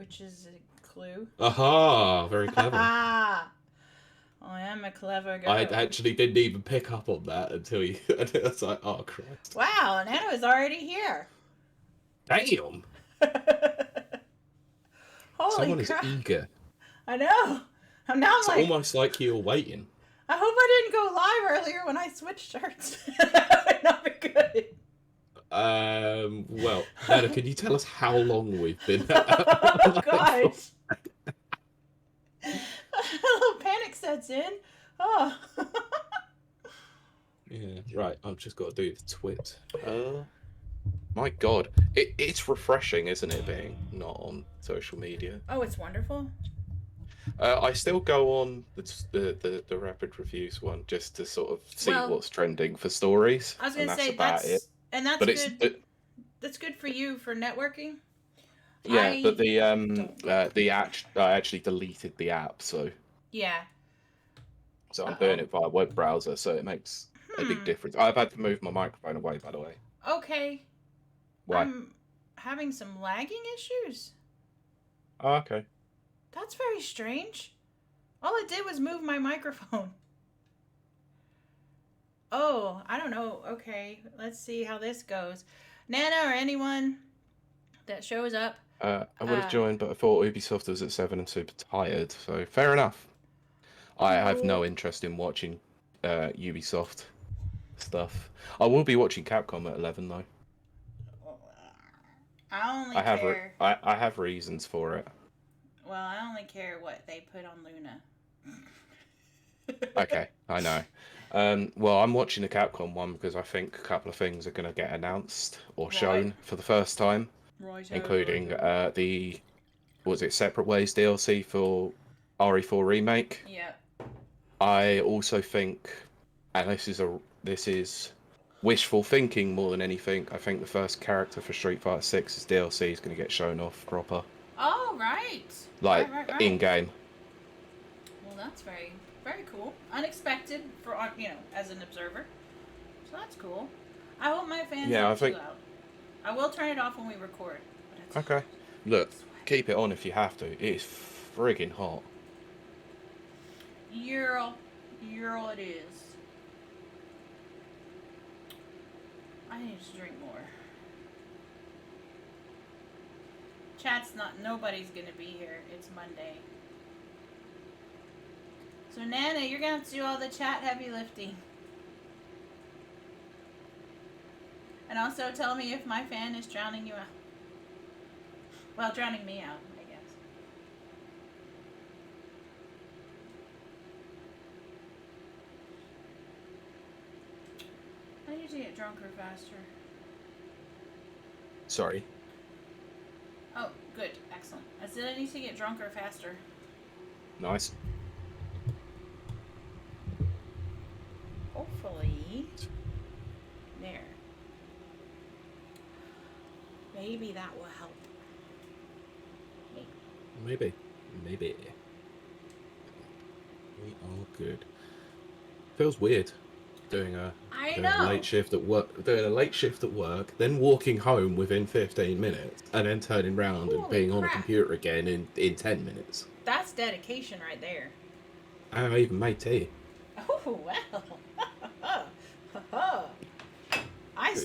which is a clue. Aha! Very clever. I am a clever I girl. actually didn't even pick up on that until you. And it was like, oh Christ! Wow, Nana is already here. Damn! Holy Someone is crap. eager. I know. And now I'm It's like, almost like you're waiting. I hope I didn't go live earlier when I switched shirts. That would not be good. Well, Nana, can you tell us how long we've been Oh live for? gosh. A little panic sets in. Oh. Yeah, right. I've just got to do the twit. My God, it's refreshing, isn't it, being not on social media? Oh, it's wonderful. I still go on the rapid reviews one just to sort of see Well, what's trending for stories, I was and gonna that's say about it. that's But it's good. That's good for you for networking. yeah, but I don't. the act I actually deleted the app, so Yeah. I'm Uh doing oh. it via web browser, so it makes a big Hmm. difference. I've had to move my microphone away, by the way. Okay. Why? I'm having some lagging issues. Oh, okay. That's very strange. All I did was move my microphone. Oh, I don't know. Okay, let's see how this goes. Nana or anyone that shows up. I would have Uh, joined, but I thought Ubisoft was at 7 and super tired, so fair enough. I have oh, no interest in watching Ubisoft stuff. I will be watching Capcom at 11 though. I only care. I have reasons for it. Well, I only care what they put on Luna. Okay, I know. Well, I'm watching the Capcom one because I think a couple of things are going to get announced or Right. shown for the first time, Right. including the was it Separate Ways DLC for RE4 Remake. Yep. I also think, and this is wishful thinking more than anything. I think the first character for Street Fighter 6's DLC is going to get shown off proper, Oh, right. like in Right. game. Well, that's very, very cool. Unexpected for as an observer. So that's cool. I hope my fan's Yeah, I not too think. loud. I will turn it off when we record. But it's Okay. Look, sweaty. keep it on if you have to. It is friggin' hot. Ural. Ural it is. I need to drink more. Nobody's gonna be here. It's Monday. So Nana, you're gonna have to do all the chat heavy lifting. And also tell me if my fan is drowning you out. Well, drowning me out, I guess. I need to get drunker faster. Sorry. Oh, good. Excellent. I said I need to get drunker faster. Nice. Hopefully. There. Maybe that will help. Maybe. Maybe. We are good. Feels weird doing a late shift at work, then walking home within 15 minutes, and then turning round and Holy being on a crap. computer again in 10 minutes. That's dedication right there. I even made tea. Oh, well.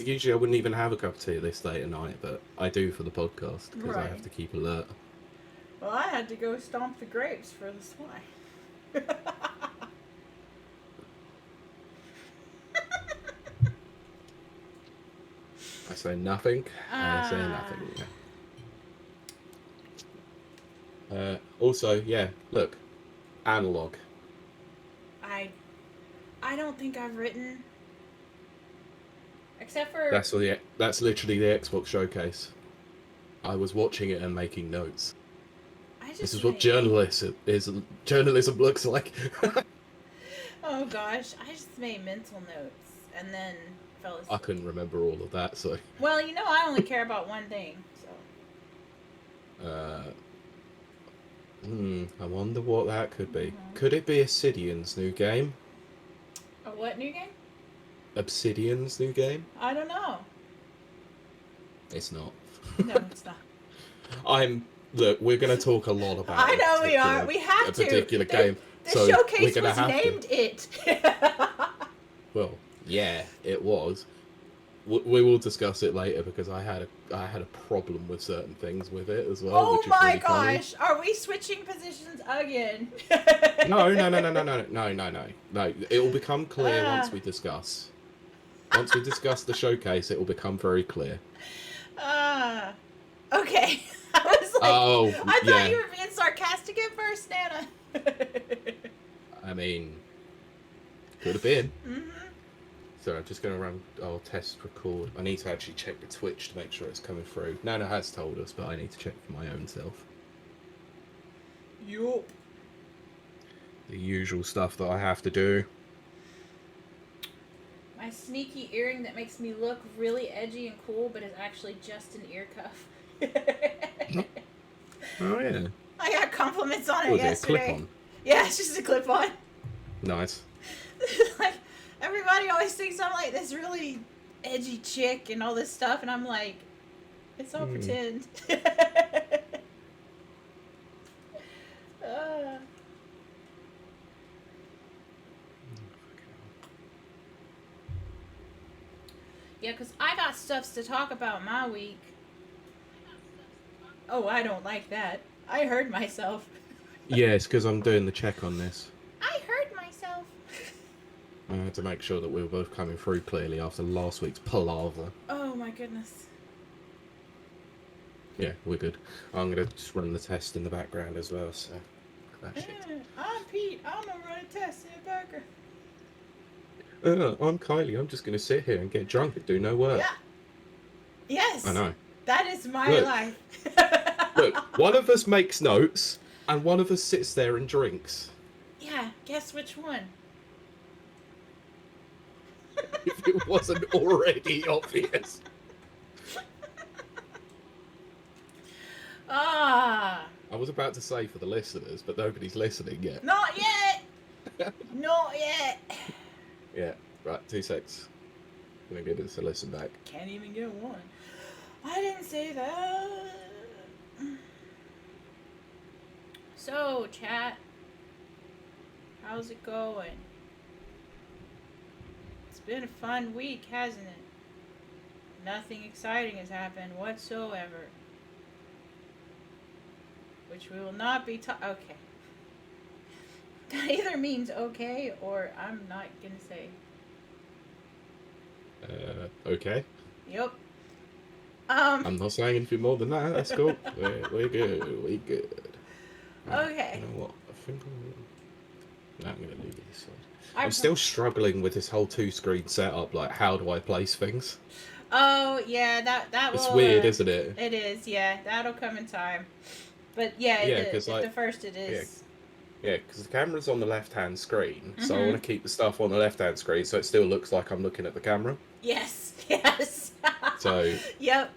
Usually I wouldn't even have a cup of tea this late at night, but I do for the podcast because I have to keep alert. Well, I had to go stomp the grapes for the swine. I say nothing. I say nothing. Also, yeah, look, analog. I don't think I've written, except for That's literally the Xbox showcase. I was watching it and making notes. This is what journalism looks like. Oh gosh, I just made mental notes and then fell asleep. I couldn't remember all of that, so. Well, I only care about one thing, so. I wonder what that could be. Could it be Obsidian's new game? A what new game? Obsidian's new game? I don't know. It's not. No, it's not. I'm Look, we're going to talk a lot about. I know we are. We have a to. particular game. The So showcase we're gonna was have named to. it. Well, yeah, it was. We will discuss it later because I had a problem with certain things with it as well. Oh which is my really gosh! Are we switching positions again? No. It will become clear once we discuss. Once we discuss the showcase, it will become very clear. Okay. I was like, Oh, I yeah. thought you were being sarcastic at first, Nana. I mean, could have been. Mm-hmm. So I'm just going to run. I'll test record. I need to actually check the Twitch to make sure it's coming through. Nana has told us, but I need to check for my own self. Yup. The usual stuff that I have to do. My sneaky earring that makes me look really edgy and cool, but is actually just an ear cuff. Oh yeah. I got compliments on it Was yesterday. it a clip-on? Yeah, it's just a clip-on. Nice. Like, everybody always thinks I'm like this really edgy chick and all this stuff, and I'm like, it's all pretend. Yeah, because I got stuffs to talk about my week. Oh, I don't like that. I heard myself. Yeah, it's because I'm doing the check on this. I heard myself. I had to make sure that we were both coming through clearly after last week's palaver. Oh my goodness. Yeah, we're good. I'm going to just run the test in the background as well, so... That shit. I'm Pete. I'm going to run a test in a burger. I'm Kylie. I'm just going to sit here and get drunk and do no work. Yeah. Yes. I know. That is my life. Look, one of us makes notes, and one of us sits there and drinks. Yeah, guess which one? If it wasn't already obvious. Ah. I was about to say for the listeners, but nobody's listening yet. Not yet. Not yet. Yeah, right, 2 secs. I'm going to give this a listen back. Can't even get one. I didn't say that. So, chat. How's it going? It's been a fun week, hasn't it? Nothing exciting has happened whatsoever. Which we will not be okay. That either means okay or I'm not gonna say. Okay. Yep. I'm not saying anything more than that. That's cool. We're good. We're good. Okay. You know what? I think I'm gonna leave it this way. I'm still struggling with this whole 2-screen setup. Like, how do I place things? Oh yeah, that It's will. weird, isn't it? It is. Yeah, that'll come in time. But yeah, because like the first it is. Yeah, because the camera's on the left-hand screen, so I want to keep the stuff on the left-hand screen so it still looks like I'm looking at the camera. Yes. Yes. So. Yep.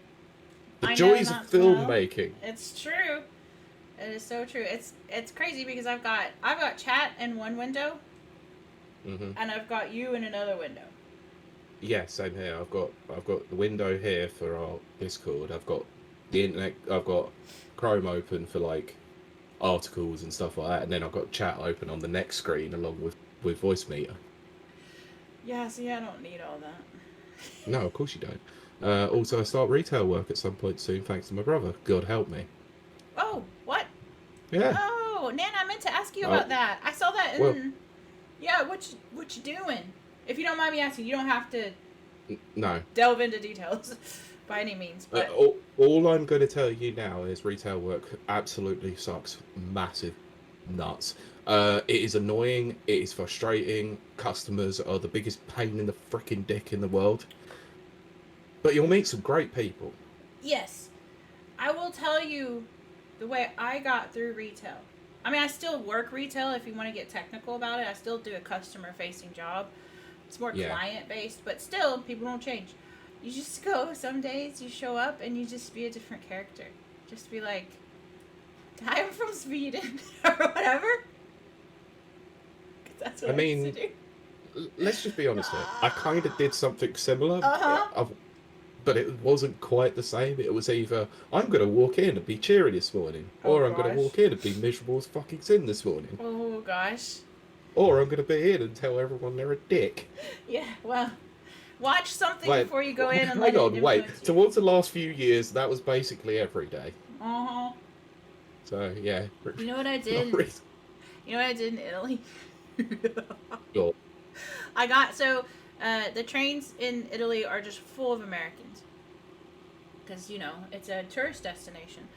The joys of filmmaking. It's true. It is so true. It's crazy because I've got chat in one window, and I've got you in another window. Yeah, same here. I've got the window here for our Discord. I've got the internet. I've got Chrome open for like articles and stuff like that, and then I've got chat open on the next screen along with voice meter. Yeah, see, I don't need all that. No, of course you don't. Also, I start retail work at some point soon, thanks to my brother. God help me. Oh, what? Yeah. Oh, Nana, I meant to ask you about that. I saw that in... Well, yeah, what you doing? If you don't mind me asking, you don't have to... No. Delve into details by any means, but... all I'm going to tell you now is retail work absolutely sucks massive nuts. It is annoying, it is frustrating, customers are the biggest pain in the freaking dick in the world. But you'll meet some great people. Yes. I will tell you the way I got through retail. I mean, I still work retail if you want to get technical about it. I still do a customer-facing job. It's more client-based, but still, people don't change. You just go, some days you show up and you just be a different character. Just be like, I'm from Sweden, or whatever. Because that's what I used to do. Let's just be honest here. I kind of did something similar. but it wasn't quite the same. It was either I'm going to walk in and be cheery this morning, Oh or I'm going to gosh. walk in and be miserable as fucking sin this morning, Oh gosh. or I'm going to be in and tell everyone they're a dick. Yeah. Well, watch something Wait, before you go in and let hang it on, wait. influence you. Towards the last few years, that was basically every day. Uh huh. So yeah. You know what I Not did? really. You know what I did in Italy? Sure. I got so the trains in Italy are just full of Americans because you know it's a tourist destination,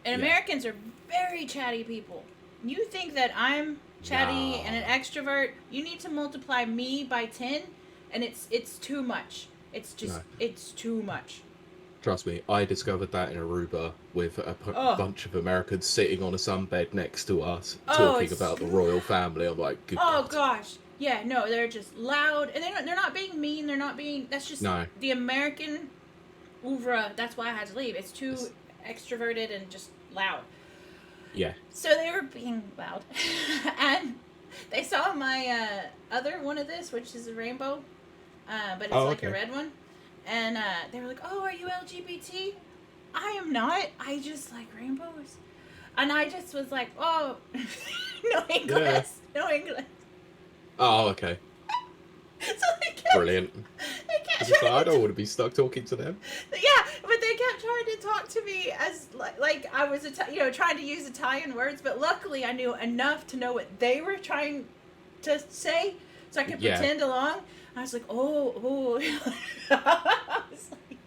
and Yeah. Americans are very chatty people. You think that I'm chatty and an extrovert? You need to multiply me by 10, and it's too much. It's just No. it's too much. Trust me, I discovered that in Aruba with a Oh, bunch of Americans sitting on a sunbed next to us oh, talking it's about the royal family. I'm like, good oh God. gosh, yeah, no, they're just loud, and they're not being mean. They're not being. That's just No. the American oeuvre. That's why I had to leave. It's too It's- extroverted and just loud. Yeah. So they were being loud, and they saw my other one of this, which is a rainbow, but it's like a red one, and they were like, "Oh, are you LGBT?" I am not. I just like rainbows, and I just was like, "Oh, no English, no English." Oh, okay. So they kept, Brilliant. they kept It's like, I trying don't to, want to be stuck talking to them. yeah, but they kept trying to talk to me as like I was trying to use Italian words, but luckily I knew enough to know what they were trying to say, so I could Yeah. pretend along. I was like, oh. I was like,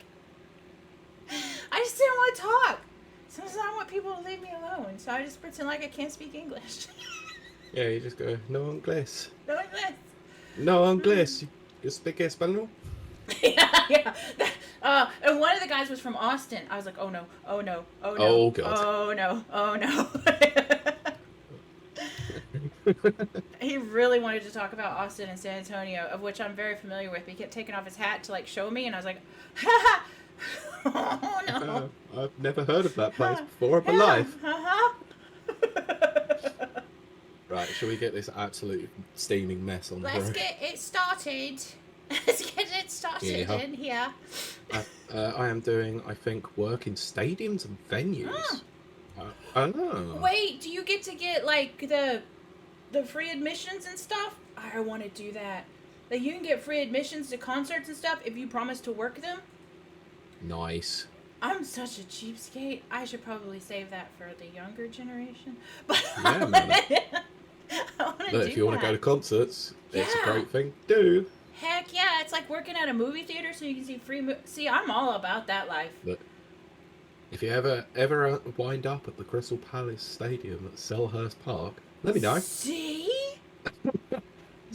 I just didn't want to talk. Sometimes I want people to leave me alone, so I just pretend like I can't speak English. Yeah, you just go, no inglés. No English. No inglés. You speak español? Yeah. And one of the guys was from Austin. I was like, oh no, oh no, oh no, Oh, God. oh no, oh no. He really wanted to talk about Austin and San Antonio, of which I'm very familiar with. But he kept taking off his hat to like show me, and I was like, oh no. I've never heard of that place before in my life. Right, shall we get this absolute steaming mess on the Let's road? get it started. Let's get it started Yeah. in here. I am doing, I think, work in stadiums and venues. Oh. Wait, do you get to get like the free admissions and stuff? I want to do that. Like you can get free admissions to concerts and stuff if you promise to work them. Nice. I'm such a cheapskate. I should probably save that for the younger generation. But Yeah, man. I want to Look, do if you want to go to concerts, it's a Yeah. great thing to do. Heck yeah, it's like working at a movie theater so you can see free See, I'm all about that life. Look, if you ever wind up at the Crystal Palace Stadium at Selhurst Park, let me know. See?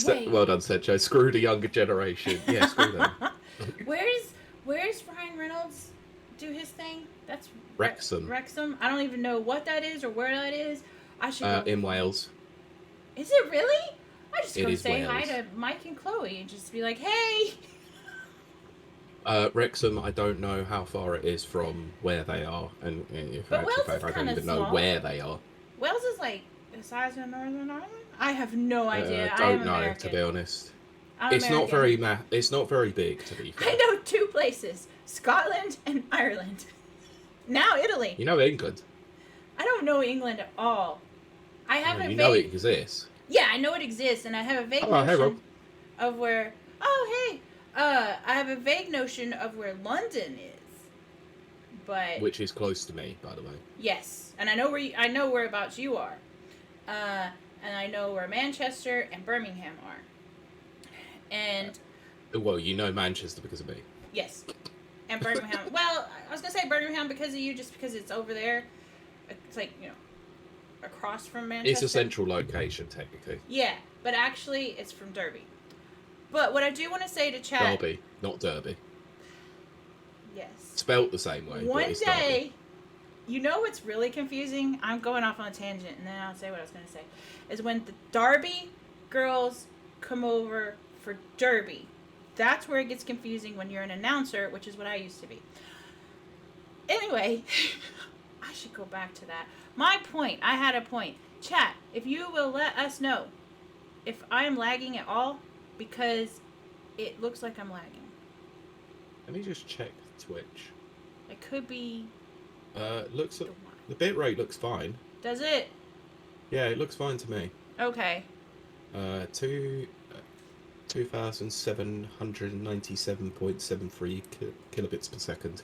Wait. Well done, Sedjo. Screw the younger generation. Yeah, screw them. Where's Ryan Reynolds do his thing? That's Wrexham. Wrexham. I don't even know what that is or where that is. I should go. In Wales. Is it really? I just It go is say hi Wales. to Mike and Chloe and just be like, hey. Wrexham, I don't know how far it is from where they are, and if But actually Wales fact, is I don't kinda even know small. where they are. Wales is like the size of Northern Ireland. I have no idea. I Don't am know, American. to be honest. I'm It's American. It's not very big, to be fair. I know two places: Scotland and Ireland. Now Italy. You know England. I don't know England at all. I have a You vague. know it exists. Yeah, I know it exists, and I have a vague Oh, hey, notion Rob. of where. Oh, hey. I have a vague notion of where London is, but Which is close to me, by the way. yes, and I know I know whereabouts you are, and I know where Manchester and Birmingham are, and Well, you know Manchester because of me. yes, and Birmingham. Well, I was gonna say Birmingham because of you, just because it's over there. It's like across from Manchester. It's a central location, technically. Yeah, but actually, it's from Derby. But what I do want to say to chat. Derby, not Derby. Yes. Spelt the same way. One but it's day, you know what's really confusing? I'm going off on a tangent, and then I'll say what I was going to say. Is when the Derby girls come over for Derby. That's where it gets confusing when you're an announcer, which is what I used to be. Anyway, I should go back to that. My point, I had a point. Chat, if you will let us know if I am lagging at all, because it looks like I'm lagging. Let me just check Twitch. It could be. Looks the bitrate looks fine. Does it? Yeah, it looks fine to me. Okay. 2,797.73 kilobits per second.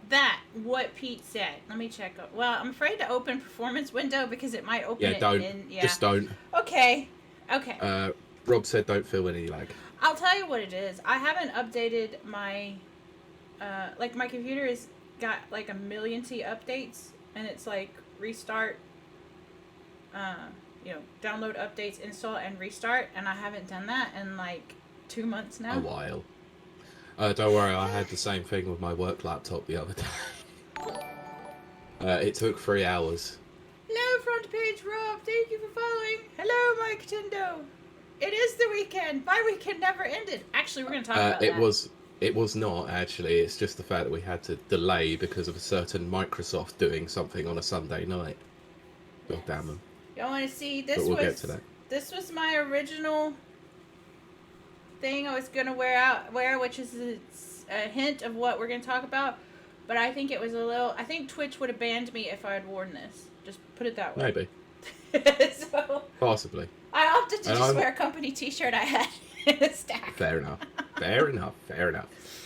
That, what Pete said. Let me check. Well, I'm afraid to open performance window because it might open it don't. in. Yeah, just don't. Okay. Rob said don't feel any lag. I'll tell you what it is. I haven't updated my, my computer has got like a million updates, and it's like restart, download updates, install, and restart, and I haven't done that in like 2 months now. A while. Don't worry, I had the same thing with my work laptop the other day. It took 3 hours. Hello, front page Rob. Thank you for following. Hello, Mike Tindo. It is the weekend. My weekend never ended. Actually, we're going to talk about that. It was not, actually. It's just the fact that we had to delay because of a certain Microsoft doing something on a Sunday night. God damn them. Y'all want to see? But we'll get to that. This was my original thing I was going to wear, which is a hint of what we're going to talk about. But I think it was I think Twitch would have banned me if I had worn this. Just put it that way. Maybe. So, possibly. I opted to just wear a company t-shirt I had in a stack. Fair enough. Fair enough.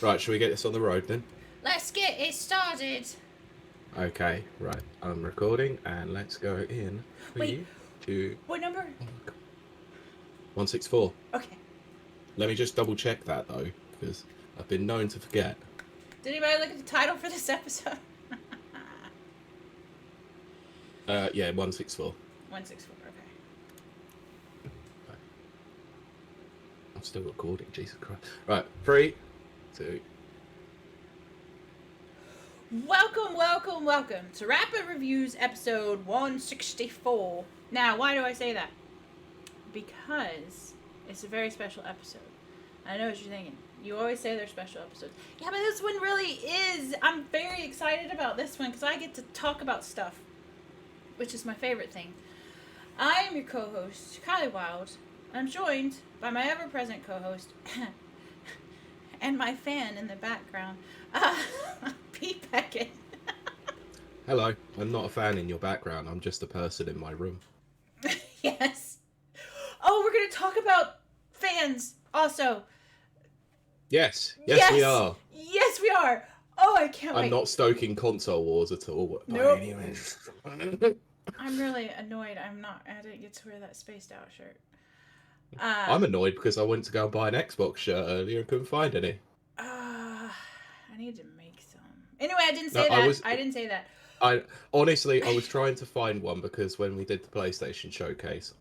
Right, shall we get this on the road then? Let's get it started. Okay, right. I'm recording, and let's go in. Wait, what number? 164. Okay. Let me just double check that though, because I've been known to forget. Did anybody look at the title for this episode? Yeah, 164. 164, okay. I'm still recording, Jesus Christ. Right, 3, 2. Welcome to Rapid Reviews episode 164. Now, why do I say that? Because it's a very special episode. I know what you're thinking. You always say they're special episodes. Yeah, but this one really is. I'm very excited about this one because I get to talk about stuff, which is my favorite thing. I am your co-host, Kiley Wilde. I'm joined by my ever-present co-host and my fan in the background, Pete Beckett. Hello. I'm not a fan in your background. I'm just a person in my room. Yes. Oh, we're going to talk about fans also. Yes, we are. Yes, we are. Oh, I can't wait. I'm not stoking console wars at all. Nope. By any means. I'm really annoyed. I didn't get to wear that spaced out shirt. I'm annoyed because I went to go and buy an Xbox shirt earlier and couldn't find any. I need to make some. Anyway, I didn't say that. I didn't say that. I was trying to find one because when we did the PlayStation showcase,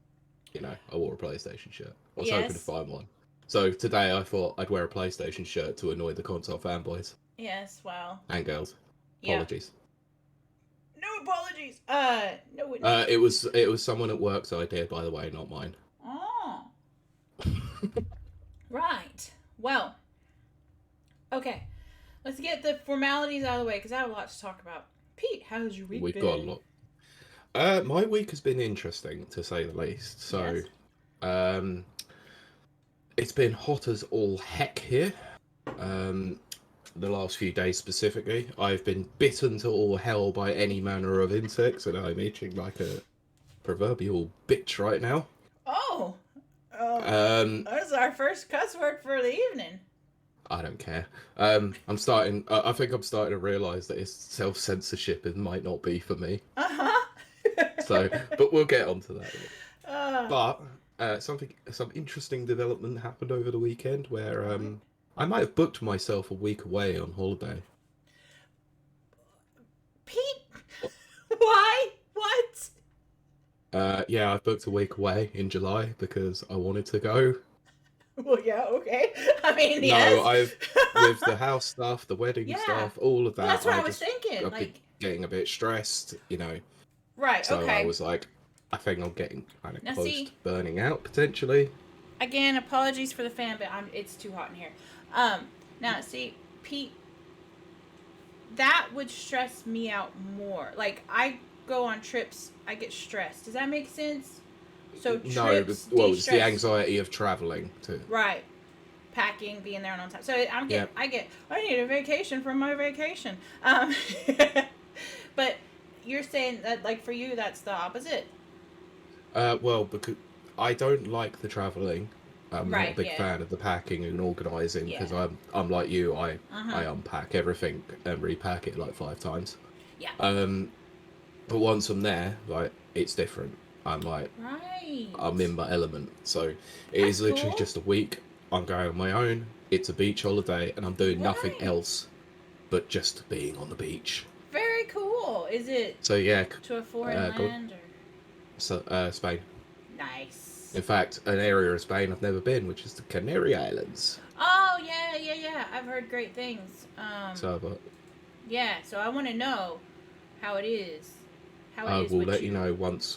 I wore a PlayStation shirt. I was hoping to find one. So today I thought I'd wear a PlayStation shirt to annoy the console fanboys. Yes, well. And girls. Apologies. No apologies. No. It was someone at work's idea, by the way, not mine. Oh. Right. Well. Okay. Let's get the formalities out of the way because I have a lot to talk about. Pete, how's your week been? We've got a lot. My week has been interesting, to say the least. So, yes. It's been hot as all heck here. The last few days specifically. I've been bitten to all hell by any manner of insects, and I'm itching like a proverbial bitch right now. Oh. That's our first cuss word for the evening. I don't care. I think I'm starting to realise that it's self-censorship and might not be for me. But we'll get onto that. But some interesting development happened over the weekend where I might have booked myself a week away on holiday. Pete, why? What? Yeah, I booked a week away in July because I wanted to go. Well, yeah, okay. I mean, yes. No, with the house stuff, the wedding stuff, all of that. Well, that's what I was thinking. I've been getting a bit stressed, Right, so okay. I was like, I think I'm getting kind of close to burning out, potentially. Again, apologies for the fan, but it's too hot in here. Now, see, Pete, that would stress me out more. Like, I go on trips, I get stressed. Does that make sense? So trips, it's the anxiety of traveling too. Right. packing, being there on time. So I need a vacation from my vacation. But you're saying that, like, for you, that's the opposite. Well, because I don't like the traveling. I'm not a Right, big yeah. fan of the packing and organising Yeah. because I'm like you. I Uh-huh. unpack everything and repack it like 5 times. Yeah. But once I'm there, like it's different. I'm like Right. I'm in my element. So it That's is literally cool. just a week. I'm going on my own. It's a beach holiday, and I'm doing nothing Right. else but just being on the beach. Very cool. Is it So yeah, to a foreign go on. land or So, Spain. nice? In fact, an area of Spain I've never been, which is the Canary Islands. Oh yeah, yeah, yeah. I've heard great things. So, but Yeah. So I want to know how it is. How it I is will with let you you. know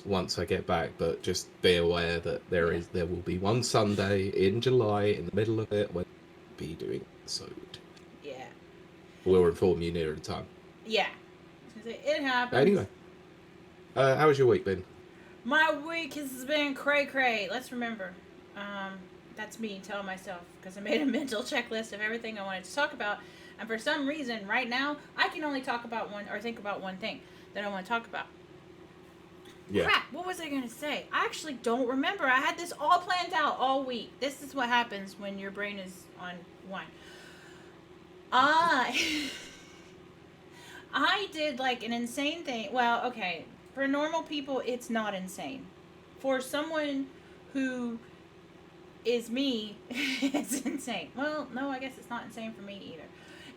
once I get back. But just be aware that there Yeah. will be one Sunday in July in the middle of it when I'll be doing so. Yeah. We'll inform you nearer the time. Yeah. I was gonna say, it happens. Anyway, how has your week been? My week has been cray cray. Let's remember. Um, that's me telling myself because I made a mental checklist of everything I wanted to talk about, and for some reason, right now, I can only talk about one or think about one thing that I want to talk about. Yeah. Crap! What was I gonna say? I actually don't remember. I had this all planned out all week. This is what happens when your brain is on one. I I did like an insane thing. Well, okay, for normal people, it's not insane. For someone who is me, it's insane. Well, no, I guess it's not insane for me either.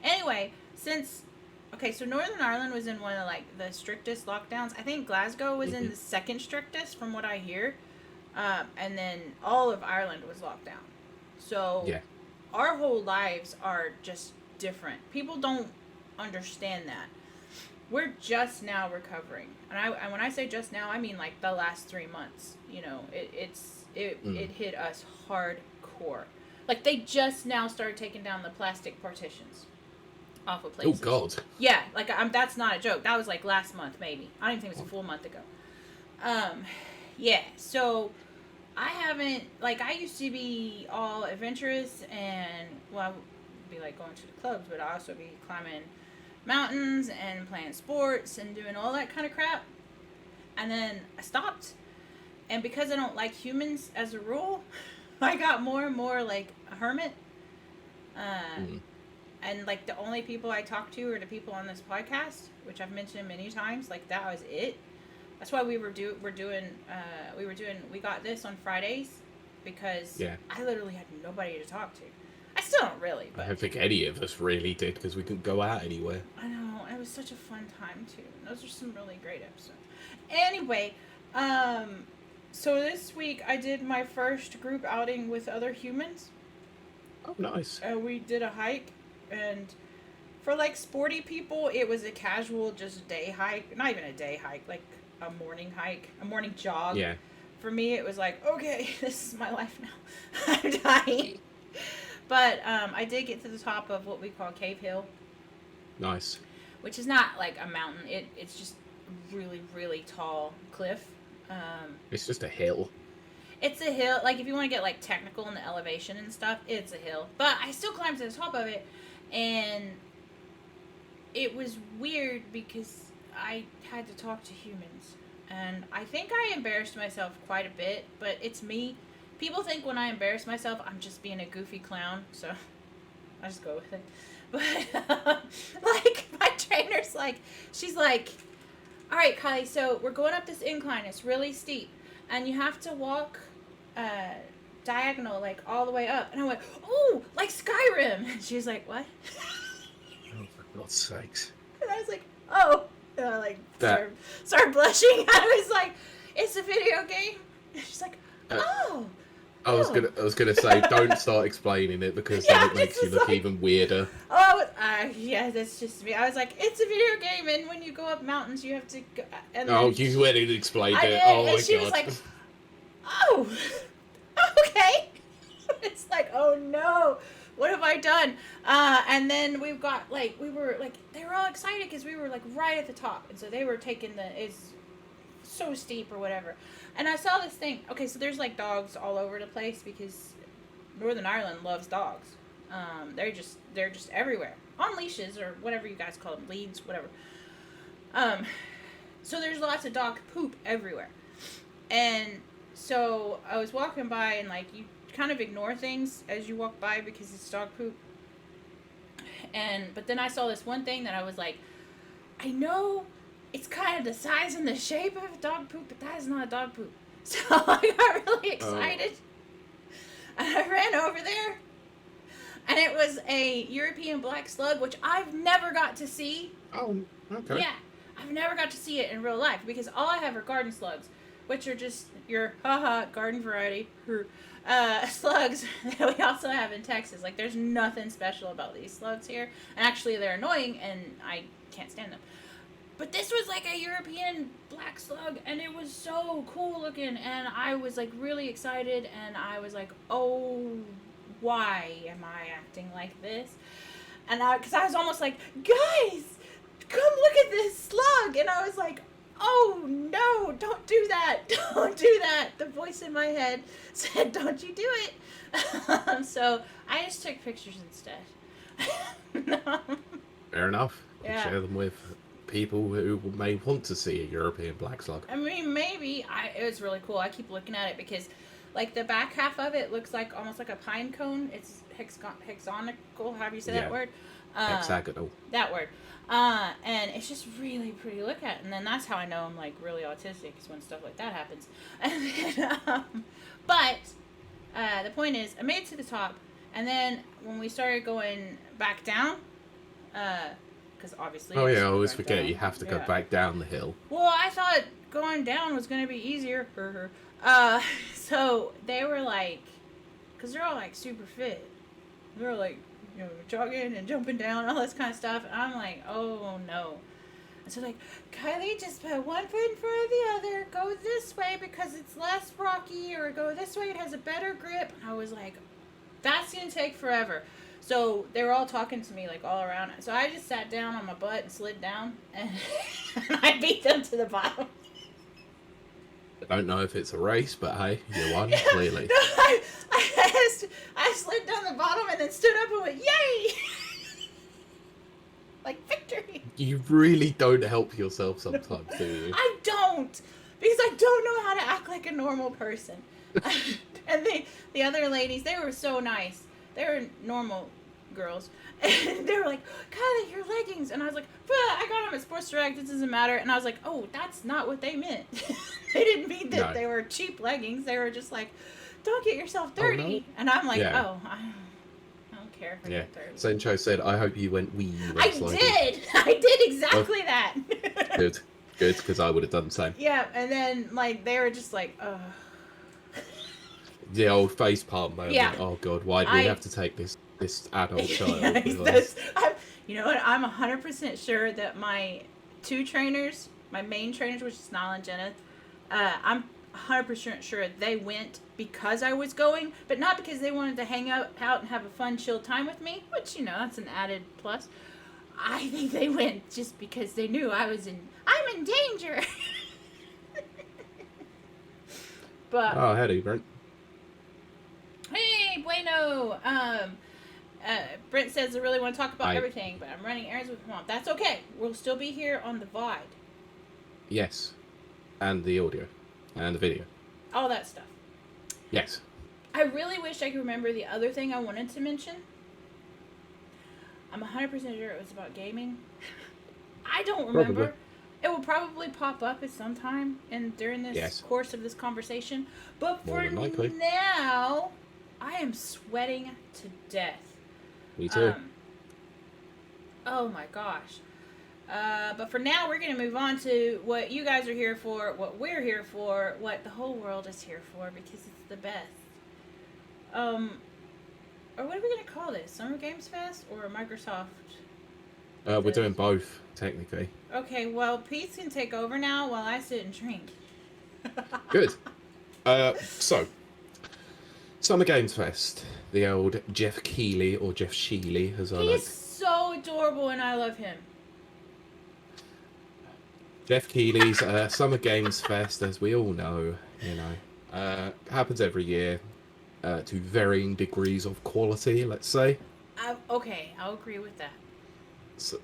Anyway, since okay, so Northern Ireland was in one of like the strictest lockdowns. I think Glasgow was in Hmm. the second strictest, from what I hear, and then all of Ireland was locked down. So Yeah. our whole lives are just different. People don't understand that. We're just now recovering, and when I say just now, I mean like the last 3 months. You know, it Mm. hit us hardcore. Like they just now started taking down the plastic partitions off of Oh places. God. Yeah, like that's not a joke. That was like last month, maybe. I don't even think it was a full month ago. Um, yeah. So I haven't like I used to be all adventurous and well, I'd be like going to the clubs, but I also be climbing mountains and playing sports and doing all that kind of crap. And then I stopped, and because I don't like humans as a rule, I got more and more like a hermit. Uh, Mm. and like the only people I talk to are the people on this podcast, which I've mentioned many times. Like that was it. That's why we got this on Fridays because Yeah. I literally had nobody to talk to. I still don't really, I but don't think any of us really did because we couldn't go out anywhere. I know it was such a fun time too. Those are some really great episodes. Anyway, um, so this week I did my first group outing with other humans. Oh, nice. We did a hike, and for like sporty people, it was a casual, just day hike. Not even a day hike, like a morning hike, a morning jog. Yeah. For me, it was like, okay, this is my life now. I'm dying. But I did get to the top of what we call Cave Hill, Nice. which is not like a mountain. It's just a really, really tall cliff. It's just a hill. It's a hill. Like, if you want to get, like, technical in the elevation and stuff, it's a hill. But I still climbed to the top of it, and it was weird because I had to talk to humans. And I think I embarrassed myself quite a bit, but it's me. People think when I embarrass myself, I'm just being a goofy clown, so I just go with it. But, like, my trainer's like, she's like, all right, Kylie, so we're going up this incline. It's really steep. And you have to walk diagonal, like, all the way up. And I went, oh, like Skyrim. And she was like, what? Oh, for God's sakes. And I was like, oh. And I, like, That- started blushing. I was like, it's a video game. And she's like, Uh, oh. I was gonna say, don't start explaining it because then Yeah, it makes it's you just look like- even weirder. Oh, yeah, that's just me. I was like, it's a video game, and when you go up mountains, you have to go. And Oh, then you went and explained I it. did, Oh and my she God. was like, oh, okay. It's like, oh no, what have I done? And then we were like, they were all excited because we were like right at the top, and so they were taking it's so steep or whatever. And I saw this thing. Okay, so there's like dogs all over the place because Northern Ireland loves dogs. They're just everywhere on leashes or whatever you guys call them, leads, whatever. Um, so there's lots of dog poop everywhere, and so I was walking by and like you kind of ignore things as you walk by because it's dog poop. But then I saw this one thing that I was like, I know it's kind of the size and the shape of a dog poop, but that is not a dog poop. So I got really excited. And I ran over there. And it was a European black slug, which I've never got to see. Oh, okay. Yeah. I've never got to see it in real life because all I have are garden slugs, which are just your garden variety slugs that we also have in Texas. Like, there's nothing special about these slugs here. And actually, they're annoying, and I can't stand them. But this was like a European black slug, and it was so cool looking, and I was like really excited, and I was like, oh, why am I acting like this? And because I was almost like, guys, come look at this slug, and I was like, oh no, don't do that, don't do that. The voice in my head said, don't you do it. So I just took pictures instead. Fair enough. Yeah. Share them with people who may want to see a European black slug. I mean, maybe. It was really cool. I keep looking at it because, like, the back half of it looks like almost like a pine cone. It's hexagonal. How do you say that word? Hexagonal. That word. And it's just really pretty to look at. And then that's how I know I'm, like, really autistic, is when stuff like that happens. And then, but the point is, I made it to the top. And then when we started going back down, because obviously... Oh, yeah, I always forget down. you have to go back down the hill. Well, I thought going down was going to be easier. So they were like... Because they're all, like, super fit. They're, like, you know, jogging and jumping down, all this kind of stuff. And I'm like, oh, no. And so, like, Kiley, just put one foot in front of the other. Go this way because it's less rocky. Or go this way, it has a better grip. And I was like, that's going to take forever. So they were all talking to me, like, all around it. So I just sat down on my butt and slid down, and I beat them to the bottom. I don't know if it's a race, but hey, you won, clearly. No, I slid down the bottom and then stood up and went, yay! Like, victory. You really don't help yourself sometimes, do you? I don't, because I don't know how to act like a normal person. And the other ladies, they were so nice. They were normal girls. And they were like, Kiley, your leggings. And I was like, I got them at Sports Direct. It doesn't matter. And I was like, oh, that's not what they meant. They didn't mean that they were cheap leggings. They were just like, don't get yourself dirty. Oh, no? And I'm like, I don't care if I get dirty. Sencho said, I hope you went wee. I did exactly that. Good, because I would have done the same. Yeah, and then, like, they were just like, ugh. The old face palm moment. Yeah. Oh God, why do we have to take this adult child with us? You know what? I'm 100% sure that my two trainers, my main trainers, which is Nala and Jenna, I'm 100% sure they went because I was going, but not because they wanted to hang out and have a fun, chill time with me, which, you know, that's an added plus. I think they went just because they knew I'm in danger. But oh, howdy, Brent. Hey, bueno. Brent says I really want to talk about everything, but I'm running errands with Mom. That's okay. We'll still be here on the Vide. Yes. And the audio. And the video. All that stuff. Yes. I really wish I could remember the other thing I wanted to mention. I'm 100% sure it was about gaming. I don't remember. Probably. It will probably pop up at some time during this course of this conversation. But for now, I am sweating to death. Me too. Oh my gosh. But for now, we're going to move on to what you guys are here for, what we're here for, what the whole world is here for, because it's the best. Or what are we going to call this? Summer Games Fest or Microsoft? We're doing both, technically. Okay, well, Pete can take over now while I sit and drink. Good. So, Summer Games Fest. The old Jeff Kiley, or Jeff Sheely, as I like. He's so adorable, and I love him. Jeff Keighley's Summer Games Fest, as we all know, you know, happens every year. to varying degrees of quality, let's say. Okay, I'll agree with that. So,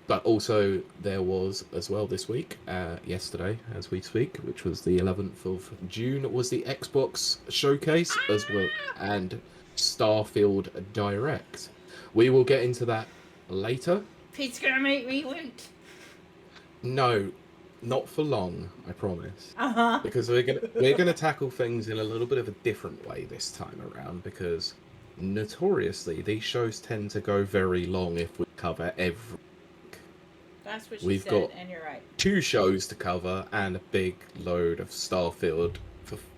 but also there was as well this week, yesterday as we speak, which was the 11th of June, was the Xbox showcase as well, and Starfield Direct. We will get into that later. Pete's gonna make me wait. No, not for long, I promise. Uh-huh. Because we're gonna tackle things in a little bit of a different way this time around, because notoriously these shows tend to go very long if we cover every. That's what she We've said, got and you're right. 2 shows to cover and a big load of Starfield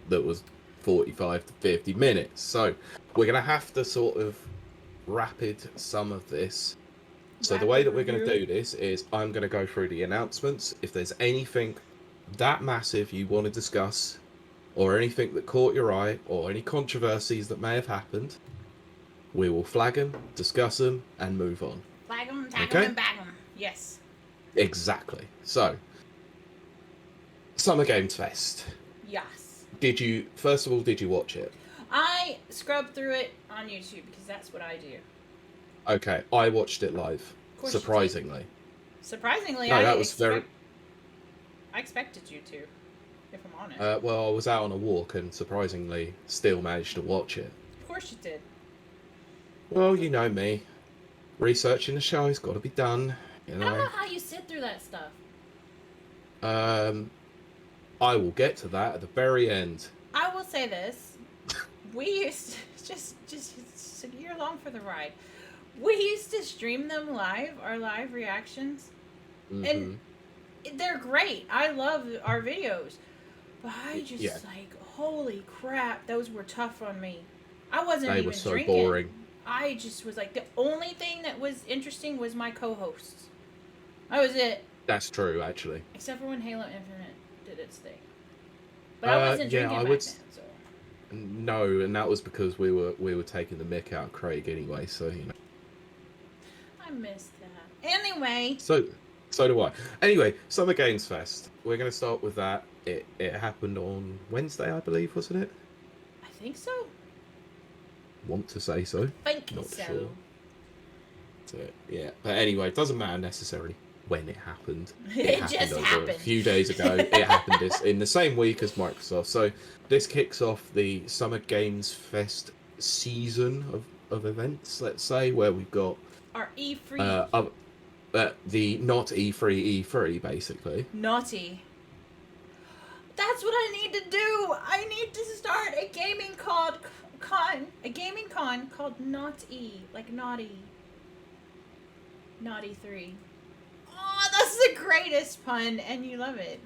that was 45 to 50 minutes. So we're going to have to sort of rapid some of this. So the way that we're going to do this is I'm going to go through the announcements. If there's anything that massive you want to discuss, or anything that caught your eye, or any controversies that may have happened, we will flag them, discuss them, and move on. Flag them, tag them, and bag them. Yes. Exactly. So, Summer Games Fest. Yes. First of all, did you watch it? I scrubbed through it on YouTube because that's what I do. Okay, I watched it live. Surprisingly. Surprisingly, no, I expected you to, if I'm honest. Well, I was out on a walk and surprisingly still managed to watch it. Of course you did. Well, you know me. Researching the show's got to be done. You know. I don't know how you sit through that stuff. I will get to that at the very end. I will say this. We used to, just you're along for the ride. We used to stream them live, our live reactions. Mm-hmm. And they're great. I love our videos. But I just like, holy crap, those were tough on me. I wasn't even drinking. They were so boring. I just was like, the only thing that was interesting was my co-hosts. That was it. That's true, actually. Except for when Halo Infinite did its thing. But I wasn't drinking back then, so. No, and that was because we were taking the mick out of Craig anyway, so you know. I missed that. Anyway. So do I. Anyway, Summer Games Fest. We're going to start with that. It happened on Wednesday, I believe, wasn't it? I think so. Want to say so. Not so. Sure. So, yeah, but anyway, it doesn't matter necessarily when it happened. It just happened. A few days ago. It happened in the same week as Microsoft. So this kicks off the Summer Games Fest season of events, let's say, where we've got our E3. The not E3, basically. Naughty. That's what I need to do. I need to start a gaming con called Not E, like Naughty. Naughty 3. Oh, that's the greatest pun, and you love it.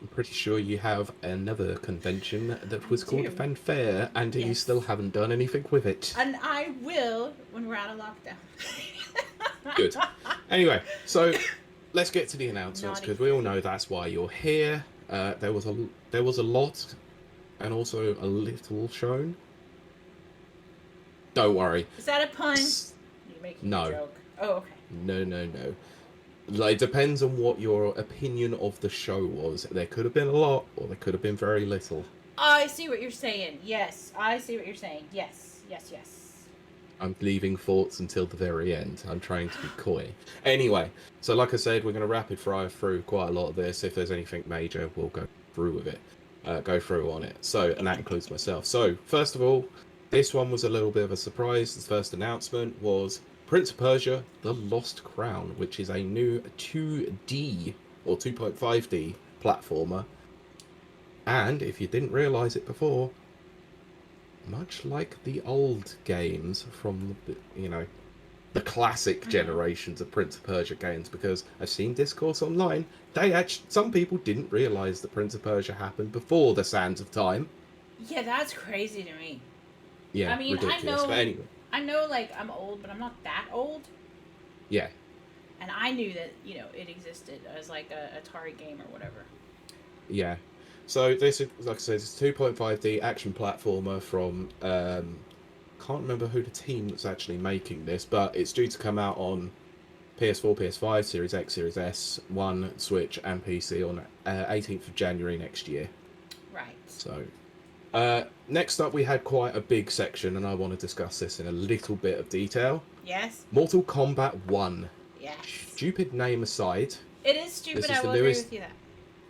I'm pretty sure you have another convention that was called Fanfare, and you still haven't done anything with it. And I will when we're out of lockdown. Good. Anyway, so let's get to the announcements, because we all know that's why you're here. There was a lot, and also a little shown. Don't worry. Is that a pun? You're making a joke. Oh, okay. No. Like, it depends on what your opinion of the show was. There could have been a lot, or there could have been very little. I see what you're saying. Yes, I see what you're saying. Yes. I'm leaving thoughts until the very end. I'm trying to be coy. Anyway, so like I said, we're going to rapid fire through quite a lot of this. If there's anything major, we'll go through with it. Go through on it. So, and that includes myself. So, first of all, this one was a little bit of a surprise. The first announcement was Prince of Persia: The Lost Crown, which is a new 2D or 2.5D platformer. And if you didn't realise it before, much like the old games from the classic generations of Prince of Persia games, because I've seen discourse online, some people didn't realise that Prince of Persia happened before the Sands of Time. Yeah, that's crazy to me. Yeah, I mean, ridiculous. But anyway. I know, like, I'm old, but I'm not that old. Yeah. And I knew that, it existed as, like, a Atari game or whatever. Yeah. So this is, like I said, it's a 2.5D action platformer from, can't remember who the team that's actually making this, but it's due to come out on PS4, PS5, Series X, Series S, One, Switch, and PC on 18th of January next year. Right. So, Next up, we had quite a big section, and I want to discuss this in a little bit of detail. Yes. Mortal Kombat 1. Yes. Stupid name aside. It is stupid. This is I the will agree newest. with you that.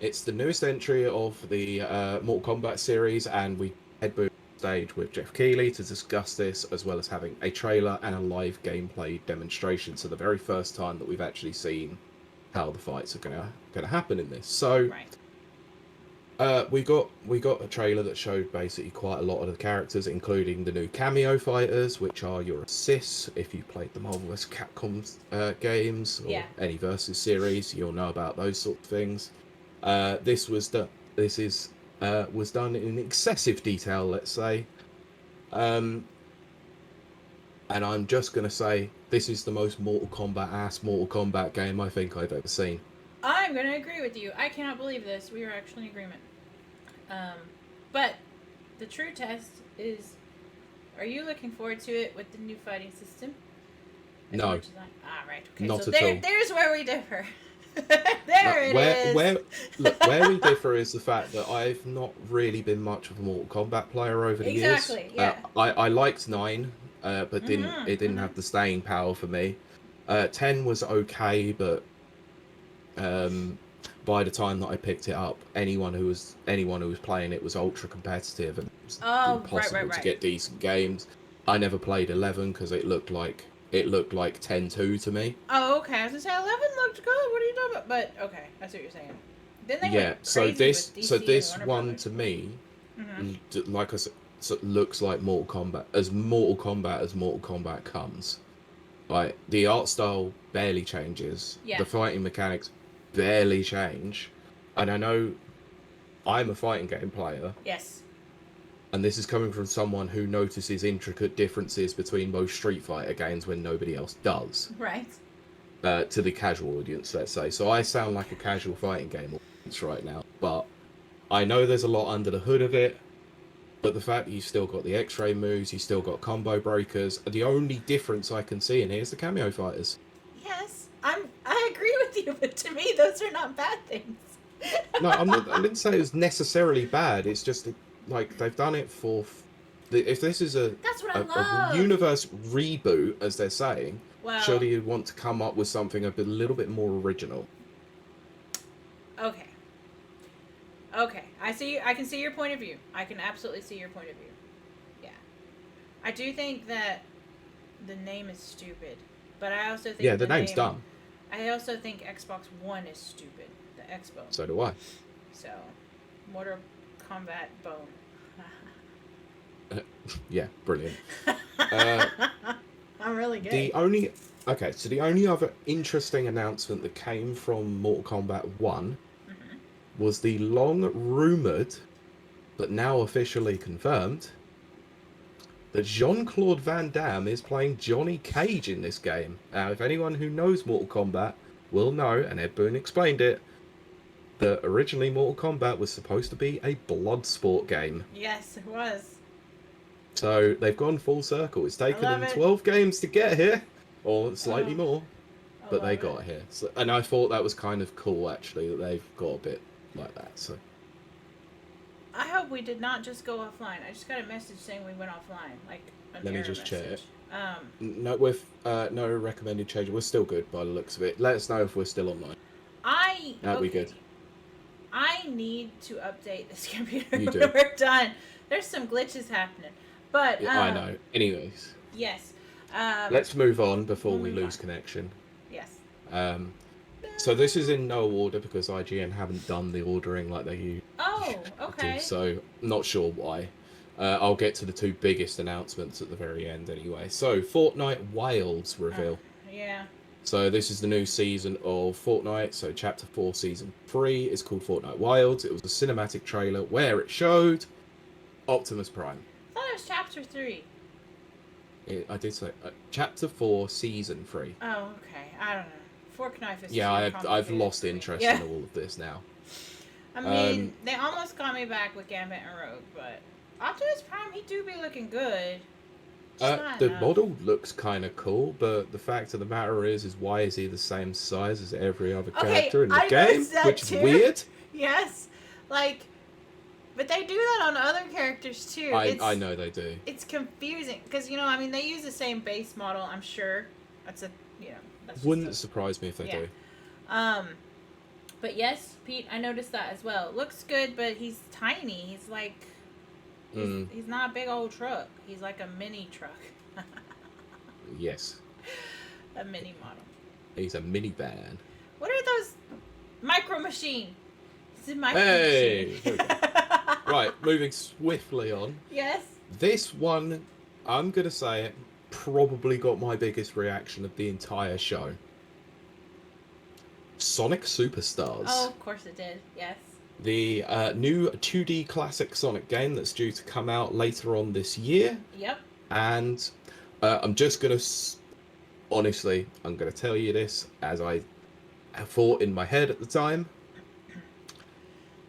It's the newest entry of the Mortal Kombat series, and we headbooted stage with Jeff Kiley to discuss this, as well as having a trailer and a live gameplay demonstration. So the very first time that we've actually seen how the fights are gonna happen in this. So we got a trailer that showed basically quite a lot of the characters, including the new cameo fighters, which are your assists. If you played the Marvel vs. Capcom games or any Versus series, you'll know about those sort of things. This was done in excessive detail, let's say. And I'm just gonna say this is the most Mortal Kombat game I think I've ever seen. I'm gonna agree with you. I cannot believe this. We are actually in agreement. But the true test is: are you looking forward to it with the new fighting system? No. Right. Okay. Not so at all. There's where we differ. Is. Where we differ is the fact that I've not really been much of a Mortal Kombat player over the years. Yeah. I liked 9, but didn't have the staying power for me. 10 was okay, but by the time that I picked it up, anyone who was playing it was ultra competitive, and it was impossible to get decent games. I never played 11 because it looked like 10-2 to me. Oh, okay. I was gonna say 11 looked good. What are you talking about? But okay, I see what you're saying. Then they went so crazy with this DC one to me, like I said, looks like Mortal Kombat as Mortal Kombat comes. Like the art style barely changes. Yeah. The fighting mechanics barely change. And I know I'm a fighting game player. Yes. And this is coming from someone who notices intricate differences between most Street Fighter games when nobody else does. Right. To the casual audience, let's say. So I sound like a casual fighting game audience right now. But I know there's a lot under the hood of it. But the fact that you've still got the X-ray moves, you've still got combo breakers. The only difference I can see in here is the cameo fighters. Yes, I agree with you, but to me, those are not bad things. No, I didn't say it was necessarily bad. It's just like they've done it for. If this is a universe reboot, as they're saying, surely you'd want to come up with something a little bit more original. Okay. I can see your point of view. I can absolutely see your point of view. Yeah. I do think that the name is stupid, but I also think the name's dumb. I also think Xbox One is stupid. The Expo. So do I. So, Mortal Kombat Bone. Yeah, brilliant. I'm really good. The only other interesting announcement that came from Mortal Kombat 1 was the long-rumoured, but now officially confirmed, that Jean-Claude Van Damme is playing Johnny Cage in this game. Now, if anyone who knows Mortal Kombat will know, and Ed Boon explained it, that originally Mortal Kombat was supposed to be a blood sport game. Yes, it was. So they've gone full circle. It's taken them 12 games to get here, or slightly more, but they got here. So, and I thought that was kind of cool, actually, that they've got a bit like that. So I hope we did not just go offline. I just got a message saying we went offline, like an let me error just message. check. No, with no recommended change. We're still good by the looks of it. Let us know if we're still online. That'd be good. I need to update this computer You do. when we're done. There's some glitches happening, but Yeah, I know. Anyways, yes. let's move on before we lose connection. Yes. So this is in no order because IGN haven't done the ordering like they used okay. to, so not sure why. I'll get to the two biggest announcements at the very end anyway. So Fortnite Wilde's reveal. Yeah. So this is the new season of Fortnite. So Chapter 4 Season 3 is called Fortnite Wilde. It was a cinematic trailer where it showed Optimus Prime. I thought it was Chapter 3. I did say Chapter 4 Season 3. Oh, okay. I don't know. Fork knife is I've lost interest in all of this now. I mean, they almost got me back with Gambit and Rogue, but Optimus Prime, he do be looking good. The model looks kind of cool, but the fact of the matter is why is he the same size as every other character in the game? Which is weird. Yes, like But they do that on other characters too. I know they do. It's confusing because I mean, they use the same base model. I'm sure that's that's Wouldn't surprise me if they do. But yes, Pete, I noticed that as well. Looks good, but he's tiny. He's like, he's not a big old truck. He's like a mini truck. Yes. A mini model. He's a minivan. What are those? Micro Machine. It's a micro Hey! machine. Right, moving swiftly on. Yes. This one, I'm going to say it, probably got my biggest reaction of the entire show. Sonic Superstars. Oh, of course it did. Yes. The new 2D classic Sonic game that's due to come out later on this year. Yep. And I'm just going to... Honestly, I'm going to tell you this as I thought in my head at the time.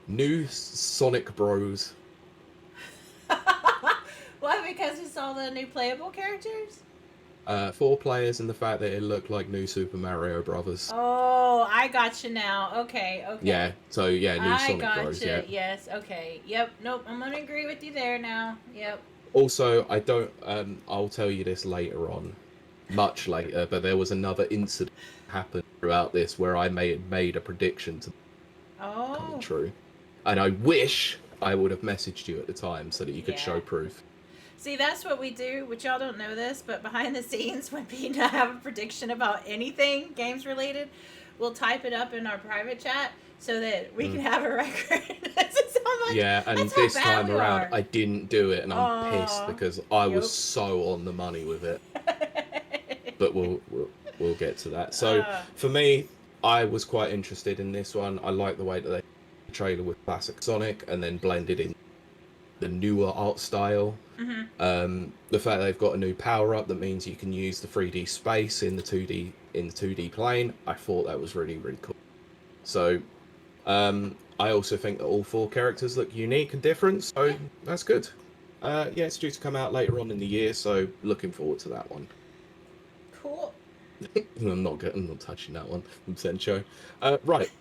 New Sonic Bros. Why? Because you saw the new playable characters? 4 players and the fact that it looked like new Super Mario Brothers. Oh, I got you now. Okay. Yeah, so yeah, new Sonic got Bros. you. Yeah. Yes. Okay. Yep. Nope. I'm gonna agree with you there now. Yep. Also, I don't. I'll tell you this later on, much later. But there was another incident happened throughout this where I made a prediction to come true, and I wish I would have messaged you at the time so that you could show proof. See, that's what we do, which y'all don't know this, but behind the scenes, when we have a prediction about anything games related, we'll type it up in our private chat so that we can have a record. And this time around, I didn't do it, and I'm pissed because I was so on the money with it. But we'll get to that. So for me, I was quite interested in this one. I like the way that they the trailer with classic Sonic and then blended in the newer art style. The fact they've got a new power up that means you can use the 3D space in the 2D plane. I thought that was really, really cool. So I also think that all 4 characters look unique and different, so that's good. It's due to come out later on in the year, so looking forward to that one. Cool. I'm not touching that one from Sencho. Right.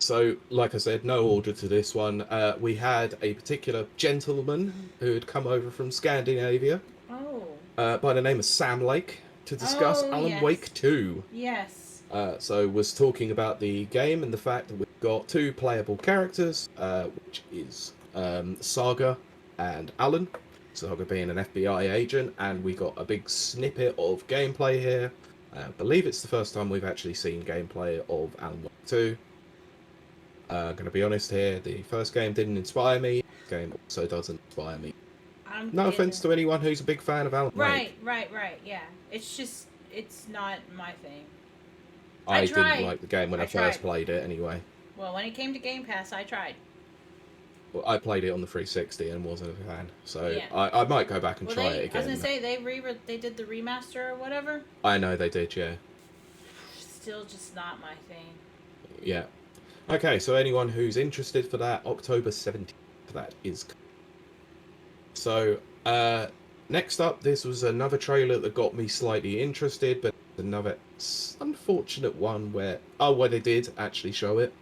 So, like I said, no order to this one. We had a particular gentleman who had come over from Scandinavia by the name of Sam Lake to discuss Alan Wake 2. Yes. So was talking about the game and the fact that we've got 2 playable characters, which is Saga and Alan. Saga being an FBI agent, and we got a big snippet of gameplay here. I believe it's the first time we've actually seen gameplay of Alan Wake 2. Going to be honest here, the first game didn't inspire me. The game also doesn't inspire me. No offense to anyone who's a big fan of Alan Wake. Right, yeah. It's just, it's not my thing. I didn't like the game when I first played it anyway. Well, when it came to Game Pass, I tried. Well, I played it on the 360 and wasn't a fan, so I might go back and try it again. I was going to say, they did the remaster or whatever. I know they did, yeah. Still just not my thing. Yeah. Okay, so anyone who's interested for that, October 17th, that is. So, next up, this was another trailer that got me slightly interested, but another unfortunate one where they did actually show it.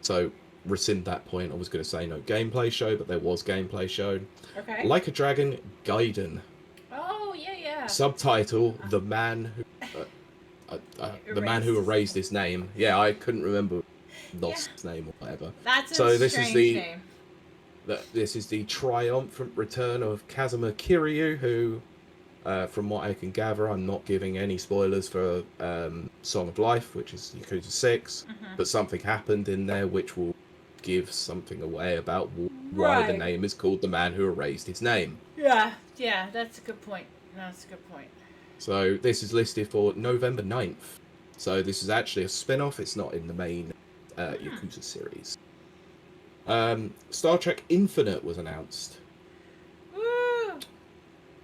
So, rescind that point. I was going to say no gameplay show, but there was gameplay shown. Okay. Like a Dragon Gaiden. Oh, yeah. Subtitle, The Man Who Erased His Name. Yeah, I couldn't remember his name or whatever. That's a strange name. This is the triumphant return of Kazuma Kiryu, who, from what I can gather, I'm not giving any spoilers for Song of Life, which is Yakuza 6, but something happened in there which will give something away about why the name is called The Man Who Erased His Name. Yeah, that's a good point. So this is listed for November 9th. So this is actually a spin-off, it's not in the main Yakuza series. Star Trek Infinite was announced. Woo!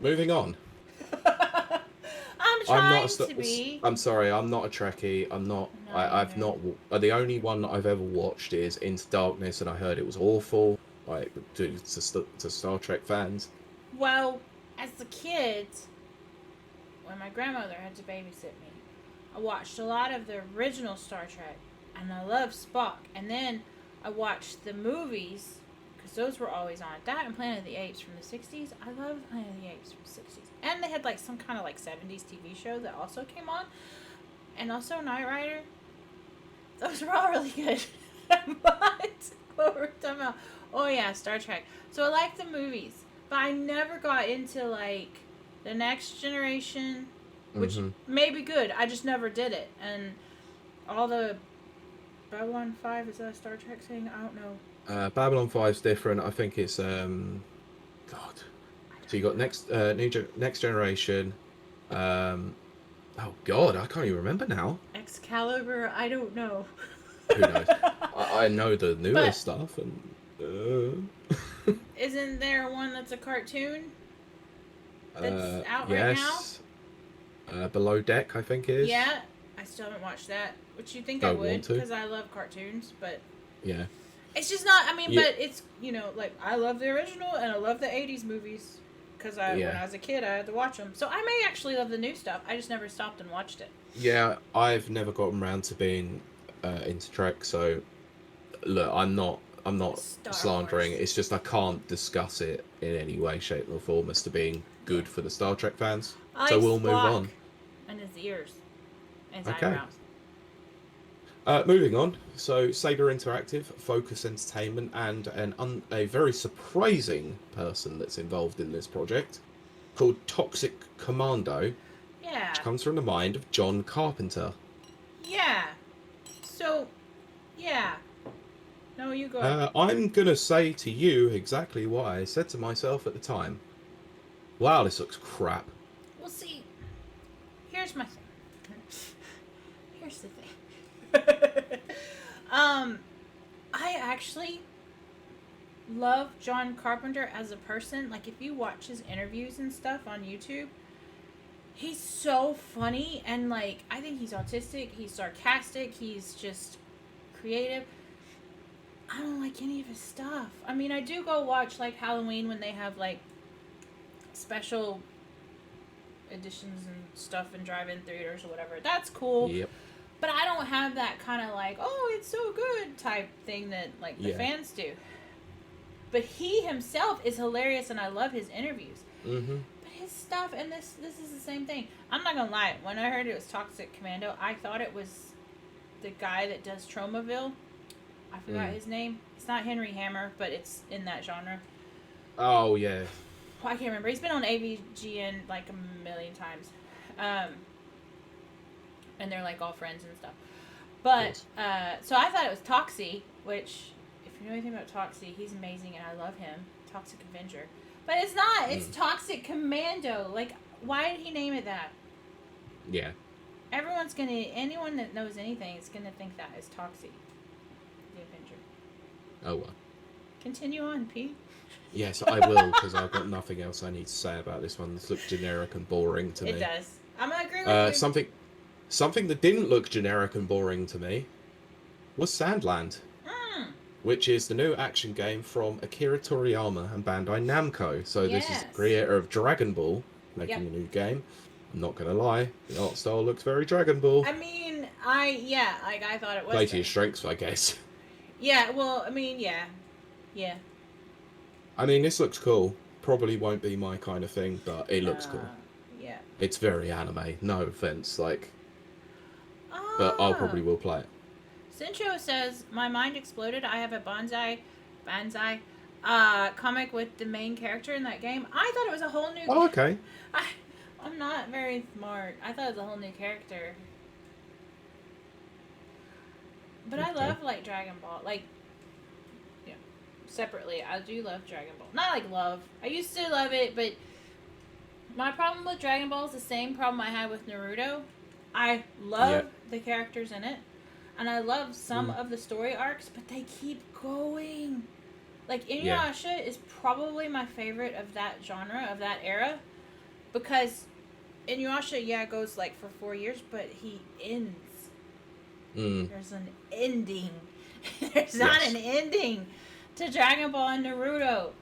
Moving on. I'm sorry, I'm not a Trekkie. I'm not. I've not. The only one that I've ever watched is Into Darkness, and I heard it was awful. Like to Star Trek fans. Well, as a kid, when my grandmother had to babysit me, I watched a lot of the original Star Trek, and I loved Spock. And then I watched the movies because those were always on. That and Planet of the Apes from the 60s. I love Planet of the Apes from the 60s. And they had like some kind of like 70s TV show that also came on. And also Knight Rider. Those were all really good. But what were we talking about? Oh yeah, Star Trek. So I like the movies, but I never got into like the Next Generation, which may be good. I just never did it. And all the Babylon 5, is that a Star Trek thing? I don't know. Babylon 5's different. I think it's God. So you got Next Generation. Oh God, I can't even remember now. Excalibur, I don't know. Who knows? I know the newest stuff, and isn't there one that's a cartoon that's out right now? yes. Below Deck, I think it is. Yeah, I still haven't watched that. Which you think Don't I would, want to. because I love cartoons, but Yeah. it's just not. I mean, Yeah. but it's, you know, like I love the original and I love the '80s movies because when I was a kid I had to watch them. So I may actually love the new stuff. I just never stopped and watched it. Yeah, I've never gotten around to being into Trek, so look, I'm not slandering. Wars. It's just I can't discuss it in any way, shape, or form as to being good for the Star Trek fans. So we'll move on. And his ears and his Okay. eyebrows. Moving on. So Saber Interactive, Focus Entertainment, and a very surprising person that's involved in this project called Toxic Commando. Yeah. Which comes from the mind of John Carpenter. Yeah. So, yeah. No, you go ahead. I'm going to say to you exactly what I said to myself at the time. Wow, this looks crap. Well, see, here's my thing. Here's the thing. I actually love John Carpenter as a person. Like, if you watch his interviews and stuff on YouTube, he's so funny, and like I think he's autistic, he's sarcastic, he's just creative. I don't like any of his stuff. I mean, I do go watch like Halloween when they have like special editions and stuff in drive-in theaters or whatever. That's cool. Yep. But I don't have that kind of like, oh, it's so good type thing that like the fans do. But he himself is hilarious, and I love his interviews. Mm-hmm. His stuff, and this is the same thing. I'm not gonna lie, when I heard it was Toxic Commando, I thought it was the guy that does Tromaville. I forgot his name. It's not Henry Hammer, but it's in that genre. Oh yeah. Well, I can't remember. He's been on AVGN like a million times, and they're like all friends and stuff. But so I thought it was Toxie, which if you know anything about Toxie, he's amazing and I love him. Toxic Avenger. But it's not. It's Toxic Commando. Like, why did he name it that? Yeah. Anyone that knows anything is gonna think that is Toxie, the Avenger. Oh well. Continue on, Pete. Yes, I will, because I've got nothing else I need to say about this one. This looks generic and boring to me. It does. I'm gonna agree with you. Something that didn't look generic and boring to me was Sandland. Which is the new action game from Akira Toriyama and Bandai Namco. So this is the creator of Dragon Ball, making a new game. I'm not going to lie, the art style looks very Dragon Ball. I mean, I thought it was. Play to your strengths, I guess. Yeah, well, I mean, yeah. I mean, this looks cool. Probably won't be my kind of thing, but it looks cool. Yeah. It's very anime, no offense, like. But I'll probably will play it. Sincho says, my mind exploded. I have a Banzai comic with the main character in that game. I thought it was a whole new... Oh, okay. I'm not very smart. I thought it was a whole new character. But okay. I love, like, Dragon Ball. Like, yeah, separately, I do love Dragon Ball. Not, like, love. I used to love it, but my problem with Dragon Ball is the same problem I had with Naruto. I love the characters in it. And I love some of the story arcs, but they keep going. Like, Inuyasha is probably my favorite of that genre, of that era. Because Inuyasha, goes, like, for 4 years, but he ends. There's an ending. There's not an ending to Dragon Ball and Naruto.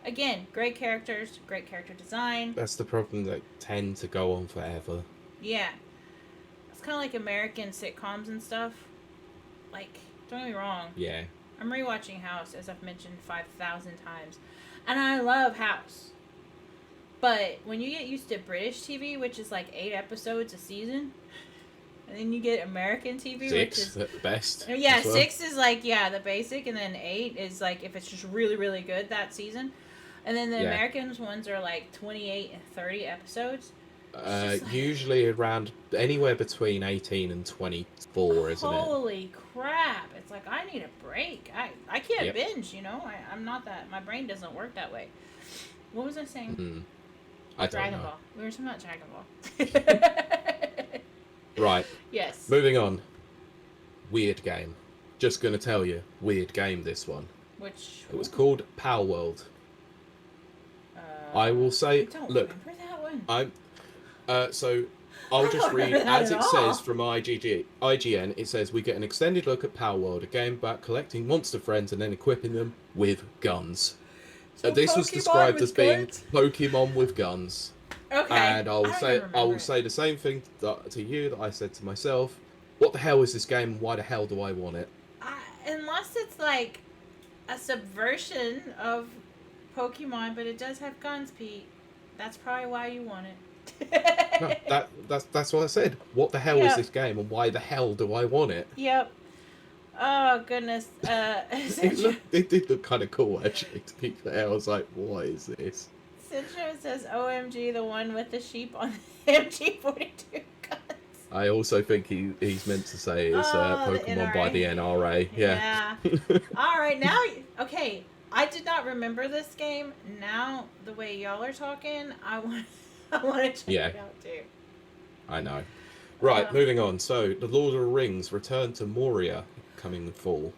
Again, great characters, great character design. That's the problem, that tend to go on forever. Yeah. It's kind of like American sitcoms and stuff. Like, don't get me wrong. Yeah. I'm rewatching House, as I've mentioned 5,000 times. And I love House. But when you get used to British TV, which is like 8 episodes a season, and then you get American TV, 6 which is at the best. yeah, as well. 6 is like the basic, and then 8 is like if it's just really really good that season, and then the Yeah. Americans ones are like 28 and 30 episodes. Usually around anywhere between 18 and 24, isn't it? Holy crap! It's like I need a break. I can't Yep. binge. You know, I'm not that. My brain doesn't work that way. What was I saying? I don't Dragon know. Ball. We were talking about Dragon Ball. Right. Yes. Moving on. Weird game. Just gonna tell you, weird game. This one. Which It was called Power World. I will I say, don't look, remember that one. so I'll I just don't read remember that as at it all. says from IGN. It says we get an extended look at Power World, a game about collecting monster friends and then equipping them with guns. So This was Pokemon described with as being guns? Pokemon with guns. Okay. And I will remember it. say the same thing to you that I said to myself. What the hell is this game? And why the hell do I want it? Unless it's like a subversion of Pokemon, but it does have guns, Pete. That's probably why you want it. No, that's what I said. What the hell is Yeah. this game, and why the hell do I want it? Yep. Oh goodness. It did look kind of cool actually. To be fair, I was like, what is this? Centro says, "OMG, the one with the sheep on the MG42 guns." I also think he's meant to say it's The Pokemon by the NRA. Yeah. All right, now, okay. I did not remember this game. Now, the way y'all are talking, I want to check it out too. I know. Right, moving on. So, The Lord of the Rings Return to Moria coming fall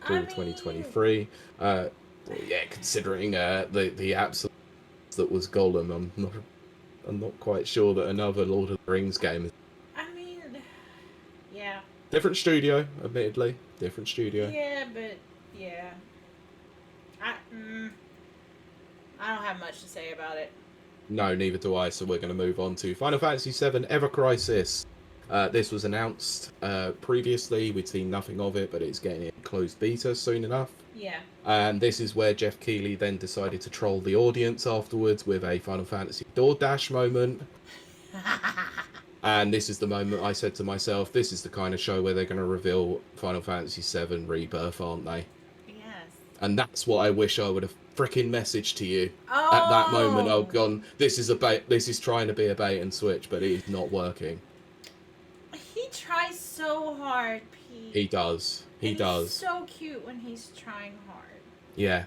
2023. Considering the absence that was Gollum, I'm not quite sure that another Lord of the Rings game is. I mean, yeah. Different studio, admittedly. Different studio. Yeah, but yeah. I don't have much to say about it. No, neither do I. So we're going to move on to Final Fantasy VII Ever Crisis. This was announced previously. We'd seen nothing of it, but it's getting a closed beta soon enough. Yeah. And this is where Jeff Keighley then decided to troll the audience afterwards with a Final Fantasy DoorDash moment. And this is the moment I said to myself, this is the kind of show where they're going to reveal Final Fantasy VII Rebirth, aren't they? Yes. And that's what I wish I would have frickin' messaged to you. At that moment, I've gone, this is trying to be a bait and switch, but it is not working. He tries so hard, Pete. He does. He does. He's so cute when he's trying hard. Yeah.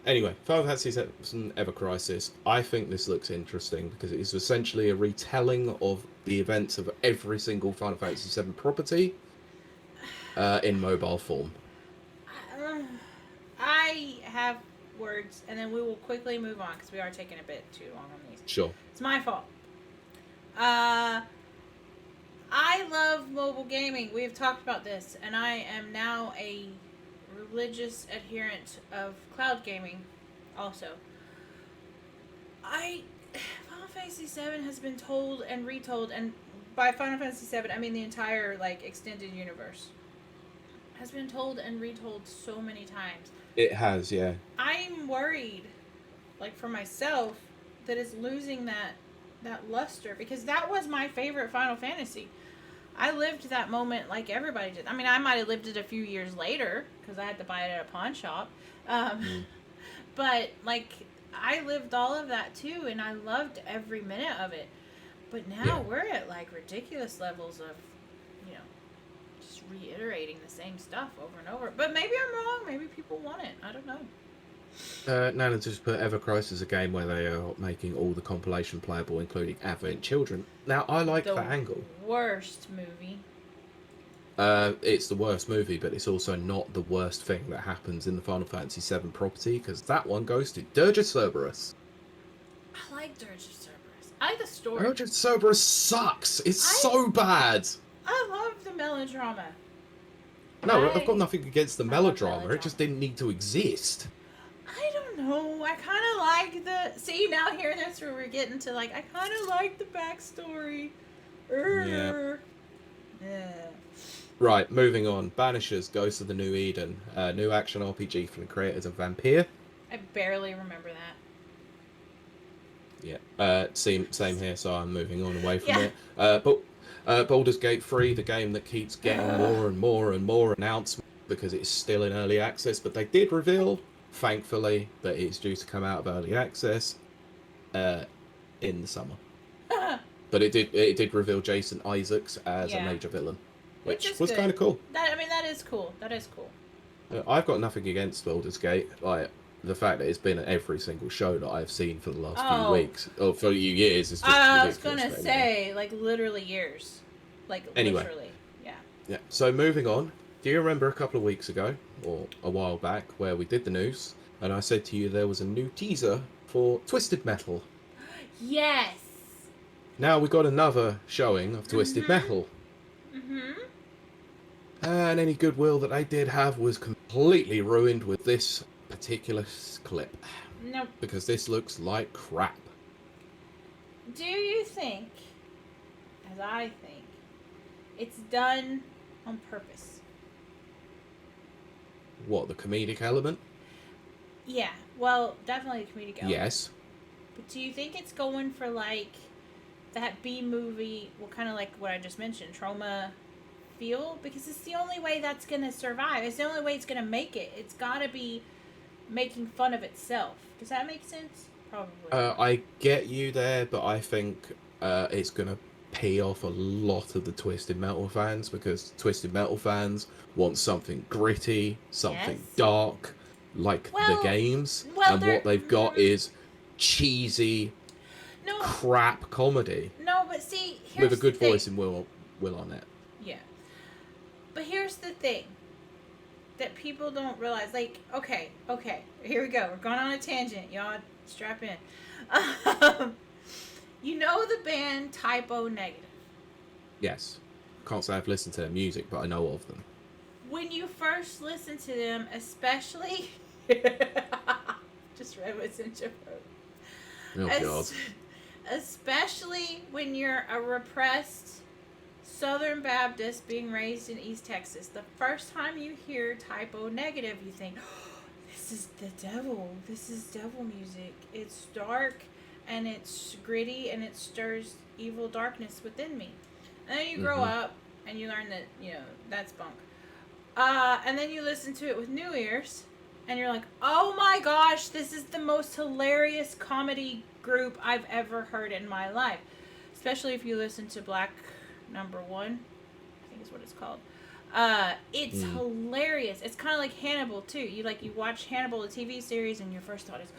Anyway, Final Fantasy VII Ever Crisis. I think this looks interesting because it is essentially a retelling of the events of every single Final Fantasy VII property in mobile form. I have words, and then we will quickly move on because we are taking a bit too long on these. Sure. It's my fault. I love mobile gaming. We have talked about this, and I am now a religious adherent of cloud gaming also. Final Fantasy VII has been told and retold, and by Final Fantasy VII I mean the entire extended universe has been told and retold so many times. It has, yeah. I'm worried, for myself, that it's losing that luster, because that was my favorite Final Fantasy. I lived that moment like everybody did. I mean, I might have lived it a few years later because I had to buy it at a pawn shop. But I lived all of that too, and I loved every minute of it. But now we're at ridiculous levels of, just reiterating the same stuff over and over. But maybe I'm wrong. Maybe people want it. I don't know. Nana just put Ever Crisis is a game where they are making all the compilation playable, including Advent Children. Now, I like that angle. Worst movie. It's the worst movie, but it's also not the worst thing that happens in the Final Fantasy VII property, because that one goes to Dirge Cerberus. I like Dirge Cerberus. I like the story. Dirge Cerberus sucks. It's so bad. I love the melodrama. No, I've got nothing against the melodrama. It just didn't need to exist. I don't know. I kind of like the... See, now here, that's where we're getting to, I kind of like the backstory. Yeah. Right, moving on. Banishers, Ghost of the New Eden. New action RPG from the creators of Vampire. I barely remember that. Yeah. Same here, so I'm moving on away from Yeah. it. But Baldur's Gate 3, the game that keeps getting more and more and more announcements because it's still in early access, but they did reveal, thankfully, that it's due to come out of early access in the summer. But it did reveal Jason Isaacs as a major villain, which was kind of cool. That is cool. That is cool. I've got nothing against Baldur's Gate. Like, the fact that it's been at every single show that I've seen for the last few weeks or for a few years is just I was gonna say, like, literally years. Like, anyway. Literally. Yeah. Yeah. So moving on, do you remember a couple of weeks ago, or a while back, where we did the news, and I said to you there was a new teaser for Twisted Metal? Yes. Now we got another showing of Twisted Metal. And any goodwill that they did have was completely ruined with this particular clip. Nope. Because this looks like crap. Do you think, as I think, it's done on purpose? What, the comedic element? Yeah, well, definitely a comedic element. Yes. But do you think it's going for, like, that B movie, well, kind of like what I just mentioned, trauma feel? Because it's the only way that's going to survive. It's the only way it's going to make it. It's got to be making fun of itself. Does that make sense? Probably. I get you there, but I think it's going to pay off a lot of the Twisted Metal fans, because Twisted Metal fans want something gritty, something dark, like the games. And what they've got is cheesy crap comedy. No, but see, with a good voice and Will Arnett. Yeah. But here's the thing that people don't realize. Like, okay, here we go. We're going on a tangent. Y'all strap in. You know the band Typo Negative? Yes. Can't say I've listened to their music, but I know of them. When you first listen to them, especially... just read what's in your phone. Oh, God. Especially when you're a repressed Southern Baptist being raised in East Texas. The first time you hear Typo Negative, you think, oh, this is the devil. This is devil music. It's dark and it's gritty and it stirs evil darkness within me. And then you grow up and you learn that, that's bunk. And then you listen to it with new ears and you're like, oh my gosh, this is the most hilarious comedy group I've ever heard in my life. Especially if you listen to Black Number One, I think is what it's called. It's hilarious. It's kind of like Hannibal too. You watch Hannibal, the TV series, and your first thought is,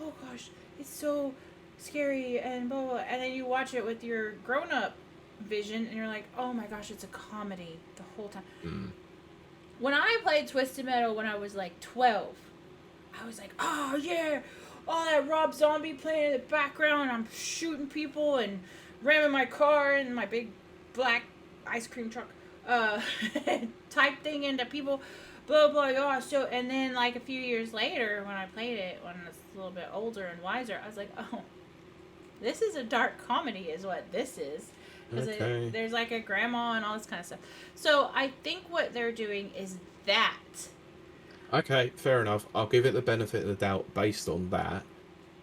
oh gosh, it's so scary and blah, blah, blah. And then you watch it with your grown-up vision and you're like, oh my gosh, it's a comedy the whole time. When I played Twisted Metal when I was like 12, I was like, oh yeah, all that Rob Zombie playing in the background, and I'm shooting people and ramming my car and my big black ice cream truck type thing into people, blah blah blah. So, and then like a few years later when I played it, when I was a little bit older and wiser, I was like, oh, this is a dark comedy is what this is. Because there's like a grandma and all this kind of stuff. So I think what they're doing is that. Okay, fair enough. I'll give it the benefit of the doubt based on that.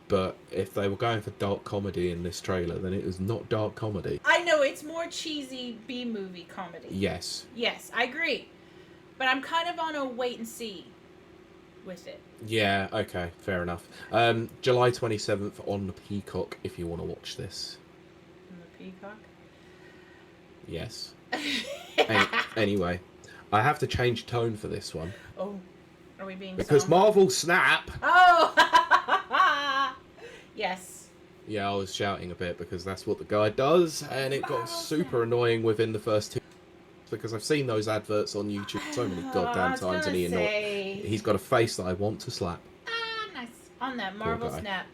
But if they were going for dark comedy in this trailer, then it was not dark comedy. I know, it's more cheesy B-movie comedy. Yes. Yes, I agree. But I'm kind of on a wait and see with it. Yeah, okay, fair enough. July 27th on the Peacock, if you want to watch this. On the Peacock? Yes. Anyway, I have to change tone for this one. Oh, are we being because somber? Marvel Snap! Oh! Yes. Yeah, I was shouting a bit because that's what the guy does, and it got super annoying within the first 2 because I've seen those adverts on YouTube so many goddamn times, and he's got a face that I want to slap. Nice. On that Marvel Snap.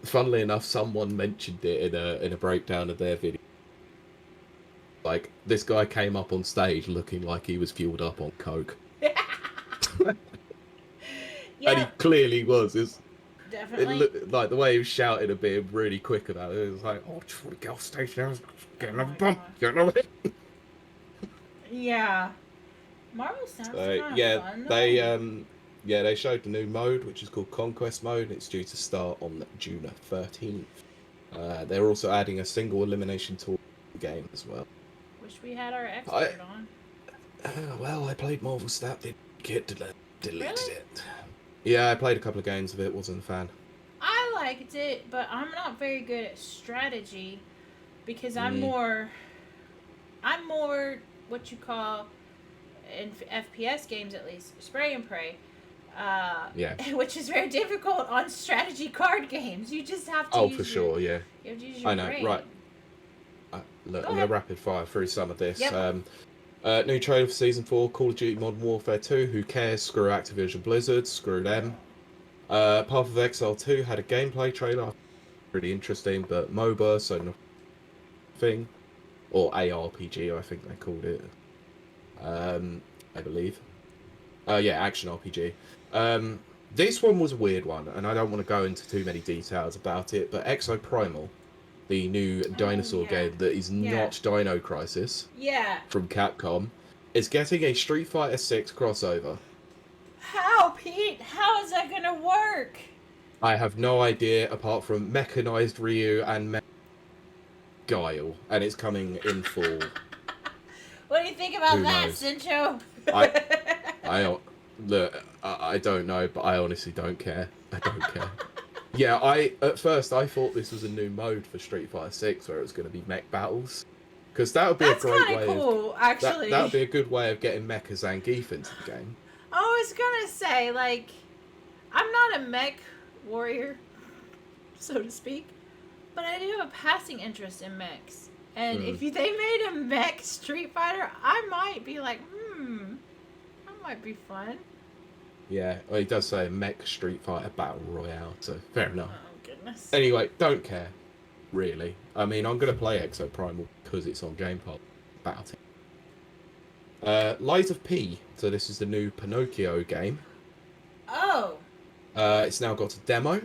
Funnily enough, someone mentioned it in a breakdown of their video. Like, this guy came up on stage looking like he was fueled up on coke. Yeah. And he clearly was. Definitely. It looked like the way he was shouting and being really quick about it. It was like, oh, I just want to get off stage now. Get another bump. Get another hit. Yeah. Marvel sounds kind of Yeah, fun, though. they showed the new mode, which is called Conquest Mode. It's due to start on June 13th. They're also adding a single elimination tool game as well. Wish we had our expert on. Well, I played Marvel Snap, didn't get deleted Really? it. Yeah, I played a couple of games of it, wasn't a fan. I liked it, but I'm not very good at strategy because I'm Mm, more what you call in FPS games at least spray and pray, yeah. which is very difficult on strategy card games. You just have to Oh, use for sure, yeah. you have to use your I know, brain. right. Look, Go I'm going ahead. to rapid fire through some of this. Yep. New trailer for Season 4, Call of Duty Modern Warfare 2. Who cares? Screw Activision Blizzard. Screw them. Path of Exile 2 had a gameplay trailer. Pretty interesting, but MOBA, so nothing. Or ARPG, I think they called it. I believe. Yeah, action RPG. This one was a weird one, and I don't want to go into too many details about it, but Exo Primal, the new dinosaur Yeah. game that is Yeah. not Dino Crisis Yeah. from Capcom, is getting a Street Fighter 6 crossover. How, Pete? How is that gonna work? I have no idea apart from mechanized Ryu and Guile, and it's coming in full. What do you think about Who that, knows? Cincho? I don't know, but I honestly don't care. I don't care. Yeah, at first I thought this was a new mode for Street Fighter 6 where it was going to be mech battles, because that would be That's a great kind way. of cool, actually. That would be a good way of getting Mecha Zangief into the game. I was gonna say, like, I'm not a mech warrior, so to speak, but I do have a passing interest in mechs. And if they made a mech Street Fighter, I might be like, that might be fun. Yeah, well, he does say Mech Street Fighter Battle Royale, so fair enough. Oh, goodness. Anyway, don't care, really. I mean, I'm going to play Exo Primal because it's on Game Pass. About it. Lies of P. So this is the new Pinocchio game. Oh. It's now got a demo,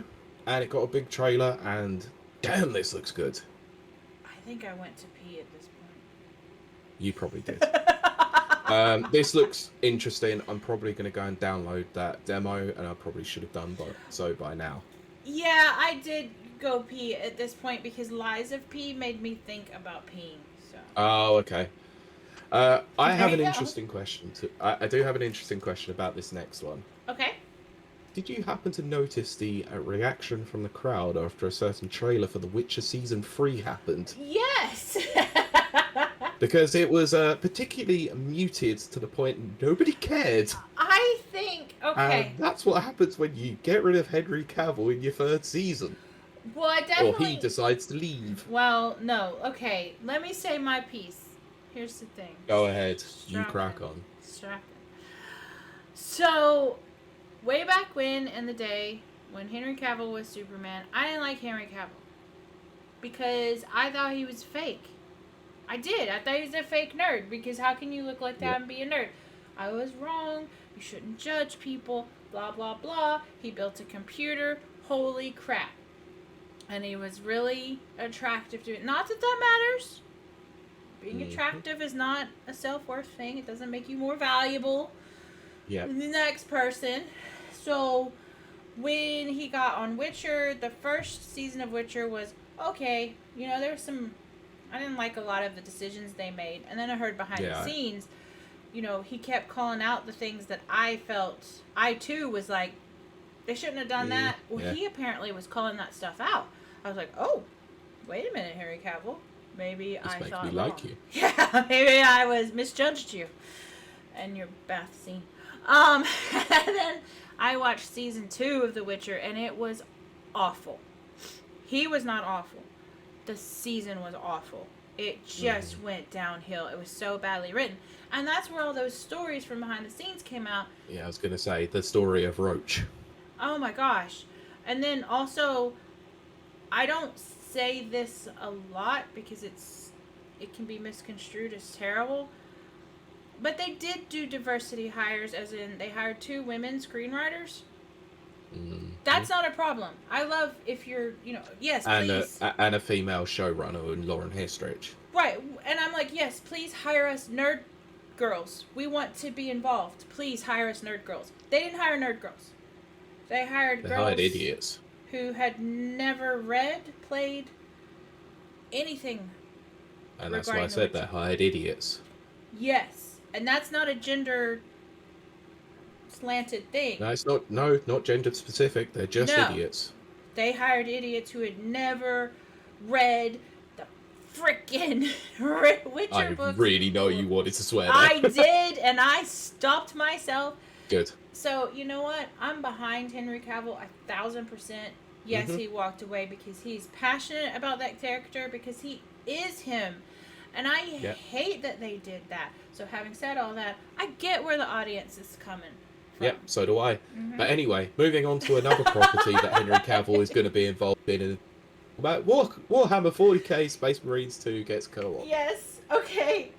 and it got a big trailer, and damn, this looks good. I think I went to pee at this point. You probably did. This looks interesting. I'm probably going to go and download that demo, and I probably should have done so by now. Yeah, I did go pee at this point because Lies of P made me think about peeing. So. Oh, okay. I have you an go. interesting question. I do have an interesting question about this next one. Okay. Did you happen to notice the reaction from the crowd after a certain trailer for The Witcher Season 3 happened? Yes! Because it was particularly muted to the point nobody cared. I think, okay. And that's what happens when you get rid of Henry Cavill in your third season. Well, I Or definitely... he decides to leave. Well, no. Okay, let me say my piece. Here's the thing. Go ahead. You Strap crack in. on. Strap in. So, way back when in the day, when Henry Cavill was Superman, I didn't like Henry Cavill. Because I thought he was fake. I did. I thought he was a fake nerd. Because how can you look like that and be a nerd? I was wrong. You shouldn't judge people. Blah, blah, blah. He built a computer. Holy crap. And he was really attractive to it. Not that that matters. Being attractive is not a self-worth thing. It doesn't make you more valuable than the next person. So, when he got on Witcher, the first season of Witcher was okay. You know, there was some... I didn't like a lot of the decisions they made. And then I heard behind the scenes, you know, he kept calling out the things that I felt... I, too, was like, they shouldn't have done that. Well, he apparently was calling that stuff out. I was like, oh, wait a minute, Henry Cavill. Maybe This I makes thought me wrong. like you. Yeah, maybe I was misjudged you. And your bath scene. And then I watched season 2 of The Witcher, and it was awful. He was not awful. The season was awful. It just went downhill. It was so badly written. And that's where all those stories from behind the scenes came out. Yeah, I was going to say, the story of Roach. Oh my gosh. And then also, I don't say this a lot because it can be misconstrued as terrible. But they did do diversity hires, as in they hired 2 women screenwriters. That's not a problem. I love if you're, you know, yes, please. And a female showrunner in Lauren Hestridge. Right. And I'm like, yes, please hire us nerd girls. We want to be involved. Please hire us nerd girls. They didn't hire nerd girls. They hired girls idiots who had never read, played anything. And that's why I said they hired idiots. Yes. And that's not a gender slanted thing. No, it's not. No, not gender specific. They're just idiots. They hired idiots who had never read the frickin' Witcher books. I really know you wanted to swear there. I did, and I stopped myself. Good. So, you know what? I'm behind Henry Cavill 1,000%. Yes, he walked away because he's passionate about that character, because he is him. And I hate that they did that. So having said all that, I get where the audience is coming from. Yep, so do I. But anyway, moving on to another property that Henry Cavill is going to be involved in. About Warhammer 40k Space Marines 2 gets co-op. Yes, okay.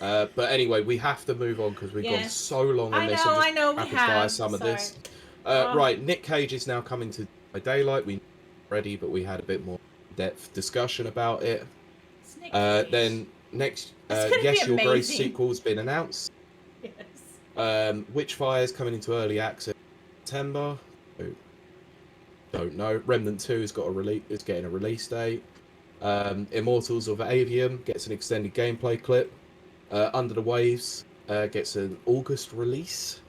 But anyway, we have to move on because we've gone so long on this. I know, we have. Some of this. Right, Nick Cage is now coming to Daylight. We already, but we had a bit more depth discussion about it. Then next, Yes, Your Grace sequel's been announced. Yes. Witchfire's coming into early access in September. Don't know. Remnant 2 has got is getting a release date. Immortals of Avium gets an extended gameplay clip. Under the Waves gets an August release.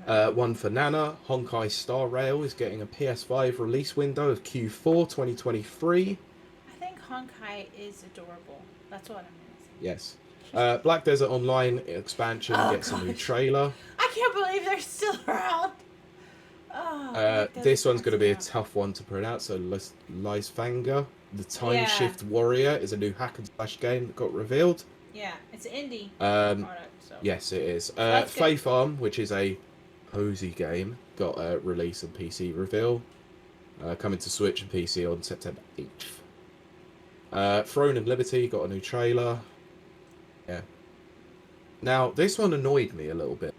One for Nana. Honkai Star Rail is getting a PS5 release window of Q4 2023. I think Honkai is adorable. That's what I'm going to say. Yes. Black Desert Online expansion gets a new trailer. I can't believe they're still around. This one's going to be a tough one to pronounce. So Lysfanga, the Time Shift Warrior, is a new hack and slash game that got revealed. Yeah, it's an indie product. So. Yes, it is. Faith Arm, which is a cozy game, got a release and PC reveal. Coming to Switch and PC on September 8th. Throne and Liberty got a new trailer. Yeah. Now, this one annoyed me a little bit.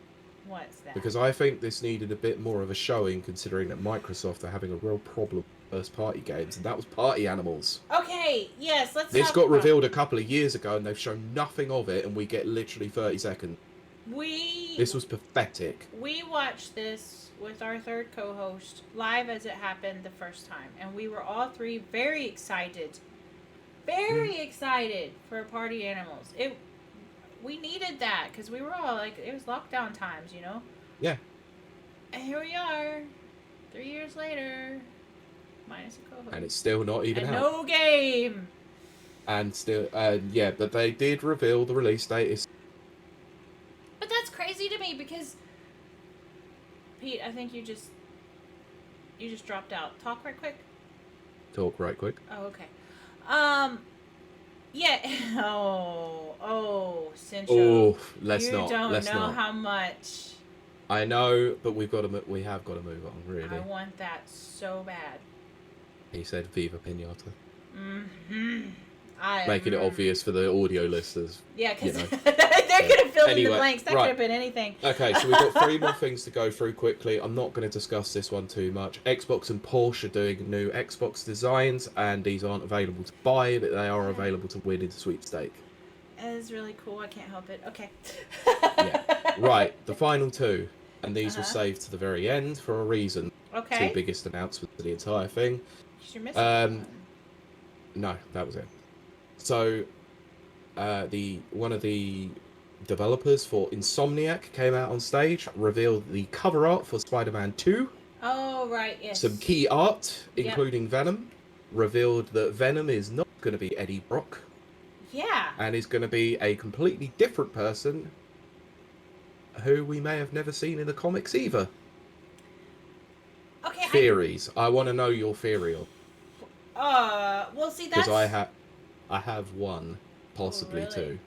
What's that? Because I think this needed a bit more of a showing, considering that Microsoft are having a real problem with first-party games, and that was Party Animals. Okay, yes, let's. This got revealed a couple of years ago, and they've shown nothing of it, and we get literally 30 seconds. This was pathetic. We watched this with our third co-host live as it happened the first time, and we were all three very excited. Very excited for Party Animals. We needed that because we were all like, it was lockdown times, you know? Yeah. And here we are, 3 years later, minus a co-host. And it's still not even out. No game! And still, yeah, but they did reveal the release date. But that's crazy to me because, Pete, I think you just dropped out. Talk right quick. Talk right quick. Oh, okay. Yeah. Cincho. Oh, let's you not. don't let's know not. how much. I know, but we have got to move on. Really. I want that so bad. He said, "Viva Pinata." Mm-hmm. Making it obvious for the audio listeners. Yeah, because they're going to fill in the blanks. That could have been anything. Okay, so we've got 3 more things to go through quickly. I'm not going to discuss this one too much. Xbox and Porsche are doing new Xbox designs, and these aren't available to buy, but they are available to win in the sweepstake. That is really cool. I can't help it. Okay. Yeah. Right, the final 2, and these were saved to the very end for a reason. Okay. 2 biggest announcements of the entire thing. You're missing one. No, that was it. So, one of the developers for Insomniac came out on stage, revealed the cover art for Spider-Man 2. Oh, right, yes. Some key art, including Venom. Revealed that Venom is not going to be Eddie Brock. Yeah. And is going to be a completely different person who we may have never seen in the comics either. Okay. Theories. I want to know your theory on. Well, see, that's... Because I have one, possibly two.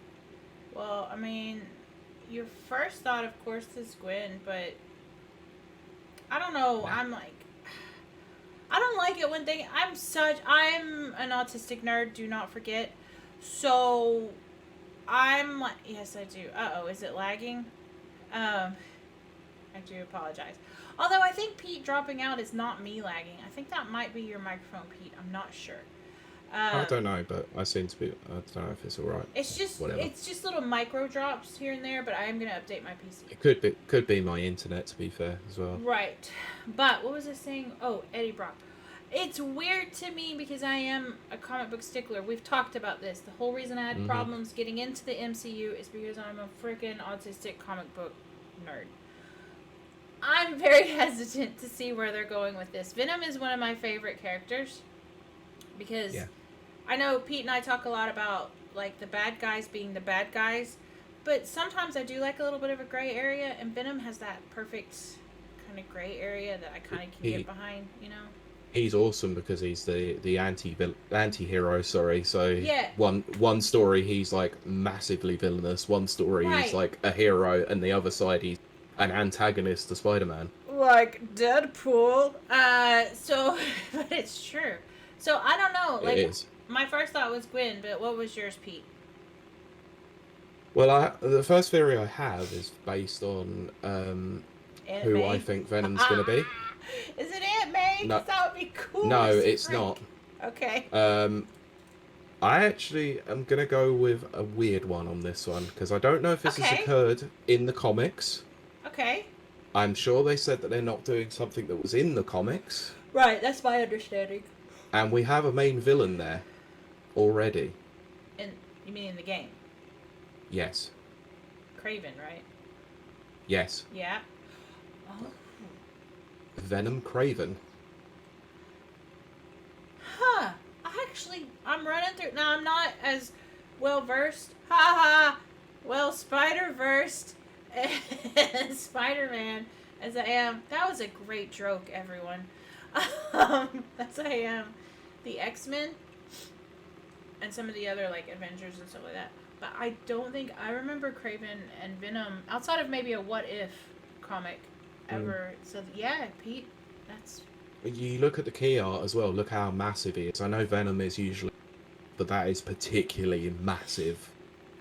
Well, I mean, your first thought, of course, is Gwen, but I don't know. Yeah. I don't like it when I'm an autistic nerd, do not forget. So, I'm like, yes, I do. Uh-oh, is it lagging? I do apologize. Although I think Pete dropping out is not me lagging. I think that might be your microphone, Pete. I'm not sure. I don't know, but I seem to be. I don't know if it's all right. Whatever. it's just little micro drops here and there, but I am gonna update my PC. It could be my internet, to be fair, as well. Right, but what was I saying? Oh, Eddie Brock. It's weird to me because I am a comic book stickler. We've talked about this. The whole reason I had problems getting into the MCU is because I'm a freaking autistic comic book nerd. I'm very hesitant to see where they're going with this. Venom is one of my favorite characters because I know Pete and I talk a lot about like the bad guys being the bad guys, but sometimes I do like a little bit of a gray area, and Venom has that perfect kind of gray area that I kind of can get behind, you know. He's awesome because he's the anti-hero, sorry. So Yeah. one story he's like massively villainous, one story he's like a hero, and the other side he's an antagonist to Spider-Man. Like Deadpool. So but it's true. So I don't know. Like, it is. My first thought was Gwen, but what was yours, Pete? Well, the first theory I have is based on who I think Venom's going to be. Is it Aunt May? No, that would be cool. No, it's not. Okay. I actually am going to go with a weird one on this one, because I don't know if this has occurred in the comics. Okay. I'm sure they said that they're not doing something that was in the comics. Right, that's my understanding. And we have a main villain there already. You mean in the game? Yes. Kraven, right? Yes. Yeah. Oh. Venom Kraven. Huh. I'm running through. Now, I'm not as well versed. Ha ha. Well, Spider-Versed and Spider-Man as I am. That was a great joke, everyone. As I am the X-Men and some of the other, like, Avengers and stuff like that. But I don't think I remember Kraven and Venom outside of maybe a What If comic ever. So, yeah, Pete, that's... You look at the key art as well. Look how massive he is. I know Venom is usually, but that is particularly massive.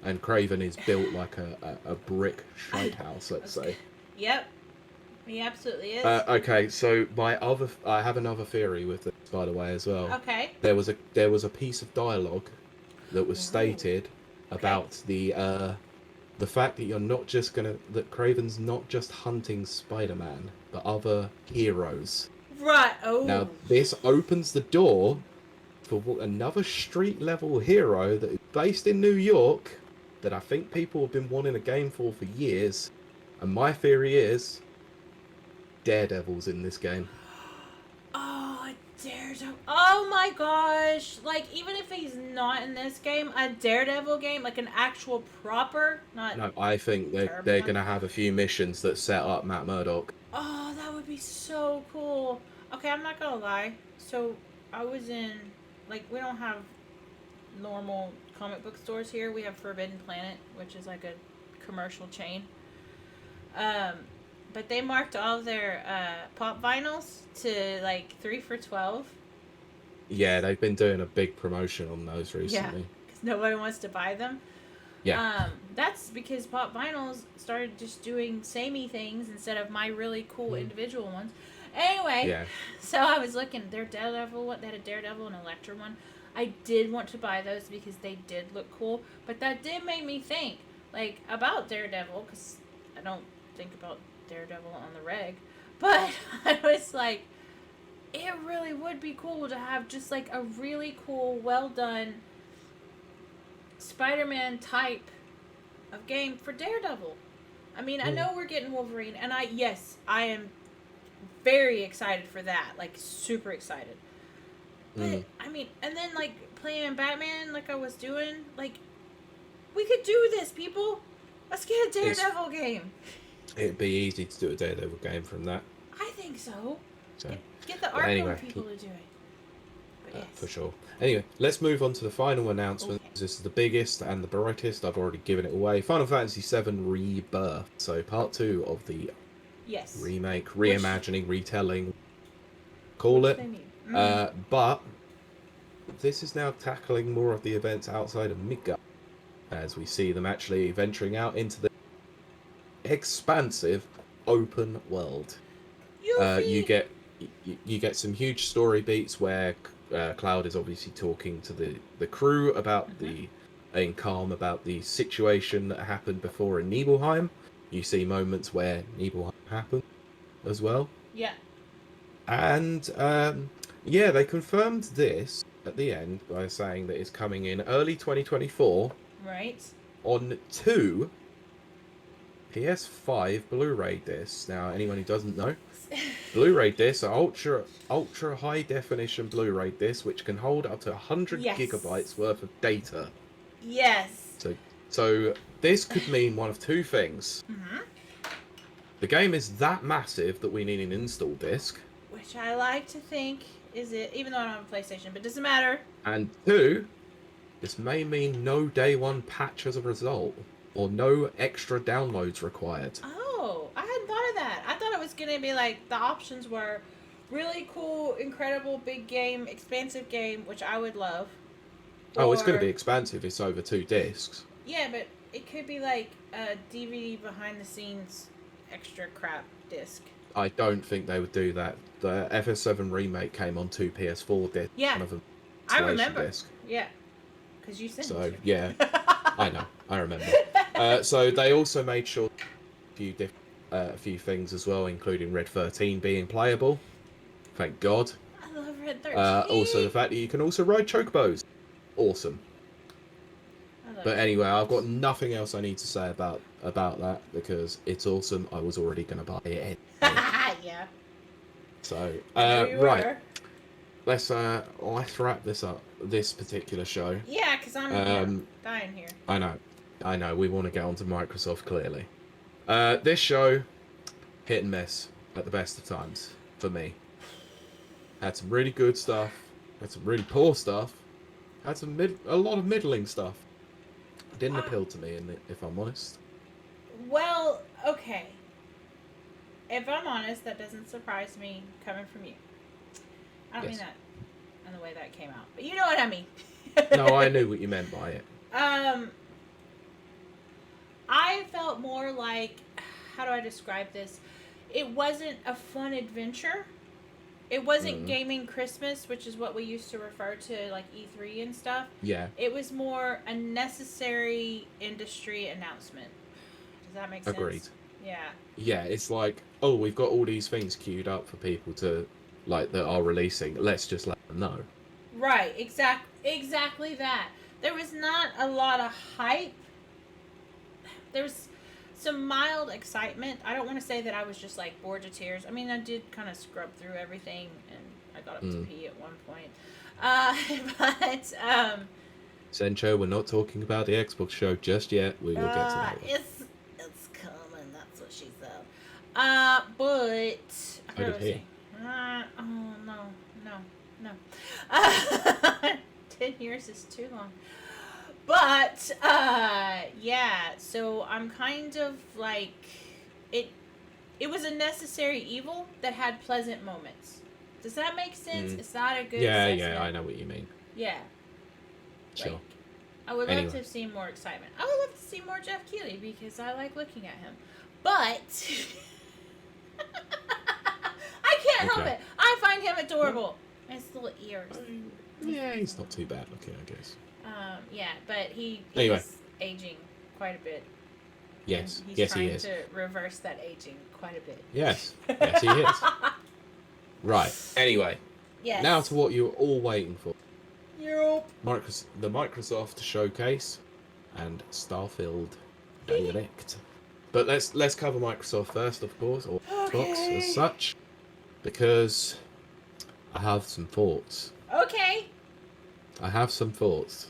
And Kraven is built like a brick shite house, let's say. Yep, he absolutely is. Okay, so I have another theory with this, by the way, as well. Okay. There was a piece of dialogue that was stated about the fact that that Kraven's not just hunting Spider-Man, but other heroes. Right. Oh. Now this opens the door for another street level hero that is based in New York that I think people have been wanting a game for years. And my theory is Daredevil's in this game. Oh, Daredevil. Oh my gosh. Like, even if he's not in this game, a Daredevil game, like an actual proper, not... No, I think they're going to have a few missions that set up Matt Murdock. Oh, that would be so cool. Okay, I'm not going to lie. So, I was in, like, we don't have normal comic book stores here. We have Forbidden Planet, which is like a commercial chain. But they marked all of their pop vinyls to like 3 for $12. Yeah, they've been doing a big promotion on those recently. Yeah, because nobody wants to buy them. Yeah. That's because pop vinyls started just doing samey things instead of my really cool individual ones. Anyway, so I was looking. Their Daredevil one, they had a Daredevil and Elektra one. I did want to buy those because they did look cool, but that did make me think, like, about Daredevil, because I don't think about Daredevil on the reg, but I was like, it really would be cool to have just, like, a really cool, well-done Spider-Man type of game for Daredevil. I mean, I know we're getting Wolverine, and I am very excited for that, like, super excited. But, I mean, and then, like, playing Batman like I was doing, like, we could do this, people. Let's get a Daredevil game. It'd be easy to do a Daredevil game from that. I think so. Get the Arkham people to do it. Yes. For sure. Anyway, let's move on to the final announcement. Okay. This is the biggest and the brightest. I've already given it away. Final Fantasy VII Rebirth. So, part 2 of the remake, reimagining, retelling, call it. But this is now tackling more of the events outside of Midgard, as we see them actually venturing out into the expansive open world. You get some huge story beats where Cloud is obviously talking to the crew about in calm about the situation that happened before in Nibelheim. You see moments where Nibelheim happened as well. Yeah. And yeah, they confirmed this at the end by saying that it's coming in early 2024. Right. On 2 PS5 Blu-ray discs. Now, anyone who doesn't know, Blu-ray discs are ultra high definition Blu-ray discs which can hold up to 100 gigabytes worth of data. Yes. So this could mean one of two things. The game is that massive that we need an install disc. Which I like to think is it, even though I don't have a PlayStation, but it doesn't matter. And 2, this may mean no day one patch as a result, or no extra downloads required. Oh, I hadn't thought of that. I thought it was going to be like the options were really cool, incredible, big game, expansive game, which I would love. Oh, it's going to be expansive. It's over 2 discs. Yeah, but it could be like a DVD behind the scenes extra crap disc. I don't think they would do that. The FS7 remake came on 2 PS4 discs. Yeah, One of them I remember. Disc. Yeah, because you sent So it. yeah, I know, I remember. So they also made sure a few things as well, including Red 13 being playable. Thank God. I love Red 13. Also the fact that you can also ride chocobos. Awesome. But anyway, I've got nothing else I need to say about that because it's awesome. I was already going to buy it. Yeah. So right, let's wrap this up. This particular show. Yeah, because I'm dying here. I know. We want to get onto Microsoft clearly. This show, hit and miss at the best of times for me. Had some really good stuff. Had some really poor stuff. Had a lot of middling stuff. Didn't appeal to me, if I'm honest. Well, okay. If I'm honest, that doesn't surprise me coming from you. I don't mean that in the way that came out, but you know what I mean. No, I knew what you meant by it. I felt more like, how do I describe this? It wasn't a fun adventure. It wasn't gaming Christmas, which is what we used to refer to, like E3 and stuff. Yeah. It was more a necessary industry announcement. Does that make sense? Agreed. Yeah. Yeah, it's like, oh, we've got all these things queued up for people to, like, that are releasing. Let's just let them know. Right, exactly that. There was not a lot of hype. There was some mild excitement. I don't want to say that I was just, like, bored to tears. I mean, I did kind of scrub through everything, and I got up to pee at one point. Sencho, we're not talking about the Xbox show just yet. We will get to that one. It's coming. That's what she said. But I did hear. oh no. 10 years is too long. But yeah. So I'm kind of like it. It was a necessary evil that had pleasant moments. Does that make sense? It's not a good. Yeah, I know what you mean. Yeah. Sure. Like, I would love to have seen more excitement. I would love to see more Jeff Kiley because I like looking at him. But I can't help it. I find him adorable. And his little ears. Yeah, he's not too bad looking, I guess. Yeah, but he's aging quite a bit. Yes, and yes, he is. He's trying to reverse that aging quite a bit. Yes, yes, he is. Right. Anyway. Yes. Now to what you were all waiting for. Yep. The Microsoft Showcase and Starfield Direct. But let's cover Microsoft first, of course, or Xbox as such, because I have some thoughts. Okay. I have some thoughts.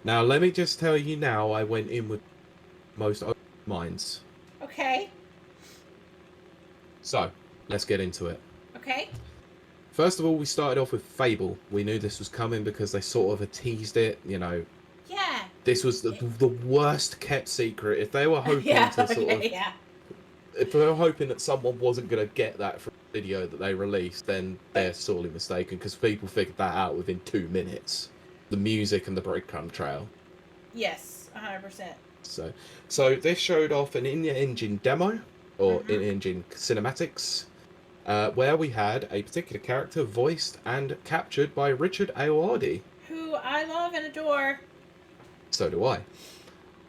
Now, let me just tell you now, I went in with most open minds. Okay. So, let's get into it. Okay. First of all, we started off with Fable. We knew this was coming because they sort of teased it, you know. Yeah. This was the worst kept secret. If they were hoping if they were hoping that someone wasn't going to get that from the video that they released, then they're sorely mistaken because people figured that out within 2 minutes. The music and the breadcrumb trail. Yes, 100%. So this showed off an in-engine demo or in-engine cinematics where we had a particular character voiced and captured by Richard Ayoade. Who I love and adore. So do I.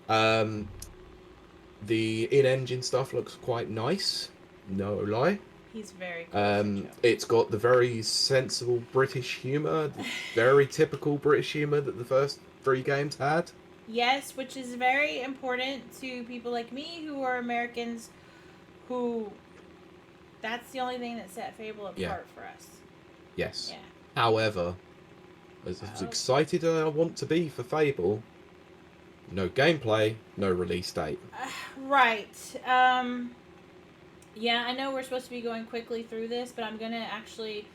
Um, the in-engine stuff looks quite nice, no lie. He's very cool. It's got the very sensible British humour, the very typical British humour that the first 3 games had. Yes, which is very important to people like me who are Americans, who that's the only thing that set Fable apart for us. Yes. Yeah. However, as excited as I want to be for Fable, no gameplay, no release date. Right. Yeah, I know we're supposed to be going quickly through this, but I'm gonna actually.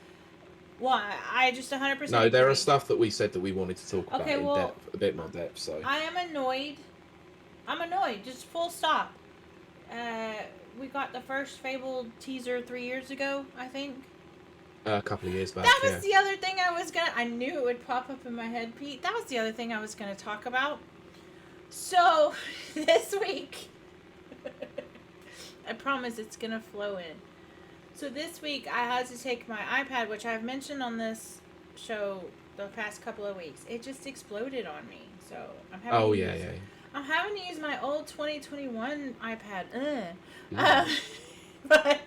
Well, I just 100%. No, there are stuff that we said that we wanted to talk about in well, depth, a bit more depth. So I am annoyed. I'm annoyed. Just full stop. We got the first Fable teaser 3 years ago, I think. A couple of years back. That was the other thing I was gonna. I knew it would pop up in my head, Pete. That was the other thing I was gonna talk about. So this week, I promise it's gonna flow in. So this week I had to take my iPad, which I've mentioned on this show the past couple of weeks. It just exploded on me. So I'm having I'm having to use my old 2021 iPad. But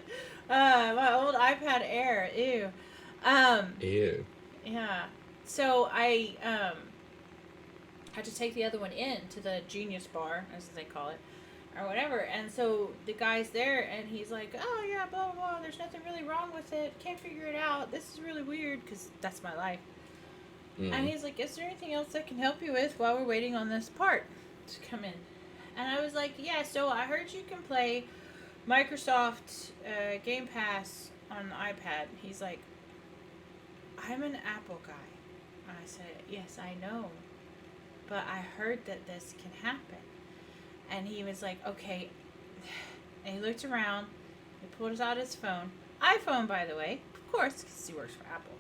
my old iPad Air. Ew. Ew. Yeah. So I had to take the other one in to the Genius Bar, as they call it, or whatever. And so the guy's there, and he's like, "Oh yeah, blah blah blah. There's nothing really wrong with it. Can't figure it out. This is really weird because that's my life." And he's like, "Is there anything else I can help you with while we're waiting on this part to come in?" And I was like, "Yeah. So I heard you can play Microsoft Game Pass on the iPad." He's like, "I'm an Apple guy." And I said, "Yes, I know. But I heard that this can happen." And he was like, "Okay." And he looked around. He pulled out his phone. iPhone, by the way. Of course, because he works for Apple.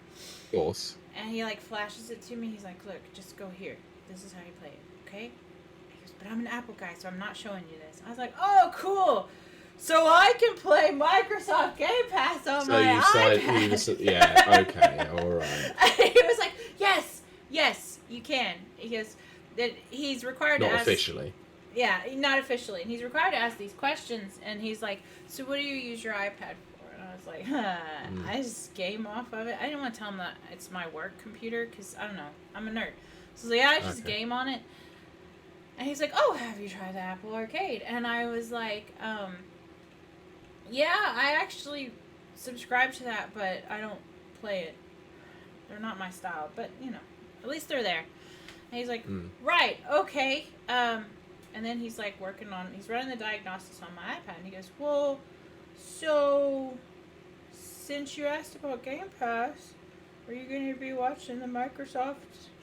Of course. And he, flashes it to me. He's like, "Look, just go here. This is how you play it, okay?" He goes, "But I'm an Apple guy, so I'm not showing you this." I was like, "Oh, cool. So I can play Microsoft Game Pass on my iPad." Yeah, okay, all right. He was like, yes, you can. He goes, that he's required to ask. Not officially. Yeah, not officially. And he's required to ask these questions. And he's like, "So what do you use your iPad for?" And I was like, I just game off of it. I didn't want to tell him that it's my work computer because, I don't know, I'm a nerd. So I was like, "Yeah, I just game on it." And he's like, "Oh, have you tried the Apple Arcade?" And I was like, "Yeah, I actually subscribe to that, but I don't play it. They're not my style. But, at least they're there." And he's like, "Right, okay." And then he's he's running the diagnostics on my iPad. And he goes, "Well, so since you asked about Game Pass, are you going to be watching the Microsoft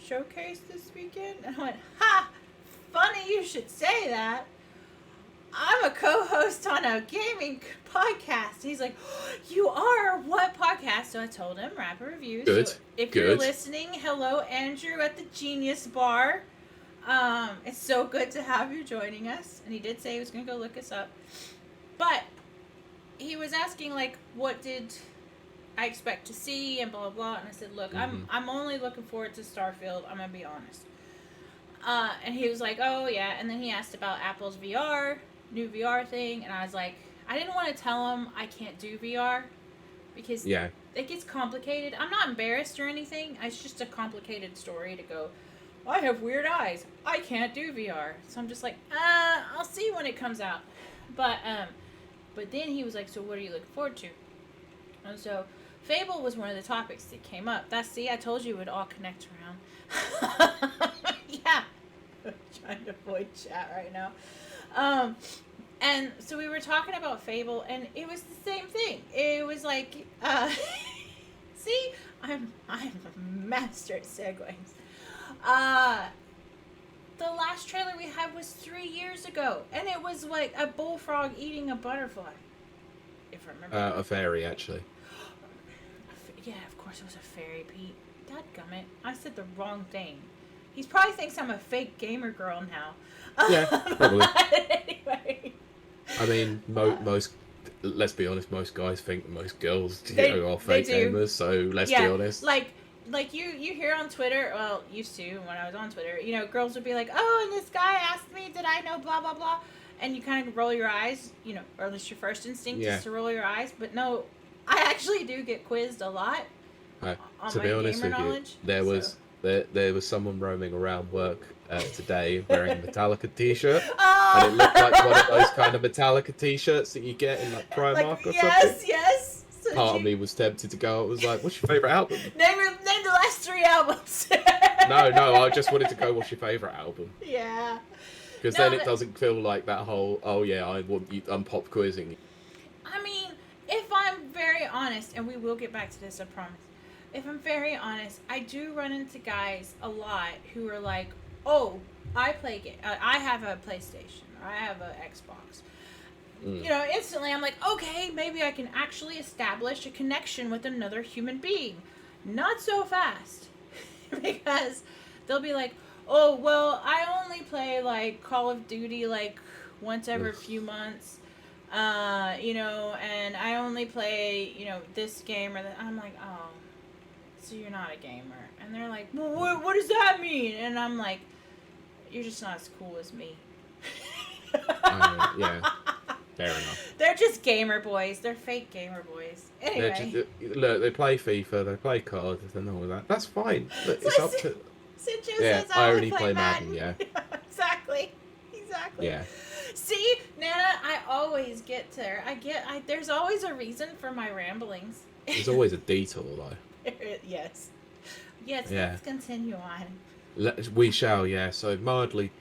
showcase this weekend?" And I went, "Ha! Funny you should say that. I'm a co-host on a gaming podcast." He's like, "You are? What podcast?" So I told him, Rapid Reviews. Good. So if you're listening, hello, Andrew at the Genius Bar. It's so good to have you joining us. And he did say he was going to go look us up. But he was asking, what did I expect to see and blah, blah, blah. And I said, "Look, I'm only looking forward to Starfield. I'm going to be honest." And he was like, "Oh, yeah." And then he asked about Apple's new VR thing. And I was like, I didn't want to tell him I can't do VR because it gets complicated. I'm not embarrassed or anything. It's just a complicated story to go, "I have weird eyes. I can't do VR." So I'm just like, I'll see when it comes out. But then he was like, "So what are you looking forward to?" And so Fable was one of the topics that came up. I told you it would all connect around. Yeah. I'm trying to avoid chat right now. And so we were talking about Fable, and it was the same thing. It was like, see, I'm a master at segues. The last trailer we had was 3 years ago, and it was like a bullfrog eating a butterfly. If I remember. A fairy, actually. Yeah, of course it was a fairy, Pete. Dadgummit, I said the wrong thing. He probably thinks I'm a fake gamer girl now. Yeah, probably. Anyway. I mean, most let's be honest, most guys think most girls are They fake do. gamers, so let's be Yeah, honest. like you hear on Twitter, well, used to when I was on Twitter, girls would be like, "Oh, and this guy asked me, did I know blah blah blah," and you kind of roll your eyes, or at least your first instinct Yeah. is to roll your eyes. But no, I actually do get quizzed a lot on To my be honest gamer with you, knowledge. there So. was there was someone roaming around work today wearing a Metallica t-shirt, and it looked like one of those Oh! kind of Metallica t-shirts that you get in like Like, Primark or something. yes, yes. So Part of me was tempted to go. I was like, "What's your favorite album?" name the last 3 albums. No, I just wanted to go. What's your favorite album? Yeah. Because No, then it doesn't feel like that whole. Oh yeah, I'm pop quizzing. I mean, if I'm very honest, and we will get back to this, I promise. If I'm very honest, I do run into guys a lot who are like, "Oh, I have a PlayStation, or I have an Xbox." Instantly I'm like, okay, maybe I can actually establish a connection with another human being. Not so fast. Because they'll be like, oh, well, I only play, like, Call of Duty, like, once every few months. And I only play, this game or that. I'm like, oh, so you're not a gamer. And they're like, well, what does that mean? And I'm like, you're just not as cool as me. Yeah. Fair enough. They're just gamer boys. They're fake gamer boys. Anyway. Look, they play FIFA, they play cards, and all that. That's fine. Look, it's up to. Sinjo Yeah, says I only only play Madden. Yeah. Exactly. Yeah. See, Nana, I always get there. There's always a reason for my ramblings. There's always a detour, though. Yes. Yeah. Let's continue on. We shall, yeah. So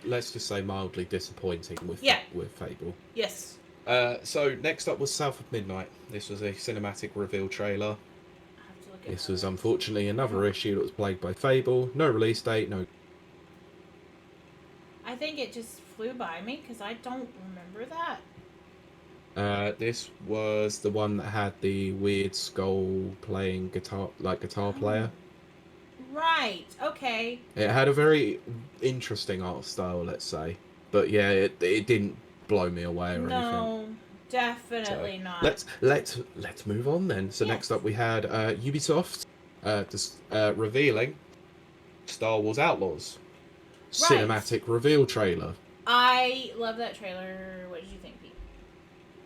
let's just say mildly disappointing with Fable. Yes. So next up was South of Midnight. This was a cinematic reveal trailer. This was unfortunately another issue that was plagued by Fable. No release date, no. I think it just flew by me because I don't remember that. This was the one that had the weird skull playing guitar player. Right. Okay. It had a very interesting art style, let's say, but yeah, it didn't blow me away or anything. No, definitely not. Let's move on then. So next up we had Ubisoft revealing Star Wars Outlaws cinematic reveal trailer. I love that trailer. What did you think, Pete?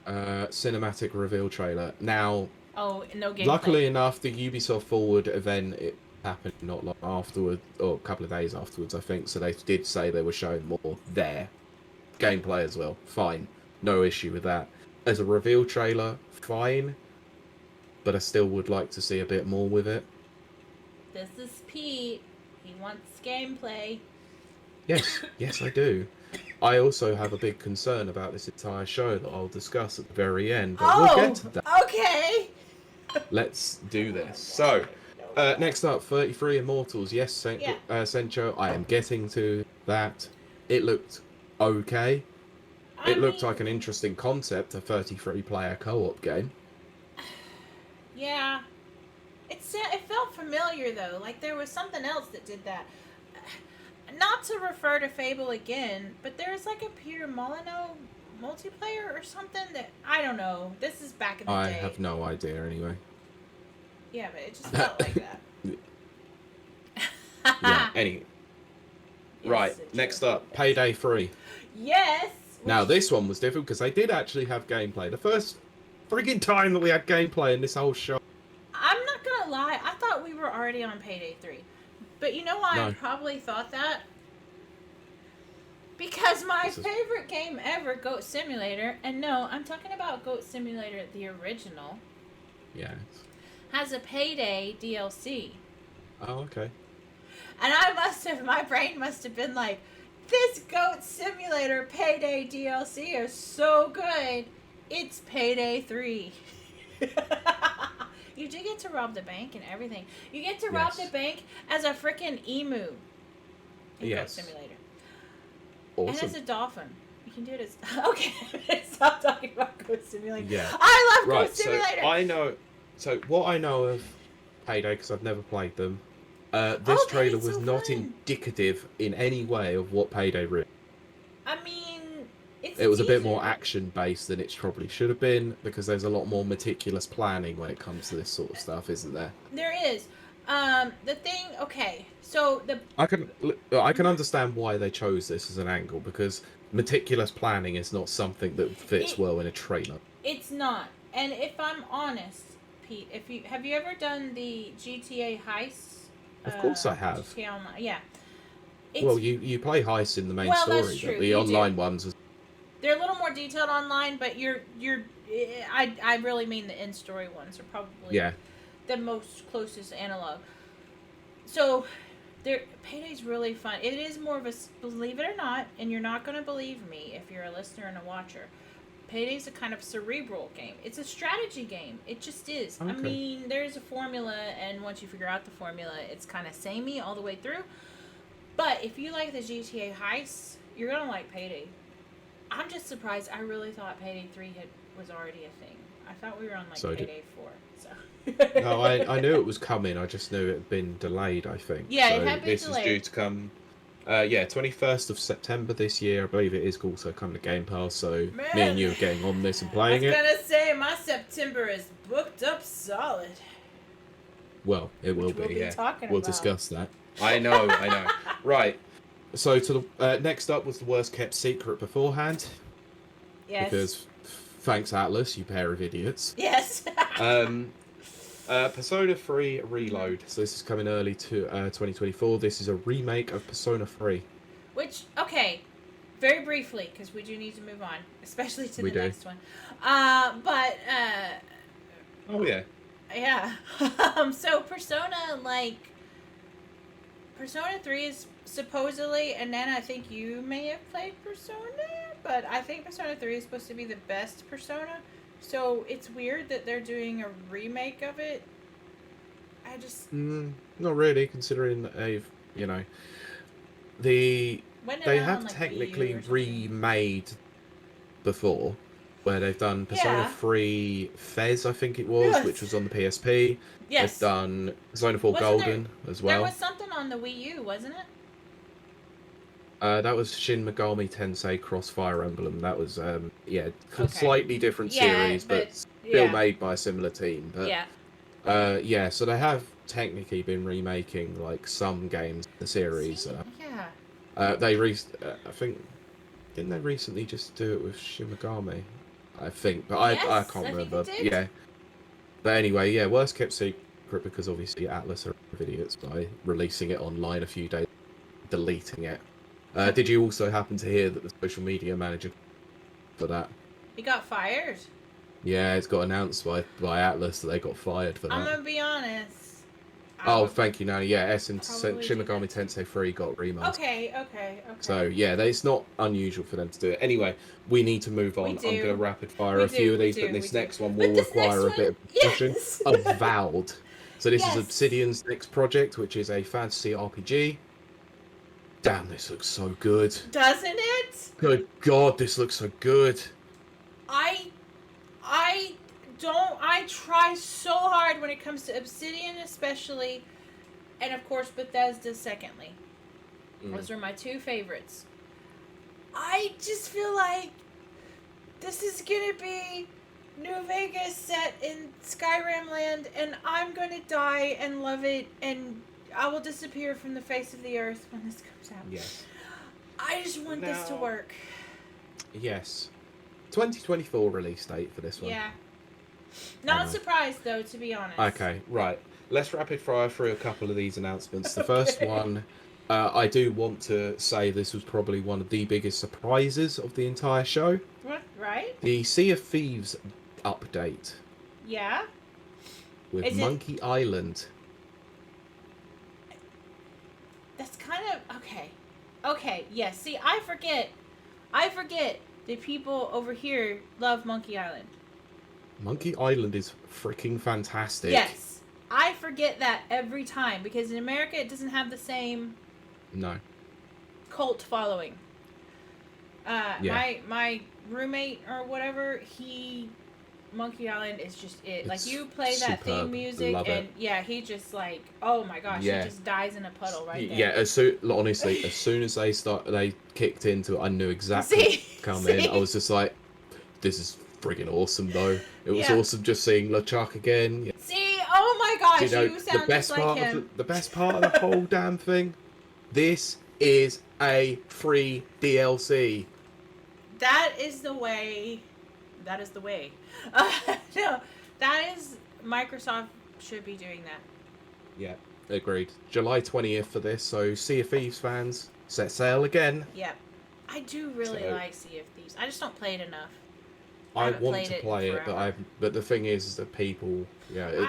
Cinematic reveal trailer. Now, no gameplay. Luckily enough, the Ubisoft Forward event happened not long afterward, or a couple of days afterwards, I think. So they did say they were showing more there. Gameplay as well. Fine. No issue with that. As a reveal trailer, fine. But I still would like to see a bit more with it. This is Pete. He wants gameplay. Yes, I do. I also have a big concern about this entire show that I'll discuss at the very end. But we'll get to that. Okay. Let's do this. So, next up, 33 Immortals. Yes, Sencho, I am getting to that. It looked okay. It looked like an interesting concept, a 33-player co-op game. Yeah. It felt familiar, though. Like, there was something else that did that. Not to refer to Fable again, but there's like a Peter Molyneux multiplayer or something that, I don't know. This is back in the day. I have no idea, anyway. Yeah, but it just felt like that. Yeah, anyway. Right, next up, Payday 3. Yes! Now, this one was different because they did actually have gameplay. The first friggin' time that we had gameplay in this whole show. I'm not gonna lie, I thought we were already on Payday 3. But you know why I probably thought that? Because my favorite game ever, Goat Simulator, and no, I'm talking about Goat Simulator, the original. Yes. Has a Payday DLC. Oh, okay. And my brain must have been like, this Goat Simulator Payday DLC is so good, it's Payday 3. You do get to rob the bank and everything. You get to rob the bank as a freaking emu in Goat Simulator. Awesome. And as a dolphin. You can do it as... Okay, stop talking about Goat Simulator. Yeah. I love Goat Simulator! So what I know of Payday, because I've never played them, this trailer was not indicative in any way of what Payday really... I mean, It's It was a bit more teaser. action-based than it probably should have been, because there's a lot more meticulous planning when it comes to this sort of stuff, isn't there? There is. The thing. Okay, so the. I can Mhm. understand why they chose this as an angle, because meticulous planning is not something that fits It well in a trailer. it's not. And if I'm honest, Pete, if you have you ever done the GTA heists, Of course I have. GTA Online, yeah, Well, it's you play heists in the main well, that's story, but true. the You do. online ones, They're a little more detailed online, but I really mean the in story ones are probably yeah. the most closest analog. So, Payday's really fun. It is more of a believe it or not, and you're not going to believe me if you're a listener and a watcher. Payday's a kind of cerebral game. It's a strategy game. It just is. I Okay. mean, there's a formula, and once you figure out the formula, it's kind of samey all the way through. But if you like the GTA heists, you're gonna like Payday. I'm just surprised. I really thought Payday 3 was already a thing. I thought we were on like So Payday 4. So. no, I knew it was coming. I just knew it had been delayed, I think. Yeah, So it had been this is due delayed. to come. Yeah, 21st of September this year. I believe it is also coming to Game Pass. So me and Man, you are getting on this and I was playing it. gonna say my September is booked up solid, Well, it will which we'll be. be Yeah, talking we'll about. discuss that. I know. I know. Right. So to the next up was the worst kept secret beforehand, Yes. because thanks Atlas, you pair of idiots. Yes. Um, Persona 3 Reload. So this is coming early to 2024. This is a remake of Persona 3. Which, okay, very briefly, because we do need to move on, especially to We the do. next one. But Oh yeah. yeah. So Persona 3 is supposedly, and then I think you may have played Persona, but I think Persona 3 is supposed to be the best Persona. So it's weird that they're doing a remake of it. I just. Not really, considering that they've, you know, they When did they it out on have like Wii U technically or something? remade before, where they've done Persona Yeah. 3 Fez, I think it was, which Yes. was on the PSP. They've Yes. done Persona 4 Wasn't there? Golden as There well. was something on the Wii U, wasn't it? That was Shin Megami Tensei Cross Fire Emblem. That was yeah, Okay. slightly different Yeah, series, but but still yeah, made by a similar team. But yeah. yeah, so they have technically been remaking like some games in the series. See, yeah. I think, didn't they recently just do it with Shin Megami? I think, but I Yes, can't I think remember. they did. Yeah, but anyway, yeah, worst kept secret, because obviously Atlas are idiots by releasing it online a few days, deleting it. Did you also happen to hear that the social media manager for that? He got fired. Yeah, it's got announced by Atlas that they got fired for I'm that. gonna be honest. Oh, thank you, Nani. Yeah, Shin probably do Megami that. Tensei 3 got remastered. Okay. So yeah, it's not unusual for them to do it. Anyway, we need to move on. I'm going to rapid fire a few of these, but this next one will require a bit of discussion. Yes. Avowed. So this is Yes. Obsidian's next project, which is a fantasy RPG. Damn, this looks so good. Doesn't it? Good God, this looks so good. I try so hard when it comes to Obsidian especially, and of course Bethesda secondly. Those are my two favorites. I just feel like this is gonna be New Vegas set in Skyrim land, and I'm gonna die and love it, and I will disappear from the face of the earth when this comes out. Yes. I just want this to work. Yes. 2024 release date for this one. Yeah. Not surprised though, to be honest. Okay, right. Let's rapid fire through a couple of these announcements. The first one, I do want to say this was probably one of the biggest surprises of the entire show. Right? The Sea of Thieves update Yeah. with Is it- Monkey Island. That's kind of okay. Okay, yes. See, I forget that people over here love Monkey Island. Monkey Island is freaking fantastic. Yes. I forget that every time because in America it doesn't have the same No. cult following. Yeah. My roommate or whatever, he Monkey Island is just it. Like It's you play that theme superb. music, Love and it. yeah, he just like, oh my gosh, Yeah. he just dies in a puddle right there. Yeah, honestly, as soon as they kicked into it, I knew exactly what See, was coming. I see, was just like, this is friggin' awesome, though. It was yeah. awesome just seeing LeChuck again. See, oh my Do you gosh, know you sound just like him. the best part of the whole damn thing? This is a free DLC. That is the way. That is the way. No, that is Microsoft should be doing that. Yeah, agreed. July 20th for this, so Sea of Thieves fans, set sail again. Yep. I do really So- like Sea of Thieves. I just don't play it enough. I haven't want played to it play it, forever. but the thing is that people,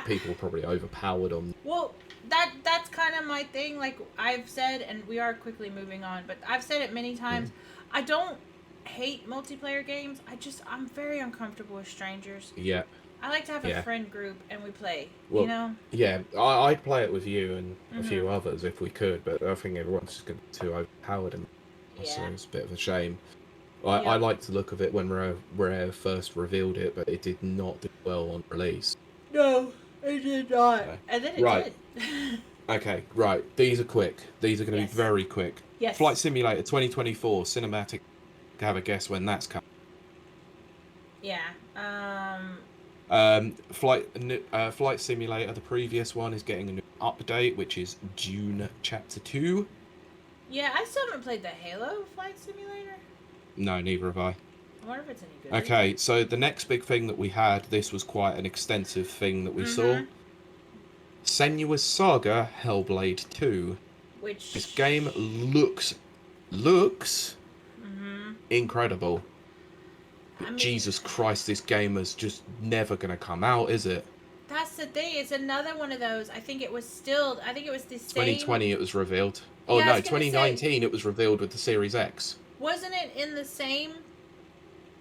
people are probably overpowered on. Well, that's kind of my thing. Like I've said, and we are quickly moving on, but I've said it many times. I don't hate multiplayer games. I'm very uncomfortable with strangers. Yeah. I like to have a Yeah. friend group and we play. Well, you know? Yeah, I'd play it with you and a Mm-hmm. few others if we could, but I think everyone's just going to be too overpowered, and so Yeah. it's a bit of a shame. Yeah. I liked the look of it when Rare first revealed it, but it did not do well on release. No, it did not. Okay. And then it Right. did. Okay, right. These are quick. These are going to Yes. be very quick. Yes. Flight Simulator 2024 cinematic. Have a guess when that's coming. Yeah. Flight Simulator, the previous one, is getting a new update, which is Dune Chapter 2. Yeah, I still haven't played the Halo Flight Simulator. No, neither have I. I wonder if it's any good. Okay, so the next big thing that we had, this was quite an extensive thing that we saw. Senua's Saga Hellblade 2. Which This game looks incredible. But I mean- Jesus Christ, this game is just never going to come out, is it? That's the thing. It's another one of those. I think it was the same. 2020 it was revealed. Oh Yeah, I no, was gonna say- 2019 it was revealed with the Series X. Wasn't it in the same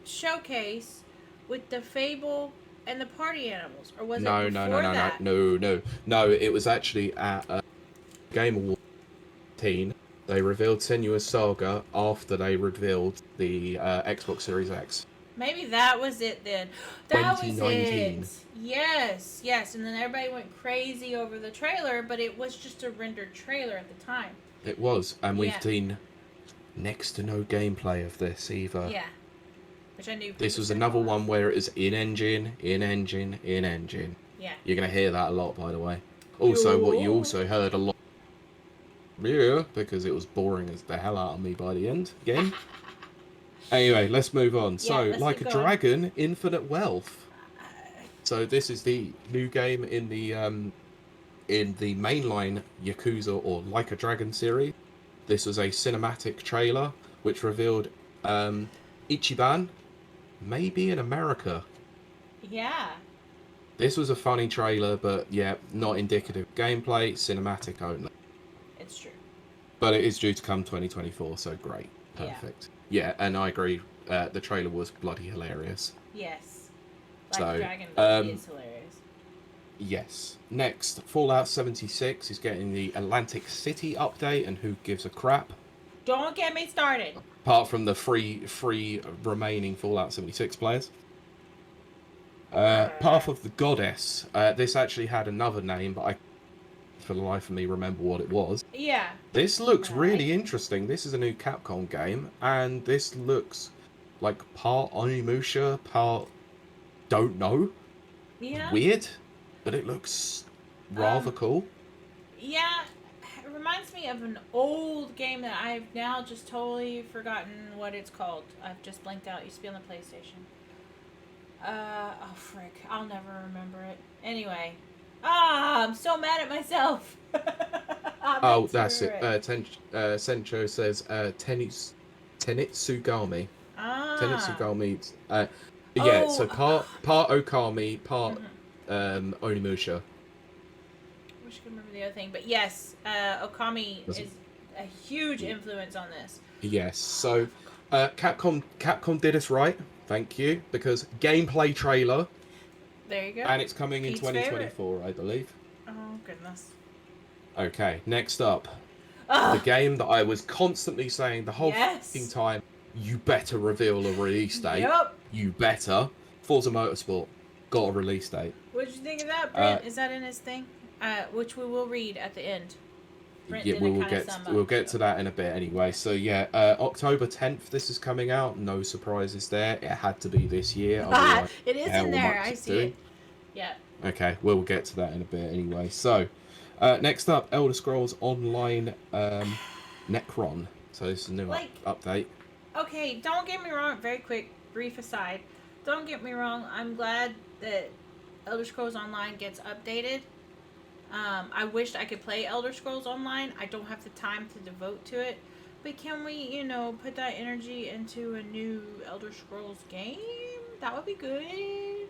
showcase with the Fable and the party animals, or was it No, before that? no. It was actually at Game Award 18. They revealed Senua's Saga after they revealed the Xbox Series X. Maybe that was it then. That was 2019. it. Yes. And then everybody went crazy over the trailer, but it was just a rendered trailer at the time. It was, and we've Yeah. seen next to no gameplay of this either. Yeah. Which I knew. This people was said another a lot. one where it is in-engine. Yeah. You're going to hear that a lot, by the way. Also, what you Yo. also heard a lot. Yeah, because it was boring as the hell out of me by the end again. Anyway, let's move on. So, let's Like keep a going. Dragon, Infinite Wealth. So this is the new game in the mainline Yakuza or Like a Dragon series. This was a cinematic trailer which revealed Ichiban maybe in America. Yeah. This was a funny trailer, but yeah, not indicative gameplay, cinematic only. It's true. But it is due to come 2024, so great. Yeah. Perfect. Yeah, and I agree. The trailer was bloody hilarious. Yes. So, Like Dragon is hilarious. Yes. Next, Fallout 76 is getting the Atlantic City update, and who gives a crap? Don't get me started. Apart from the free remaining Fallout 76 players. Path of the Goddess. This actually had another name, but I, for the life of me, remember what it was. Yeah. This looks Right. really interesting. This is a new Capcom game, and this looks like part Onimusha, part don't know. Yeah. Weird, but it looks rather cool. Yeah. It reminds me of an old game that I've now just totally forgotten what it's called. I've just blanked out. It used to be on the PlayStation. Oh frick. I'll never remember it. Anyway. I'm so mad at myself. Oh, that's it. Sencho says Tenitsugami. Tenitsugami. Yeah, so part Okami, part Onimusha. I wish I could remember the other thing, but yes, Okami is a huge influence on this. Yes, so Capcom did us right, thank you, because gameplay trailer, There you go. and it's coming in Pete's 2024, I believe. Oh goodness. Okay, next up, the Ugh. game that I was constantly saying the whole Yes. fucking time, you better reveal a release date. Yep. You better. Forza Motorsport. got a release date. What did you think of that, Brent? Is that in his thing? Which we will read at the end. Brent Yeah, didn't we'll kind of get sum we'll up, get so. to that in a bit anyway. So yeah, October 10th. This is coming out. No surprises there. It had to be this year. Otherwise, It is hell in there. might I keep see doing. it. Yeah. Okay, we'll get to that in a bit anyway. So, next up, Elder Scrolls Online Necron. So this is a new Like, update. okay, don't get me wrong. Very quick, brief aside. Don't get me wrong. I'm glad that Elder Scrolls Online gets updated. I wished I could play Elder Scrolls Online. I don't have the time to devote to it. But can we, put that energy into a new Elder Scrolls game? That would be good.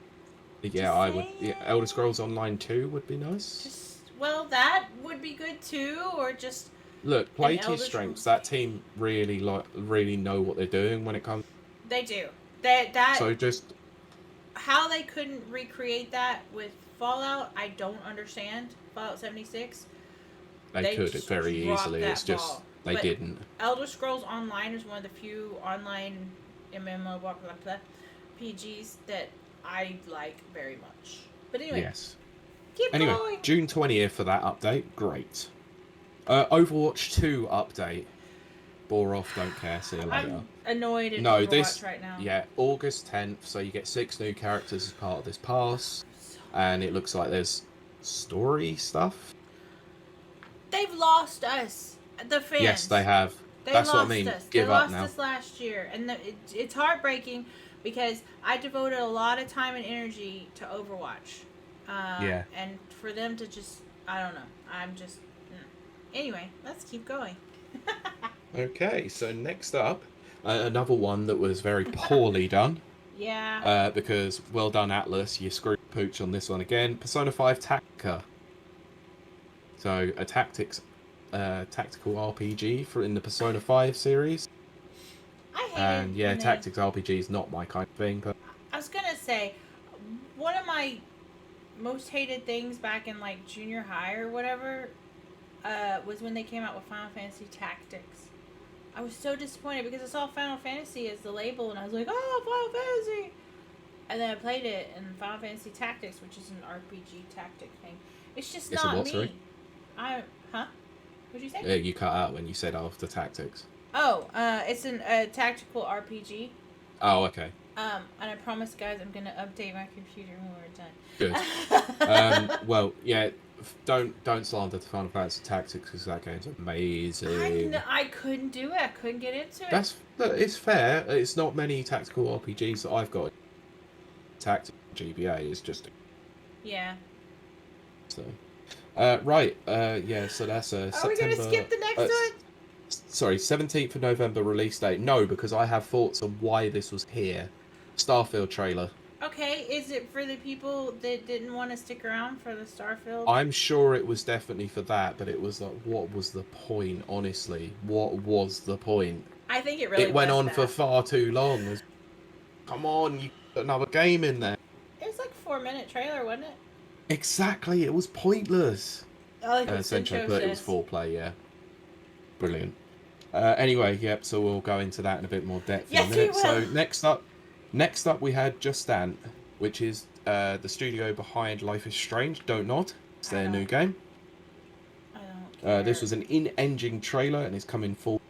Yeah, I would. Yeah, Elder Scrolls Online 2 would be nice. Well, that would be good too, or just look, play to your Elder strengths. Scrolls. That team really know what they're doing when it comes. They do. That So just how they couldn't recreate that with Fallout, I don't understand. Fallout 76. they could very easily. It's just they didn't. Elder Scrolls Online is one of the few online MMO blah, blah, blah, PGs that I like very much. But anyway, Yes. keep going. June 20th for that update. Great. Overwatch 2 update. Bore off, don't care. See you later. I'm annoyed at Overwatch right now. Yeah, August 10th. So you get 6 new characters as part of this pass, and it looks like there's story stuff. They've lost us, the fans. Yes, they have. That's what I mean. Us. Give they up lost now. us last year, and it's heartbreaking because I devoted a lot of time and energy to Overwatch. Yeah. And for them to just, I don't know. I'm just. Anyway, let's keep going. Okay, so next up, another one that was very poorly done. Yeah. Because, well done, Atlas. You screwed pooch on this one again. Persona 5 Tactica. So, a tactical RPG in the Persona 5 series. I hate And yeah, tactics RPG is not my kind of thing. But I was gonna say, one of my most hated things back in like junior high or whatever was when they came out with Final Fantasy Tactics. I was so disappointed because I saw Final Fantasy as the label and I was like, oh, Final Fantasy! And then I played it in Final Fantasy Tactics, which is an RPG tactic thing. It's just not me. Sorry? What'd you say? Yeah, you cut out when you said after tactics. Oh, it's a tactical RPG. Oh, okay. And I promise, guys, I'm gonna update my computer when we're done. Good. Well, yeah. Don't slander the Final Fantasy Tactics because that game's amazing. I couldn't do it. I couldn't get into it. It's fair. It's not many tactical RPGs that I've got. Tactical GBA is just. Yeah. So, right. Yeah. So that's a. Are we gonna skip the next one? Sorry, 17th of November release date. No, because I have thoughts on why this was here. Starfield trailer. Okay, is it for the people that didn't want to stick around for the Starfield? I'm sure it was definitely for that, but it was like, what was the point, honestly? What was the point? I think it really went on that. for far too long. Come on, you put another game in there. It was like a 4-minute trailer, wasn't it? Exactly, it was pointless. I like Essentially, but it was foreplay, yeah. Brilliant. Anyway, yep, so we'll go into that in a bit more depth in a minute. So next up we had Just Dance, which is the studio behind Life is Strange. Don't nod. It's their new game. I don't care. This was an in-engine trailer and it's coming full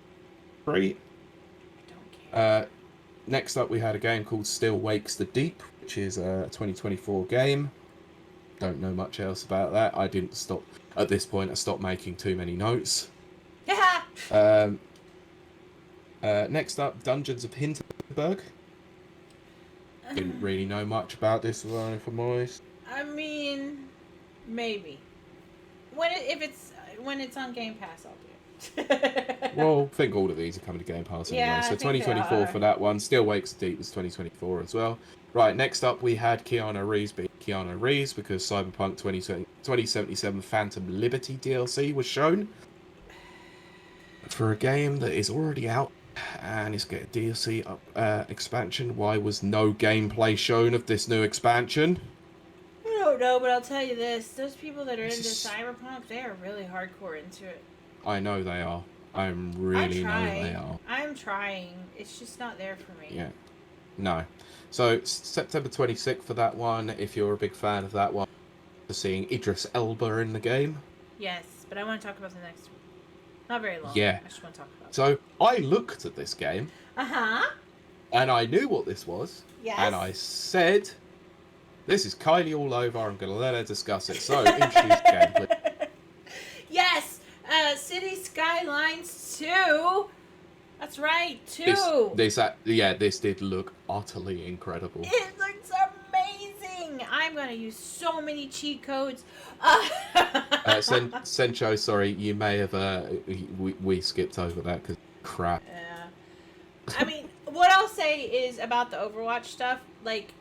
free. I don't care. Next up we had a game called Still Wakes the Deep, which is a 2024 game. Don't know much else about that. I didn't stop at this point. I stopped making too many notes. Next up, Dungeons of Hinterberg. Didn't really know much about this one, if I'm honest. I mean, maybe when it's on Game Pass, I'll do it. Well, I think all of these are coming to Game Pass anyway. Yeah, so 2024 for that one. Still Wakes the Deep was 2024 as well. Right, next up we had Keanu Reeves being Keanu Reeves because Cyberpunk 2077 Phantom Liberty DLC was shown. For a game that is already out and it's getting DLC expansion, why was no gameplay shown of this new expansion? I don't know, but I'll tell you this. Those people that are into Cyberpunk, they are really hardcore into it. I know they are. I really know they are. I'm trying. It's just not there for me. Yeah. No. So September 26th for that one. If you're a big fan of that one, for seeing Idris Elba in the game. Yes, but I want to talk about the next one. Not very long. Yeah. I just want to talk about it. So I looked at this game. Uh-huh. And I knew what this was. Yes. And I said, this is Kylie all over. I'm going to let her discuss it. So, introduce the game, please. Yes! City Skylines 2! That's right, 2! This did look utterly incredible. It looks amazing! I'm going to use so many cheat codes. Sencho, sorry, you may have... we skipped over that because crap. Yeah. I mean, what I'll say is about the Overwatch stuff, like,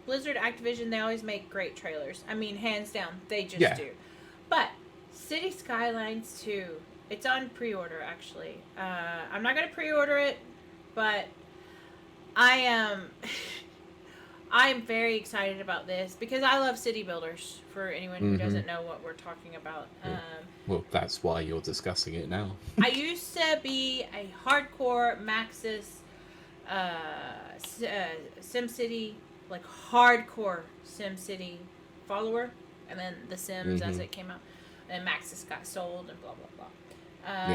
Blizzard, Activision, they always make great trailers. I mean, hands down, they just do. But City Skylines 2, it's on pre-order, actually. I'm not going to pre-order it, but I am very excited about this because I love city builders, for anyone who doesn't know what we're talking about. Well, that's why you're discussing it now. I used to be a hardcore Maxis SimCity, like hardcore SimCity follower, and then The Sims as it came out, and Maxis got sold and blah blah blah.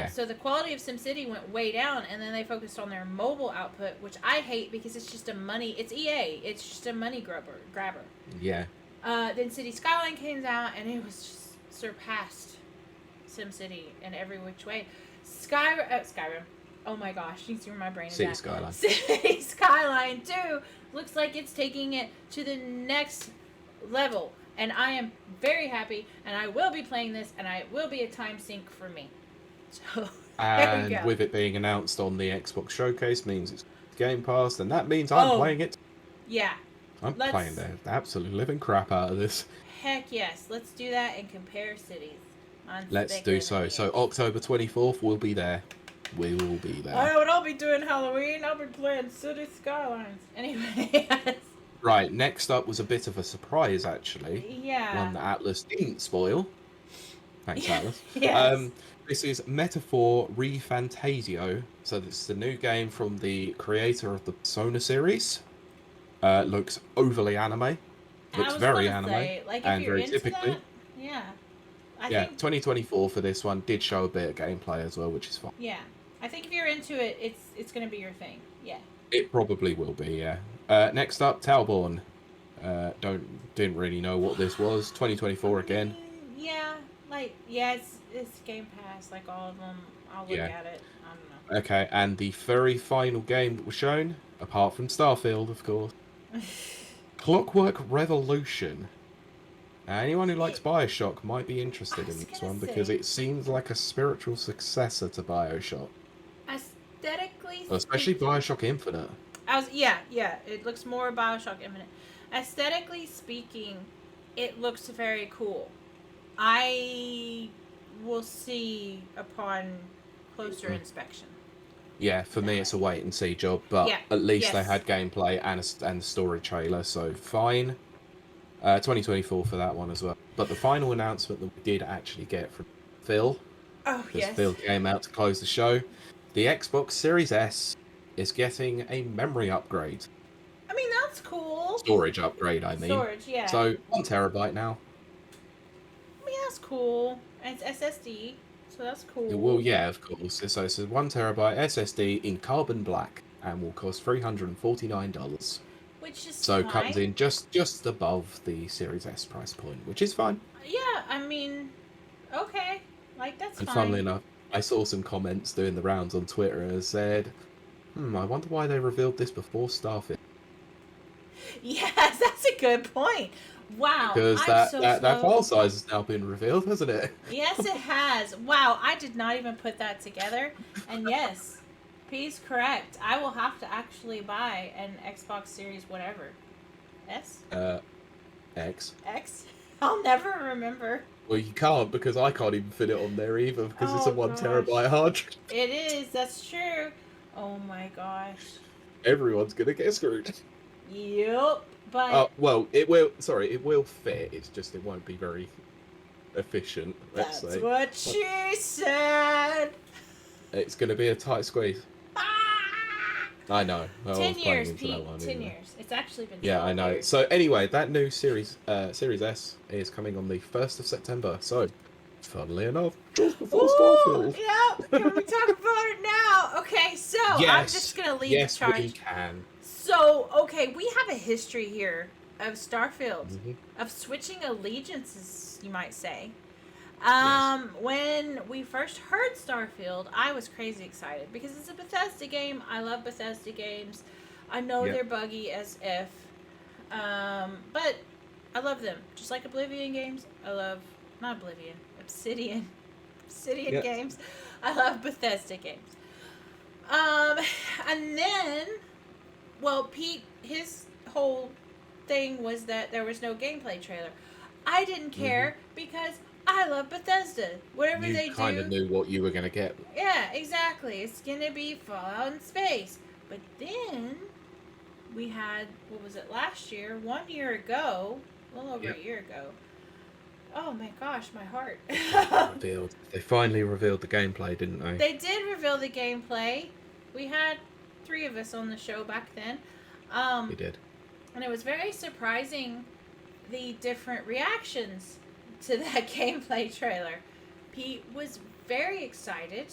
So the quality of SimCity went way down, and then they focused on their mobile output, which I hate because it's just it's EA, it's just a money grabber. Yeah. Then City Skyline came out, and it was just surpassed SimCity in every which way. Skyrim. Oh my gosh, you see where my brain is City at. Skyline. City Skyline 2 looks like it's taking it to the next level. And I am very happy, and I will be playing this, and it will be a time sink for me. So, there we go. And with it being announced on the Xbox Showcase means it's Game Pass, and that means I'm playing it. Yeah. I'm playing the absolute living crap out of this. Heck yes. Let's do that and compare cities. Let's do so. So October 24th, we'll be there. We will be there. I know what I'll be doing Halloween. I'll be playing City Skylines. Anyway, yes. Right, next up was a bit of a surprise, actually. Yeah. One that Atlas didn't spoil. Thanks, Atlas. Yes. This is Metaphor ReFantasio. So this is the new game from the creator of the Persona series. Looks overly anime. Looks very anime. And very typically. That, yeah. I think 2024 for this one. Did show a bit of gameplay as well, which is fun. Yeah. I think if you're into it, it's going to be your thing. Yeah. It probably will be, yeah. Next up, Talborn. Didn't really know what this was. 2024 again. Yeah. It's Game Pass, like all of them. I'll look at it. I don't know. Okay, and the very final game that was shown, apart from Starfield, of course. Clockwork Revolution. Now, anyone who likes Bioshock might be interested in this one because it seems like a spiritual successor to Bioshock. Aesthetically, especially Bioshock Infinite. It looks more Bioshock Infinite. Aesthetically speaking, it looks very cool. I will see upon closer inspection. Yeah, for me it's a wait and see job, but at least they had gameplay and a story trailer, so fine. 2024 for that one as well. But the final announcement that we did actually get from Phil, because Phil came out to close the show, the Xbox Series S is getting a memory upgrade. I mean, that's cool. Storage upgrade, I mean. Storage, yeah. So 1 terabyte now. I mean, that's cool. And it's SSD, so that's cool. Well, yeah, of course. So it's a 1 terabyte SSD in carbon black and will cost $349. Which is so fine. Comes in just above the Series S price point, which is fine. Yeah, I mean, okay. Like, that's and fine. Funnily enough, I saw some comments doing the rounds on Twitter and said, I wonder why they revealed this before Starfield. Yes, that's a good point. Wow. Because that file size has now been revealed, hasn't it? Yes, it has. Wow, I did not even put that together. And yes, P's correct. I will have to actually buy an Xbox Series whatever. S? X. X? I'll never remember. Well, you can't because I can't even fit it on there either because it's a 1 terabyte hard drive. It is, that's true. Oh my gosh. Everyone's gonna get screwed. Yep, but... well, it will fit, it's just it won't be very efficient, let's say. That's what she said! It's gonna be a tight squeeze. I know. I was 10 playing years, into Pete. that one. 10 years. It's actually been Yeah, 12 I know. years. So anyway, that new Series S is coming on the 1st of September. So, funnily enough, just before Ooh, Starfield. yeah. Can we talk about it now? Okay, so I'm just Yes. going to lead the Yes, we charge. can. So, okay, we have a history here of Starfield, Mm-hmm. of switching allegiances, you might say. Yes. When we first heard Starfield, I was crazy excited because it's a Bethesda game. I love Bethesda games. I know Yep. they're buggy as if, but I love them. Just like Oblivion games, I love not Oblivion, Obsidian Yep. games. I love Bethesda games. Um, and then, well, Pete, his whole thing was that there was no gameplay trailer. I didn't care because I love Bethesda. Whatever You they kind of do, knew what you were going to get. yeah, exactly. It's gonna be Fallout in space. But then we had, what was it, last year? 1 year ago, a little over Yep. a year ago. Oh my gosh, my heart. They finally revealed the gameplay, didn't they? They did reveal the gameplay. We had 3 of us on the show back then. They did. And it was very surprising the different reactions to that gameplay trailer. Pete was very excited,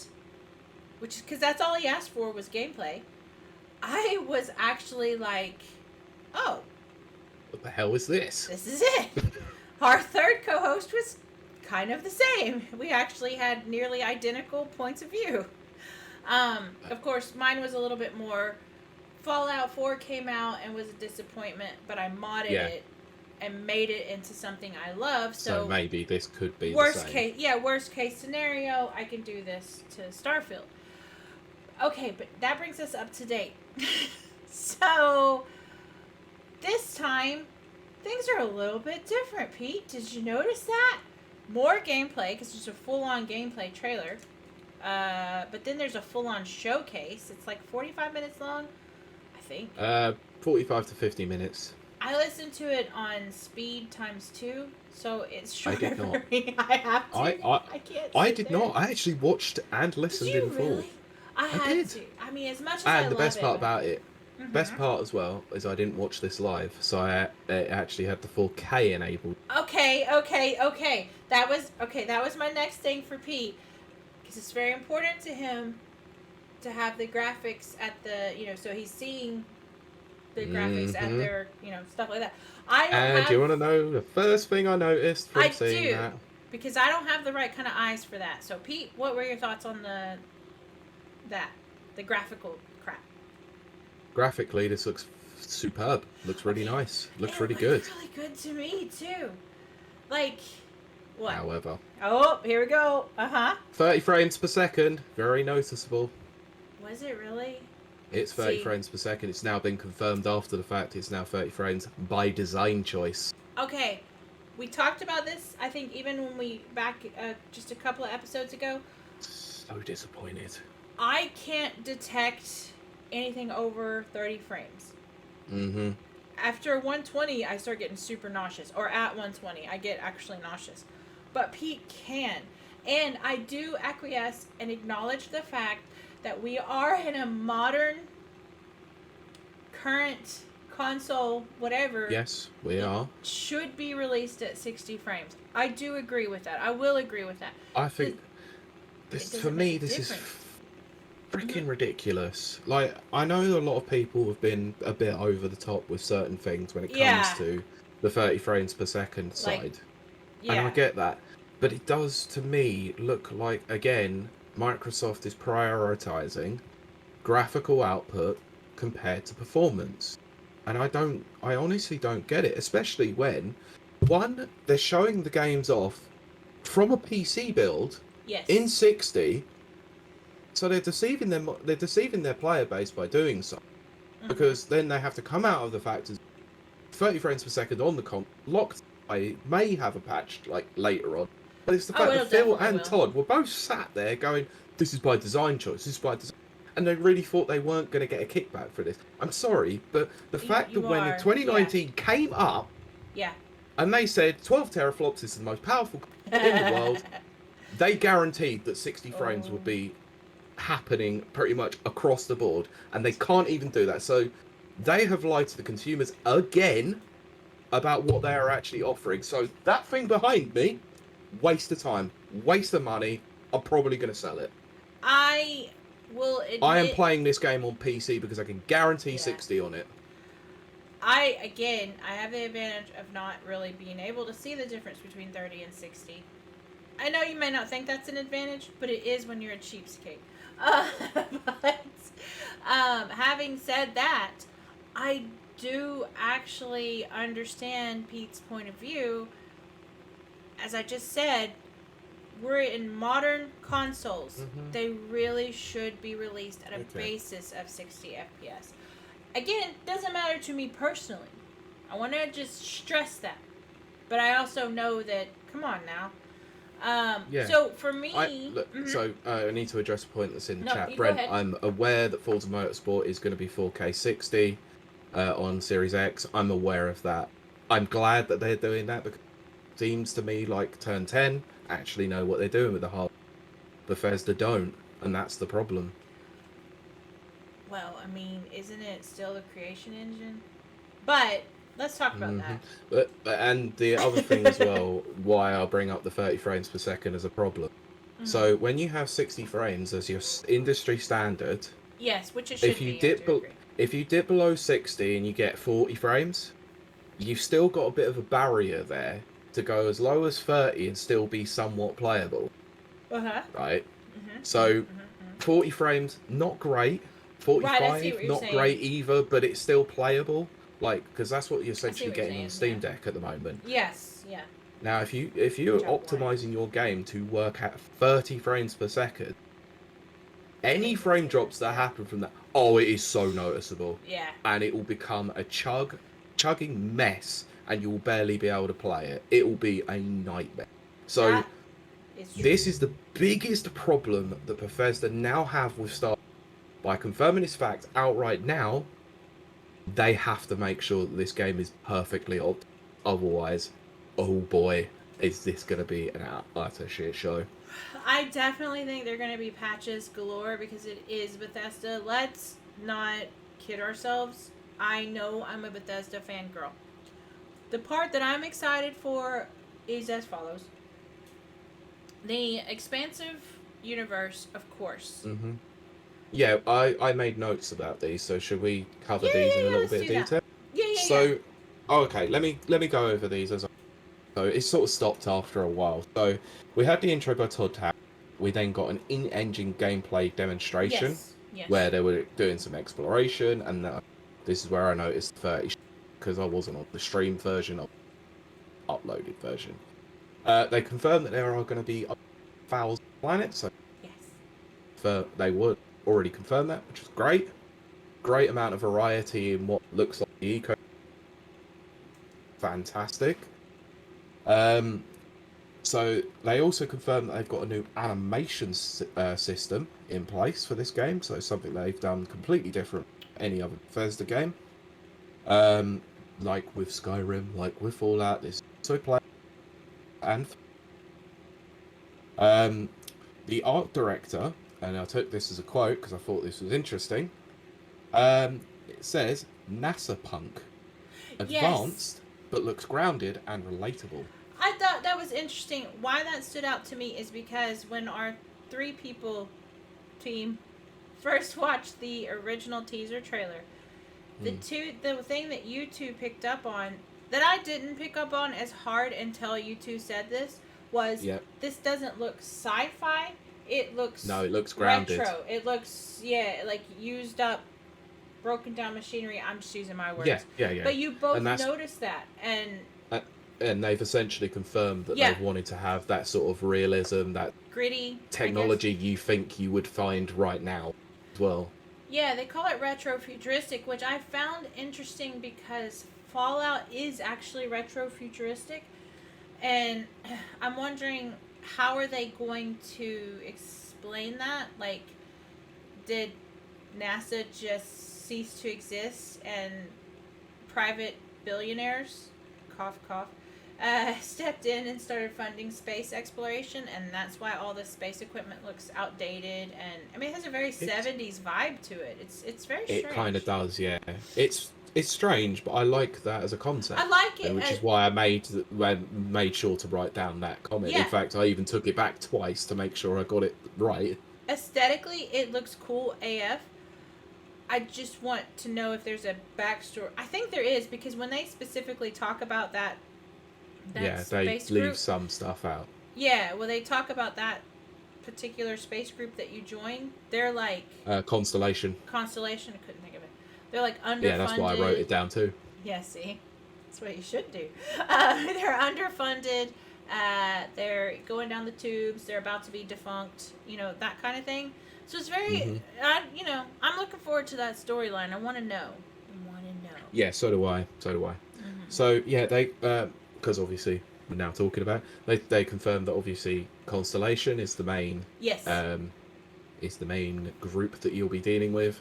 which is because that's all he asked for was gameplay. I was actually like, oh, What the hell is this? this is it. Our third co-host was kind of the same. We actually had nearly identical points of view. Of course, mine was a little bit more. Fallout 4 came out and was a disappointment, but I modded it and made it into something I love. So maybe this could be worst the same. worst case scenario, I can do this to Starfield. Okay, but that brings us up to date. So this time, things are a little bit different, Pete. Did you notice that? More gameplay, because there's a full-on gameplay trailer. But then there's a full-on showcase. It's like 45 minutes long, I think. 45 to 50 minutes. I listened to it on speed times 2, so it's shorter I did not. for me. I have to. I can't. I sit did there. not. I actually watched and listened Did you in full. really? I had did. to. I mean, as much as I And the love best part it, about it, best part as well, is I didn't watch this live, so I actually had the 4K enabled. Okay. That was my next thing for Pete, because it's very important to him to have the graphics at the, so he's seeing the graphics at their, stuff like that. Do you want to know the first thing I noticed from seeing that? Because I don't have the right kind of eyes for that. So Pete, what were your thoughts on the graphical crap? Graphically, this looks superb. Looks really nice. Looks really It good. looked really good to me too. Like, what? However, Oh, here we go. 30 frames per second, very noticeable. Was it really? It's 30 frames per second. It's now been confirmed after the fact. It's now 30 frames by design choice. Okay, we talked about this, I think, even when we just a couple of episodes ago. So disappointed. I can't detect anything over 30 frames. Mm-hmm. After 120, I start getting super nauseous. Or at 120, I get actually nauseous. But Pete can. And I do acquiesce and acknowledge the fact that we are in a modern, current console, whatever. Yes, we are. Should be released at 60 frames. I do agree with that. I will agree with that. I think this is freaking ridiculous. Like, I know a lot of people have been a bit over the top with certain things when it comes to the 30 frames per second side. And I get that. But it does, to me, look like, again, Microsoft is prioritizing graphical output compared to performance. And I honestly don't get it, especially when, one, they're showing the games off from a PC build in 60, so they're deceiving their player base by doing so. Because then they have to come out of the fact as 30 frames per second on the console, locked. I may have a patch like later on, but it's the fact that Phil and Todd were both sat there going, "This is by design choice. This is by design," and they really thought they weren't going to get a kickback for this. I'm sorry, but the fact that when 2019 came up, and they said 12 teraflops is the most powerful in the world, they guaranteed that 60 frames would be happening pretty much across the board, and they can't even do that. So they have lied to the consumers again about what they are actually offering. So that thing behind me, waste of time, waste of money. I'm probably going to sell it. I will I am admit, playing this game on PC because I can guarantee yeah. 60 on it. I have the advantage of not really being able to see the difference between 30 and 60. I know you may not think that's an advantage, but it is when you're a cheapskate. But having said that, I do actually understand Pete's point of view. As I just said, we're in modern consoles. Mm-hmm. They really should be released at a basis of 60 FPS. Again, it doesn't matter to me personally. I want to just stress that. But I also know that, come on now. So for me... I need to address a point that's in the chat. Brent, I'm aware that Forza Motorsport is going to be 4K 60 on Series X. I'm aware of that. I'm glad that they're doing that because it seems to me like Turn 10 actually know what they're doing with the hardware. Bethesda don't, and that's the problem. Well, I mean, isn't it still the creation engine? But let's talk about that. And the other thing as well, why I'll bring up the 30 frames per second as a problem. Mm-hmm. So when you have 60 frames as your industry standard, yes, which it should if you dip below 60 and you get 40 frames, you've still got a bit of a barrier there to go as low as 30 and still be somewhat playable. Right? Mm-hmm. So 40 frames, not great. 45, not great either, but it's still playable. Like, because that's what you're essentially getting on Steam Deck at the moment. Yes, yeah. Now, if you're optimizing your game to work at 30 frames per second, any frame drops that happen from that, it is so noticeable. Yeah. And it will become a chugging mess, and you will barely be able to play it. It will be a nightmare. So, this is the biggest problem that Bethesda now have with Starfield. By confirming this fact outright now, they have to make sure that this game is perfectly optimized. Otherwise, oh boy, is this going to be an utter shit show. I definitely think they're going to be patches galore because it is Bethesda. Let's not kid ourselves. I know I'm a Bethesda fangirl. The part that I'm excited for is as follows. The expansive universe, of course. Mm-hmm. Yeah, I made notes about these, so should we cover these in a little bit of detail? Yeah. Okay, let me go over these as so it sort of stopped after a while. So we had the intro by Todd Tapp. We then got an in-engine gameplay demonstration where they were doing some exploration, and this is where I noticed 30 because I wasn't on the stream version of the uploaded version. They confirmed that there are going to be 1,000 planets. So they would already confirmed that, which is great. Great amount of variety in what looks like the eco. Fantastic. So they also confirmed that they've got a new animation system in place for this game. So it's something they've done completely different from any other Bethesda game. Like with Skyrim, like with Fallout, this also play and the art director. And I took this as a quote because I thought this was interesting. It says, NASA punk. Advanced, but looks grounded and relatable. I thought that was interesting. Why that stood out to me is because when our 3-people team first watched the original teaser trailer, the thing that you two picked up on, that I didn't pick up on as hard until you two said this, was this doesn't look sci-fi. It looks grounded. Retro. It looks like used up, broken down machinery. I'm just using my words. Yeah. But you both noticed that, and they've essentially confirmed that they've wanted to have that sort of realism, that gritty technology you think you would find right now as well. Yeah, they call it retro-futuristic, which I found interesting because Fallout is actually retro-futuristic, and I'm wondering, how are they going to explain that? Like, did NASA just cease to exist and private billionaires, cough, cough, stepped in and started funding space exploration, and that's why all the space equipment looks outdated. And I mean, it has a very '70s vibe to it. It's very It kind of strange. does, yeah. It's strange, but I like that as a I concept, like it. which is why I made sure to write down that comment. In Yeah, fact, I even took it back twice to make sure I got it right. aesthetically, it looks cool AF. I just want to know if there's a backstory. I think there is, because when they specifically talk about that Yeah, they space leave group, some stuff out. yeah, well, they talk about that particular space group that you join. They're like Constellation. Constellation. I couldn't think of it. They're like Yeah, that's why I wrote underfunded. it down too. Yeah, see, that's what you should do. They're underfunded. They're going down the tubes. They're about to be defunct. That kind of thing. So it's very, Hmm. I'm looking forward to that storyline. I want to know. I want to know. Yeah, so do I. So do I. Hmm. So yeah, they because obviously we're now talking about they confirmed that obviously Constellation Yes. um is the main group that you'll be dealing with.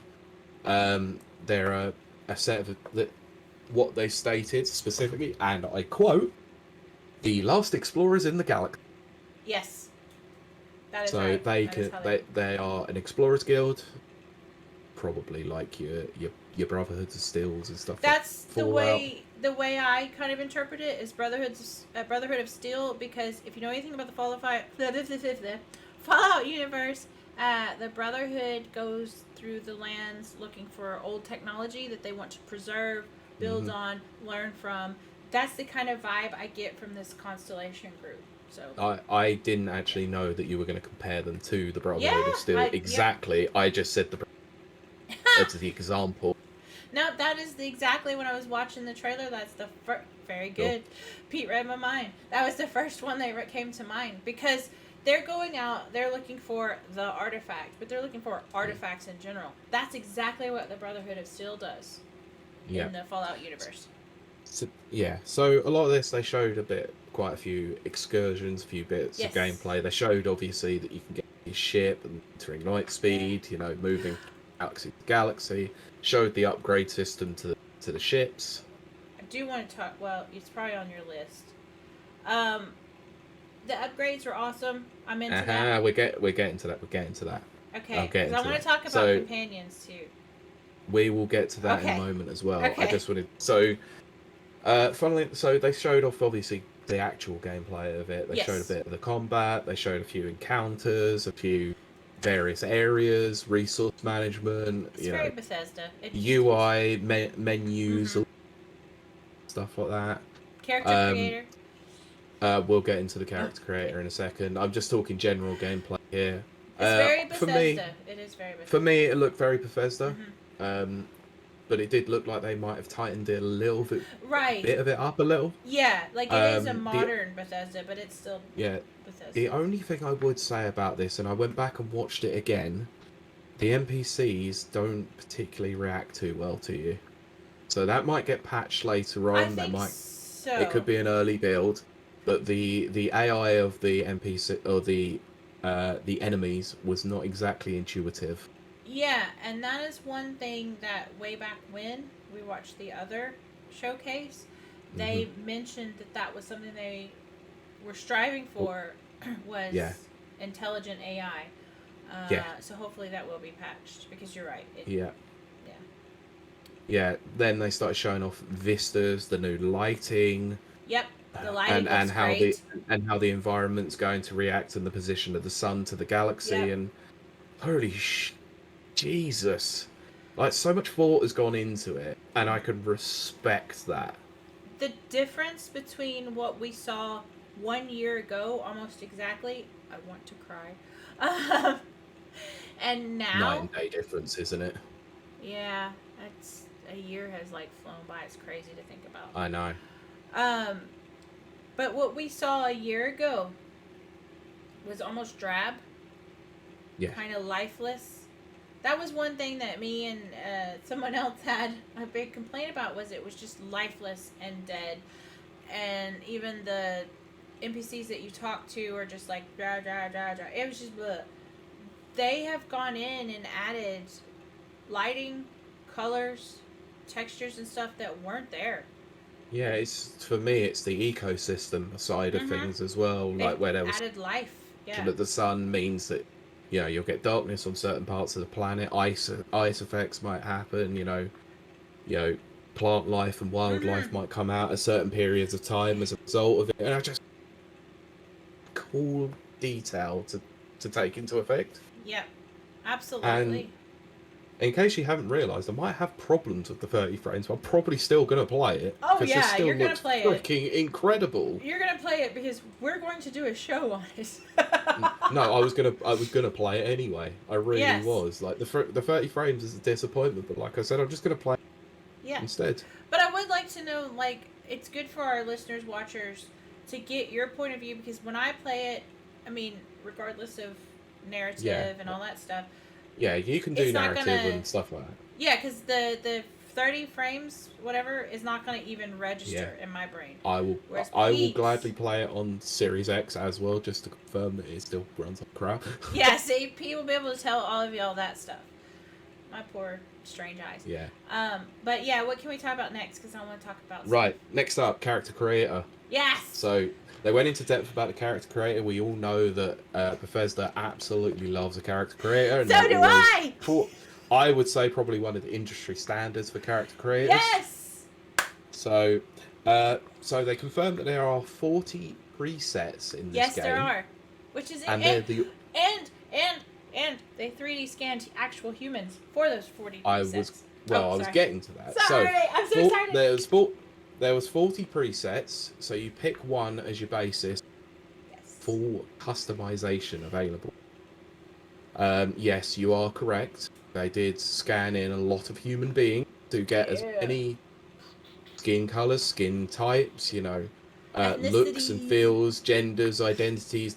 There are a set of what they stated specifically, and I quote, "The last explorers in the galaxy." Yes. That is So right. they That is can how they. they are an explorers guild, probably like your brotherhoods of stills and stuff like That's Fallout. the way I kind of interpret it is Brotherhood of Steel, because if you know anything about the Fallout universe, the Brotherhood goes through the lands looking for old technology that they want to preserve, build Hmm. on, learn from. That's the kind of vibe I get from this Constellation group. So I didn't actually know that you were going to compare them to the yeah, Brotherhood of Steel yep. exactly. I just said as the example. No, that is exactly when I was watching the trailer. That's the very Sure. good. Pete read my mind. That was the first one that came to mind, because they're going out. They're looking for the artifact, but they're looking for artifacts in general. That's exactly what the Brotherhood of Steel does Yeah. in the Fallout universe. So, yeah. So a lot of this they showed quite a few excursions, a few bits of Yes. gameplay. They showed obviously that you can get your ship and entering light Yeah. speed. Moving galaxy to galaxy. Showed the upgrade system to the ships. I do want to talk. Well, it's probably on your list. Um, the upgrades are awesome. I'm into that. We're getting to that. We're getting to that. I'll Okay, get because I into want to that. talk about So companions too. we will get to that in a Okay. moment as well. I Okay. just wanted funnily, so they showed off obviously the actual gameplay of it. They showed a Yes. bit of the combat. They showed a few encounters, a few various areas, resource management. It's very Bethesda. It just is. UI menus, Mm-hmm. stuff like that. Character Um, creator. we'll get into the character creator in a second. I'm just talking general gameplay here. It's very For me, Bethesda. It is very for Bethesda. me, it looked very Bethesda. Hmm. Um, but it did look like they might have tightened it a little Right. bit of it up a little. Yeah, like it is a The modern Bethesda, but it's still Yeah, the Bethesda. only thing I would say about this, and I went back and watched it again, the NPCs don't particularly react too well to you. So that might get patched later I on. think It could so. be an early build, but the AI of the NPC or the enemies was not exactly intuitive. Yeah, and that is one thing that way back when we watched the other showcase, Hmm. they mentioned that that was something they were striving Oh, for was yeah, intelligent AI. yeah, So hopefully that will be patched, because you're right. yeah. Yeah. Yeah, then they started showing off vistas, the new lighting, Yep. The lighting and looks great. how the environment's going to react and the position of the sun to the Yep. galaxy. And holy Jesus, like so much thought has gone into it, and I can respect that. The difference between what we saw 1 year ago, almost exactly, I want to cry, um, and Night now, and day difference, isn't it? yeah, that's a year has like flown by. It's crazy to think about. I know. Um, but what we saw a year ago was almost drab, Yeah. kind of lifeless. That was one thing that me and someone else had a big complaint about, was it was just lifeless and dead, and even the NPCs that you talk to are just like dra dra dra dra. It was just bleh. They have gone in and added lighting, colors, textures, and stuff that weren't there. Yeah, it's for me. It's the ecosystem side of Mm-hmm. things as well. They've Like where there was added life. Yeah. that the sun means that you'll get darkness on certain parts of the planet. Ice effects might happen. You know, plant life and Mm-hmm. wildlife might come out at certain periods of time as a result of it. And I just cool detail to take into effect. Yep. And Absolutely. in case you haven't realised, I might have problems with the 30 frames, but I'm probably still going to play it Oh because it yeah, still you're gonna looks play it. freaking incredible. You're gonna play it because we're going to do a show on it. No, I was gonna play it anyway. I really Yes. was. Like the 30 frames is a disappointment, but like I said, I'm just gonna play it Yeah. instead. But I would like to know, like, it's good for our listeners, watchers, to get your point of view because when I play it, I mean, regardless of Yeah, narrative and all that stuff, yeah, you can do it's not narrative gonna. and stuff like that. Yeah, because the 30 frames, whatever, is not gonna even Yeah, register in my brain. I will. Whereas I will Pete's. gladly play it on Series X as well, just to confirm that it still runs like crap. Yeah, see, Pete will be able to tell all of y'all that stuff. My poor strange eyes. Yeah. But yeah, what can we talk about next? Because I want to talk about stuff. Right. Next up, character creator. Yes. So they went into depth about the character creator. We all know that Bethesda absolutely loves a character creator. And So do I. I would say probably one of the industry standards for character creators. Yes. So, so they confirmed that there are 40 presets in this Yes, game. there are. Which is And they're the. and they 3D scanned actual humans for those 40 I presets. was I was getting to that. Sorry, I'm so excited. There was 40 presets, so you pick one as your basis. Yes. Full customization available. Yes, you are correct. They did scan in a lot of human beings to get as many skin colors, skin types, looks and feels, genders, identities.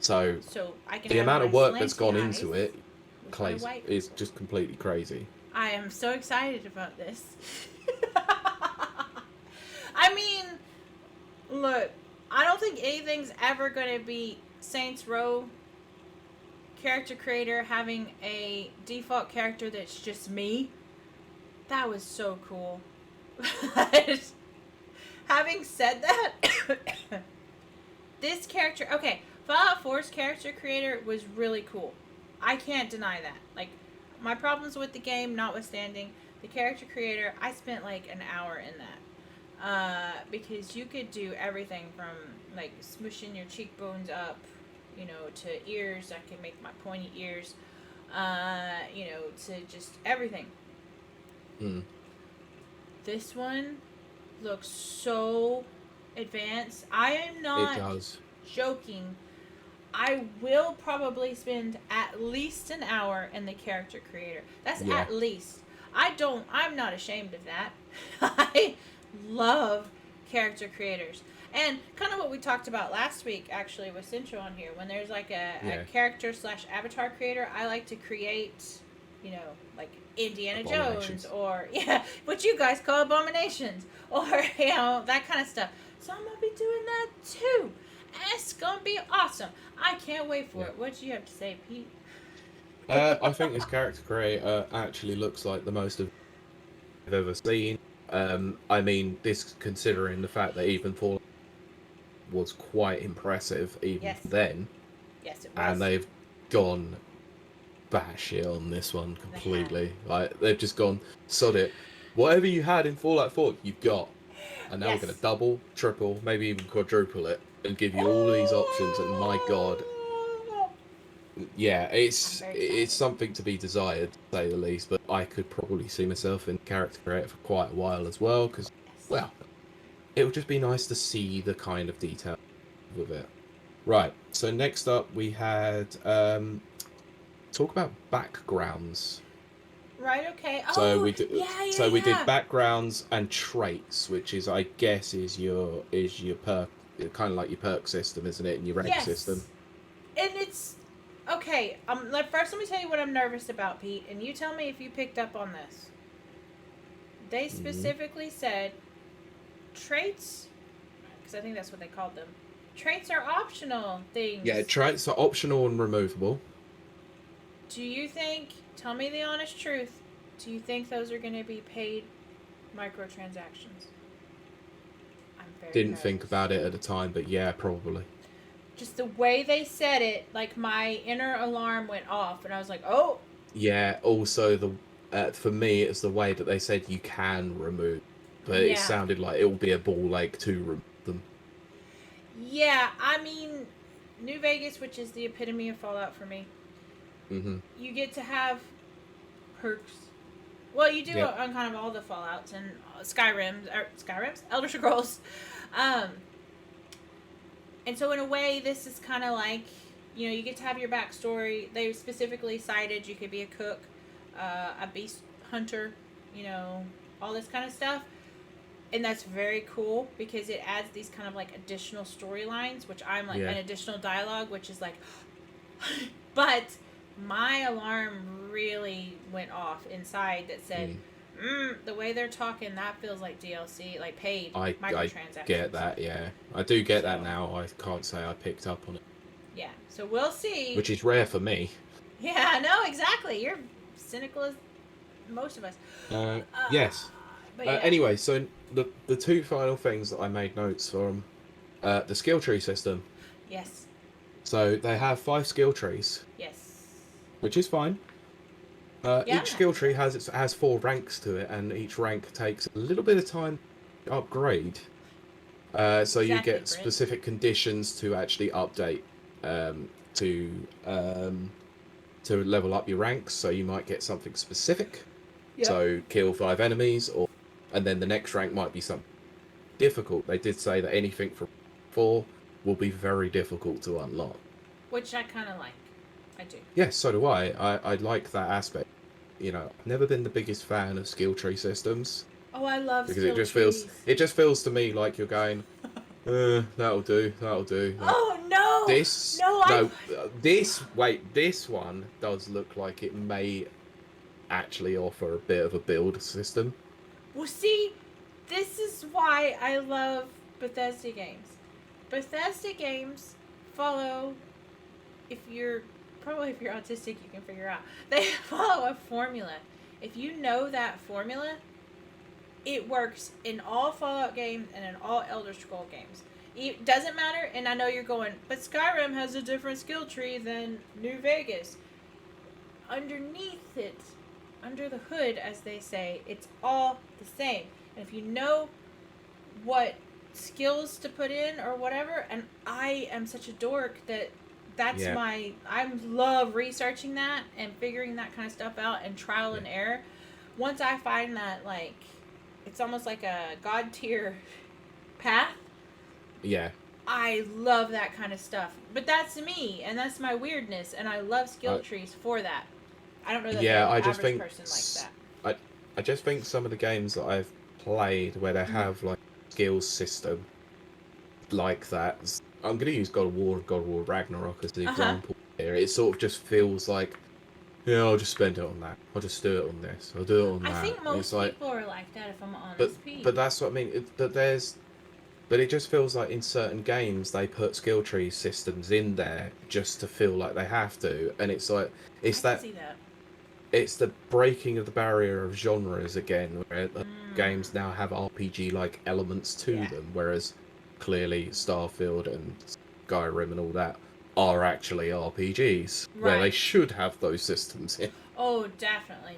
So I can the have amount of my work that's slanty gone eyes into it with my white is people. just completely crazy. I am so excited about this. I mean, look, I don't think anything's ever going to beat Saints Row character creator having a default character that's just me. That was so cool. Having said that, this character, okay, Fallout 4's character creator was really cool. I can't deny that. Like, my problems with the game notwithstanding, the character creator, I spent like an hour in that. Because you could do everything from like smooshing your cheekbones up, to ears. I can make my pointy ears, to just everything. Mm. This one looks so advanced. I am not joking. I will probably spend at least an hour in the character creator. That's at least. I'm not ashamed of that. I love character creators. And kind of what we talked about last week, actually, with Central on here. When there's like a character / avatar creator, I like to create, like Indiana Jones or, what you guys call abominations. Or, that kind of stuff. So I'm going to be doing that too. It's going to be awesome. I can't wait for it. What do you have to say, Pete? I think this character creator actually looks like the most I've ever seen. I mean, this considering the fact that even Fallout was quite impressive even then. Yes, it was. And they've gone batshit on this one completely. Like they've just gone, sod it. Whatever you had in Fallout 4, you've got. And now we're going to double, triple, maybe even quadruple it and give you all these options. And my God, yeah, it's something to be desired, to say the least. But I could probably see myself in character creator for quite a while as well, because, well, it would just be nice to see the kind of detail with it. Right. So next up, we had talk about backgrounds. Right. Okay. So we did. We did backgrounds and traits, which is, I guess, is your perk, kind of like your perk system, isn't it? And your rank system. And it's okay. First, let me tell you what I'm nervous about, Pete, and you tell me if you picked up on this. They specifically said traits, because I think that's what they called them. Traits are optional things. Yeah, traits are optional and removable. Do you think? Tell me the honest truth. Do you think those are going to be paid microtransactions? very Didn't nervous. think about it at the time, but yeah, probably. Just the way they said it, like my inner alarm went off, and I was like, "Oh." Yeah. Also, for me, it's the way that they said you can remove, but it Yeah. sounded like it will be a ball ache to remove them. Yeah, I mean, New Vegas, which is the epitome of Fallout for me, Mm-hmm. you get to have perks. Well, you do Yep. on kind of all the Fallouts and Elder Scrolls. Um, and so, in a way, this is kind of like, you get to have your backstory. They specifically cited you could be a cook, a beast hunter, all this kind of stuff. And that's very cool because it adds these kind of like additional storylines, which I'm like, Yeah. an additional dialogue, which is like, but my alarm really went off inside that said, the way they're talking, that feels like DLC, like paid I microtransactions. get that, yeah. I do get that now. I can't say I picked up on it. Yeah, so we'll see. Which is rare for me. Yeah, no, exactly. You're cynical as most of us. Yes. But yeah. Anyway, so the two final things that I made notes from, the skill tree system. Yes. So they have 5 skill trees. Yes. Which is fine. Yeah. Each skill tree has 4 ranks to it, and each rank takes a little bit of time to upgrade. So Exactly, you get Brent. specific conditions to actually update to level up your ranks. So you might get something specific. Yep. So kill 5 enemies, and then the next rank might be something difficult. They did say that anything from 4 will be very difficult to unlock. Which I kind of like. I do. Yes, so do I. I like that aspect. I've never been the biggest fan of skill tree systems. Oh, I love because skill trees. it just feels to me like you're going, that'll do. Oh no! This this one does look like it may actually offer a bit of a build system. Well, see, this is why I love Bethesda games. Bethesda games follow, if you're autistic, you can figure out. They follow a formula. If you know that formula, it works in all Fallout games and in all Elder Scroll games. It doesn't matter, and I know you're going, but Skyrim has a different skill tree than New Vegas. Underneath it, under the hood, as they say, it's all the same. And if you know what skills to put in or whatever, and I am such a dork that's I love researching that and figuring that kind of stuff out and trial and error. Once I find that, like, it's almost like a god tier path. Yeah. I love that kind of stuff. But that's me, and that's my weirdness, and I love skill trees for that. I don't know that the average person likes that. I just think some of the games that I've played where they have like skills system like that, I'm going to use God of War Ragnarok as the example here. It sort of just feels like, I'll just spend it on that. I'll just do it on this. I'll do it on that. I think most people are like that, if I'm honest. But that's what I mean. But it just feels like in certain games they put skill tree systems in there just to feel like they have to, and it's like I can see that. It's the breaking of the barrier of genres again, where games now have RPG-like elements to them, whereas clearly Starfield and Skyrim and all that are actually RPGs, where they should have those systems in. Oh, definitely.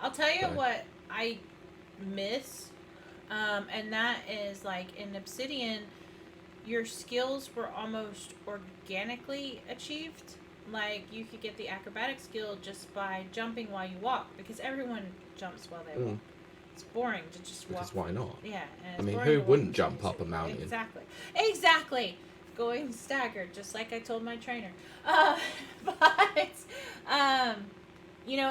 I'll tell you what I miss, and that is, like, in Obsidian, your skills were almost organically achieved. Like, you could get the acrobatic skill just by jumping while you walk, because everyone jumps while they walk. It's boring to just walk. Because why not? Yeah. I mean, who wouldn't jump up a mountain? Exactly. Going staggered, just like I told my trainer.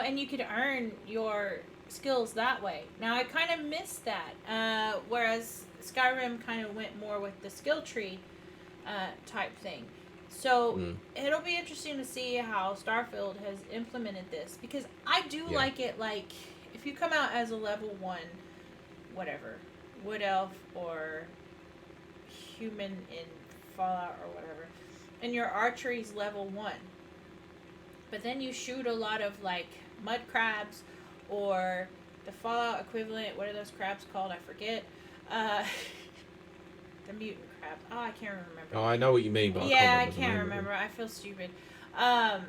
And you could earn your skills that way. Now, I kind of miss that, whereas Skyrim kind of went more with the skill tree type thing. So it'll be interesting to see how Starfield has implemented this, because I do like it. Like, if you come out as a level 1, whatever, wood elf or human in Fallout or whatever, and your archery's level 1, but then you shoot a lot of, like, mud crabs or the Fallout equivalent. What are those crabs called? I forget. The mutant crabs. Oh, I can't remember. Oh, I know what you mean, but Yeah, I can't remember. I feel stupid. I've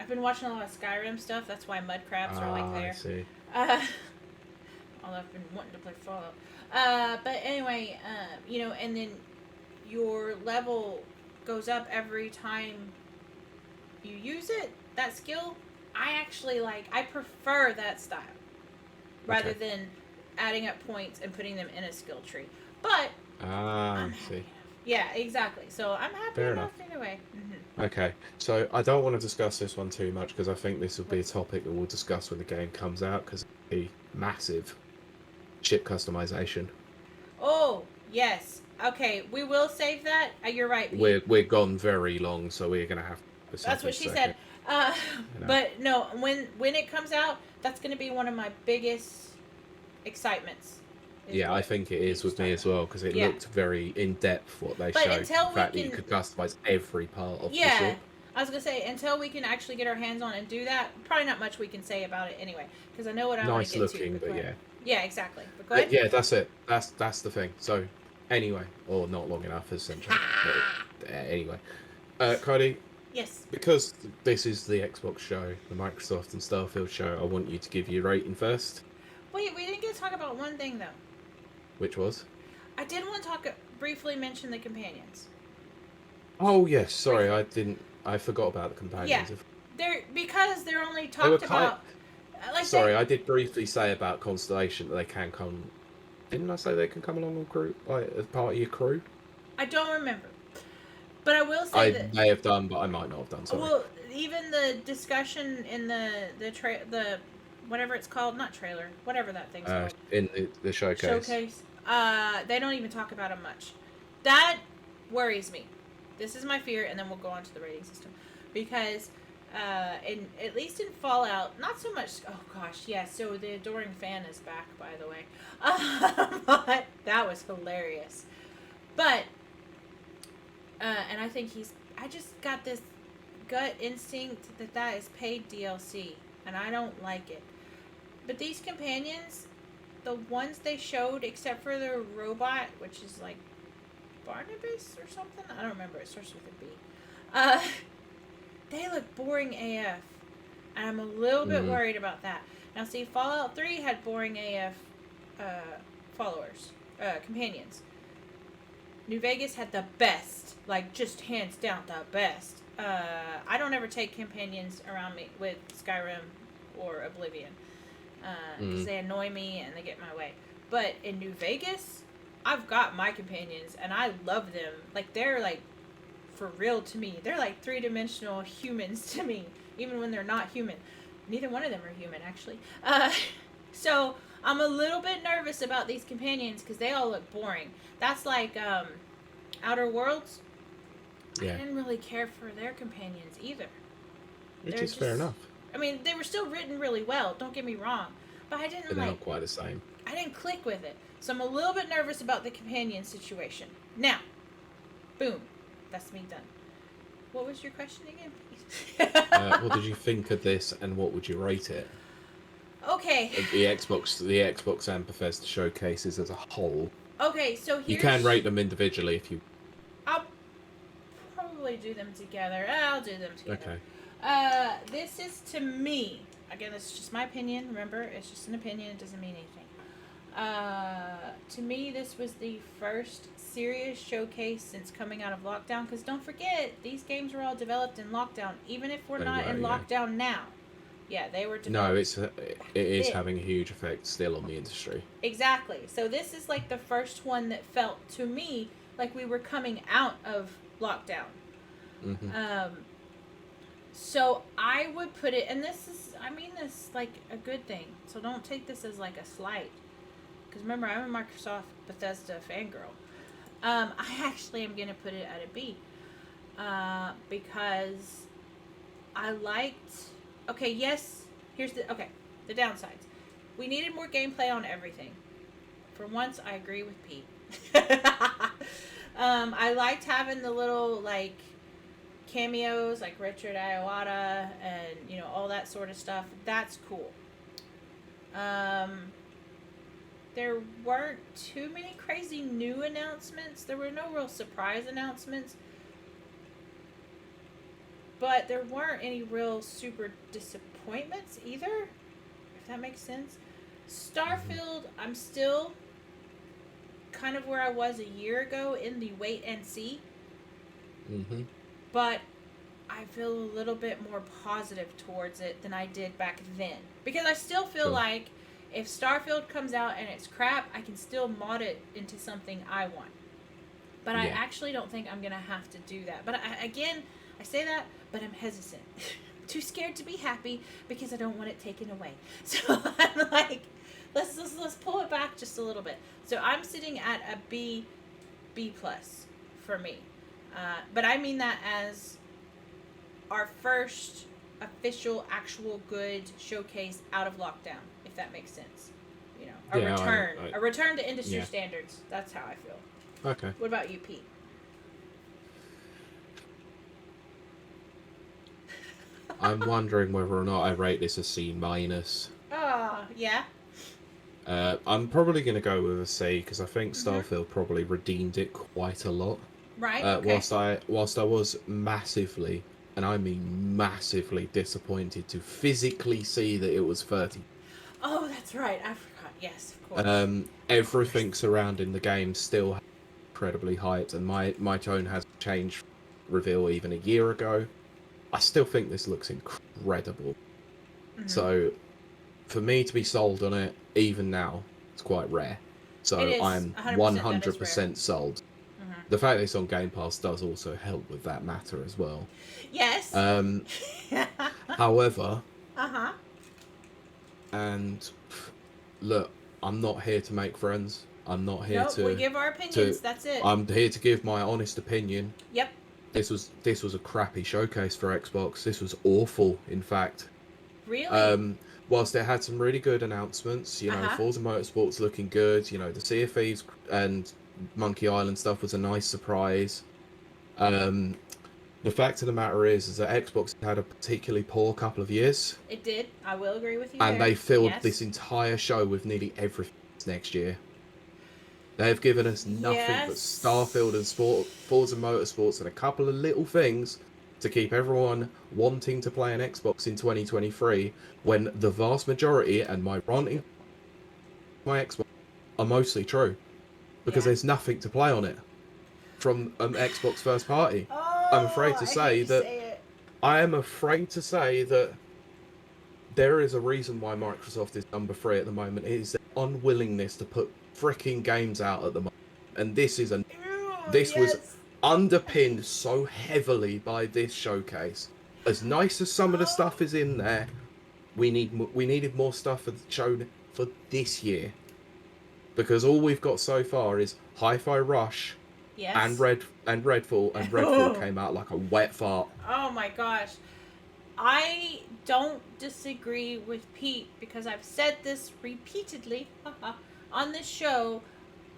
been watching a lot of Skyrim stuff. That's why mud crabs are like I there. see. Uh, although I've been wanting to play Fallout. But anyway, and then your level goes up every time you use it. That skill, I prefer that style rather than adding up points and putting them in a skill tree. But I'm happy enough. Yeah, exactly. So I'm happy Fair enough either way. Mm-hmm. Okay, so I don't want to discuss this one too much because I think this will be a topic that we'll discuss when the game comes out because it'll be massive ship customization. Oh, yes. Okay, we will save that. You're right, Pete. We're gone very long, so we're gonna have to. That's what she said. But no, when it comes out, that's going to be one of my biggest excitements. Yeah, I think it is with me as well because it looked very in depth what they showed. The fact that you could customize every part of the ship. I was gonna say until we can actually get our hands on and do that, probably not much we can say about it anyway because I know what I want to get nice looking, but yeah. Yeah, exactly. But go ahead. Yeah, that's it. That's the thing. So anyway, or not long enough essentially. Anyway, Kylie. Yes. Because this is the Xbox show, the Microsoft and Starfield show, I want you to give your rating first. Wait, we didn't get to talk about one thing though. Which was? I did want to briefly mention the companions. Oh yes, sorry, I forgot about the companions. Yeah, they're only talked about. I did briefly say about Constellation that they can come. Didn't I say they can come along on crew, like as part of your crew? I don't remember, but I will say that I may have done, but I might not have done. Sorry. Well, even the discussion in the whatever it's called, not trailer, whatever that thing's called, in the showcase. They don't even talk about them much. That worries me. This is my fear, and then we'll go on to the rating system because. At least in Fallout, not so much. Oh gosh, yeah. So the adoring fan is back, by the way. But that was hilarious. But and I think I just got this gut instinct that is paid DLC, and I don't like it. But these companions, the ones they showed, except for the robot, which is like Barnabas or something. I don't remember. It starts with a B. They look boring AF. And I'm a little bit worried about that. Now, see, Fallout 3 had boring AF companions. New Vegas had the best. Like, just hands down, the best. I don't ever take companions around me with Skyrim or Oblivion. Because they annoy me and they get in my way. But in New Vegas, I've got my companions, and I love them. Like, they're, like, for real to me. They're like three-dimensional humans to me, even when they're not human. Neither one of them are human, actually. So I'm a little bit nervous about these companions because they all look boring. That's like Outer Worlds. Yeah. I didn't really care for their companions either. Which is fair enough. I mean, they were still written really well, don't get me wrong. But I didn't But they're not quite the same. I didn't click with it. So I'm a little bit nervous about the companion situation. Now, boom. That's me done. What was your question again? What did you think of this, and what would you rate it? Okay. The Xbox and Bethesda showcases as a whole. Okay, so you can rate them individually if you. I'll probably do them together. I'll do them together. Okay. This is to me. Again, this is just my opinion. Remember, it's just an opinion. It doesn't mean anything. To me, this was the first serious showcase since coming out of lockdown. Because don't forget, these games were all developed in lockdown. Even if we're not in lockdown now. Yeah, they were developed. No, it is having a huge effect still on the industry. Exactly. So this is like the first one that felt to me like we were coming out of lockdown. Mm-hmm. So I would put it, and I mean this like a good thing. So don't take this as like a slight. Because remember, I'm a Microsoft Bethesda fangirl. I actually am going to put it at a B. Because I liked... Okay, yes. Here's the downsides. We needed more gameplay on everything. For once, I agree with Pete. I liked having the little, like, cameos, like Richard Iowata and, all that sort of stuff. That's cool. there weren't too many crazy new announcements. There were no real surprise announcements. But there weren't any real super disappointments either, if that makes sense. Starfield, I'm still kind of where I was a year ago in the wait and see. Mm-hmm. But I feel a little bit more positive towards it than I did back then. Because I still feel like if Starfield comes out and it's crap, I can still mod it into something I want. But I actually don't think I'm going to have to do that. But I say that, but I'm hesitant. Too scared to be happy because I don't want it taken away. So I'm like, let's pull it back just a little bit. So I'm sitting at a B plus for me. But I mean that as our first official, actual good showcase out of lockdown, if that makes sense. You know, a return to industry standards. That's how I feel. Okay. What about you, Pete? I'm wondering whether or not I rate this a C minus. Oh, yeah. I'm probably going to go with a C because I think Starfield probably redeemed it quite a lot. Right. Okay. Whilst I was massively, and I mean massively, disappointed to physically see that it was 30. Oh, that's right. I forgot. Yes, of course. Everything surrounding the game still incredibly hyped, and my tone has changed. Reveal even a year ago. I still think this looks incredible. Mm-hmm. So, for me to be sold on it, even now, it's quite rare. So I'm 100% sold. Mm-hmm. The fact that it's on Game Pass does also help with that matter as well. Yes. However. Uh-huh. And look, I'm not here to make friends. I'm not here to. We give our opinions. That's it. I'm here to give my honest opinion. Yep. This was a crappy showcase for Xbox. This was awful, in fact. Really? Whilst it had some really good announcements, you know, Forza Motorsport's looking good. You know, the Sea of Thieves and Monkey Island stuff was a nice surprise. The fact of the matter is that Xbox had a particularly poor couple of years. It did. I will agree with you. And they filled this entire show with nearly everything next year. They've given us nothing but Starfield and Forza Motorsports and a couple of little things to keep everyone wanting to play an Xbox in 2023 when the vast majority and my ranting my Xbox are mostly true. Because there's nothing to play on it from an Xbox first party. I'm afraid to say that I am afraid to say that there is a reason why Microsoft is number 3 at the moment. It is their unwillingness to put freaking games out at the moment, and this was underpinned so heavily by this showcase. As nice as some of the stuff is in there, we needed more stuff shown for this year, because all we've got so far is Hi-Fi Rush and Redfall, and Redfall came out like a wet fart. Oh my gosh. I don't disagree with Pete because I've said this repeatedly on this show.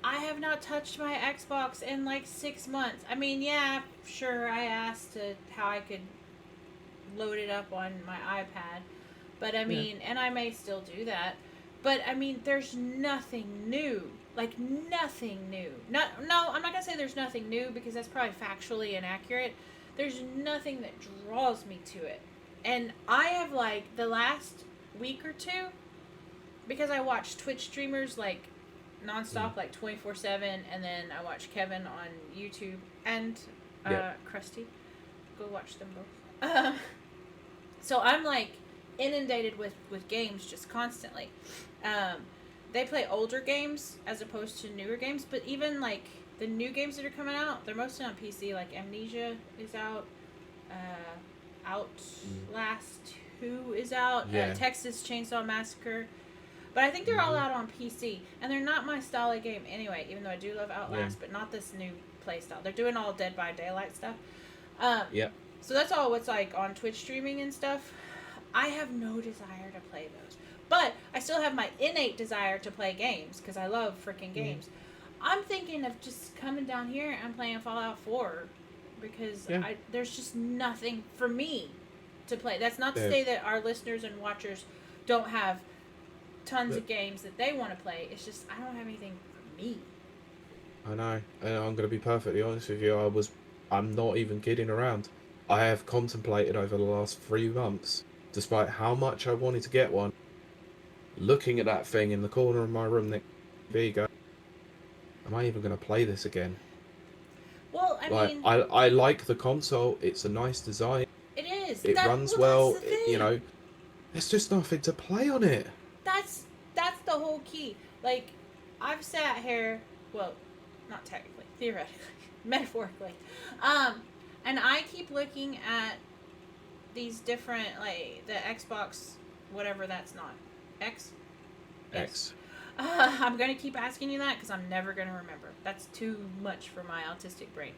I have not touched my Xbox in like 6 months. I mean, yeah, sure, I asked how I could load it up on my iPad. But I mean, and I may still do that. But I mean, there's nothing new. Like, nothing new. No, I'm not going to say there's nothing new because that's probably factually inaccurate. There's nothing that draws me to it. And I have, like, the last week or two, because I watch Twitch streamers, like, nonstop, like 24/7, and then I watch Kevin on YouTube and Krusty. Go watch them both. So I'm, like, inundated with games just constantly. They play older games as opposed to newer games, but even, like, the new games that are coming out, they're mostly on PC. Like, Amnesia is out. Outlast 2 is out. Texas Chainsaw Massacre. But I think they're all out on PC. And they're not my style of game anyway, even though I do love Outlast, but not this new play style. They're doing all Dead by Daylight stuff. So that's all what's, like, on Twitch streaming and stuff. I have no desire to play those. But I still have my innate desire to play games, because I love freaking games. I'm thinking of just coming down here and playing Fallout 4, because there's just nothing for me to play. That's not to say that our listeners and watchers don't have tons of games that they want to play. It's just I don't have anything for me. I know, and I'm going to be perfectly honest with you. I'm not even kidding around. I have contemplated over the last 3 months, despite how much I wanted to get one, looking at that thing in the corner of my room next to the TV, go, am I even going to play this again? Well, I mean, I like the console. It's a nice design. it is. It runs well. That's the thing. You know, there's just nothing to play on it. That's the whole key. Like, I've sat here, well, not technically, theoretically, metaphorically, and I keep looking at these different, like, the Xbox, whatever that's not. X? Yes. X. I'm going to keep asking you that because I'm never going to remember. That's too much for my autistic brain.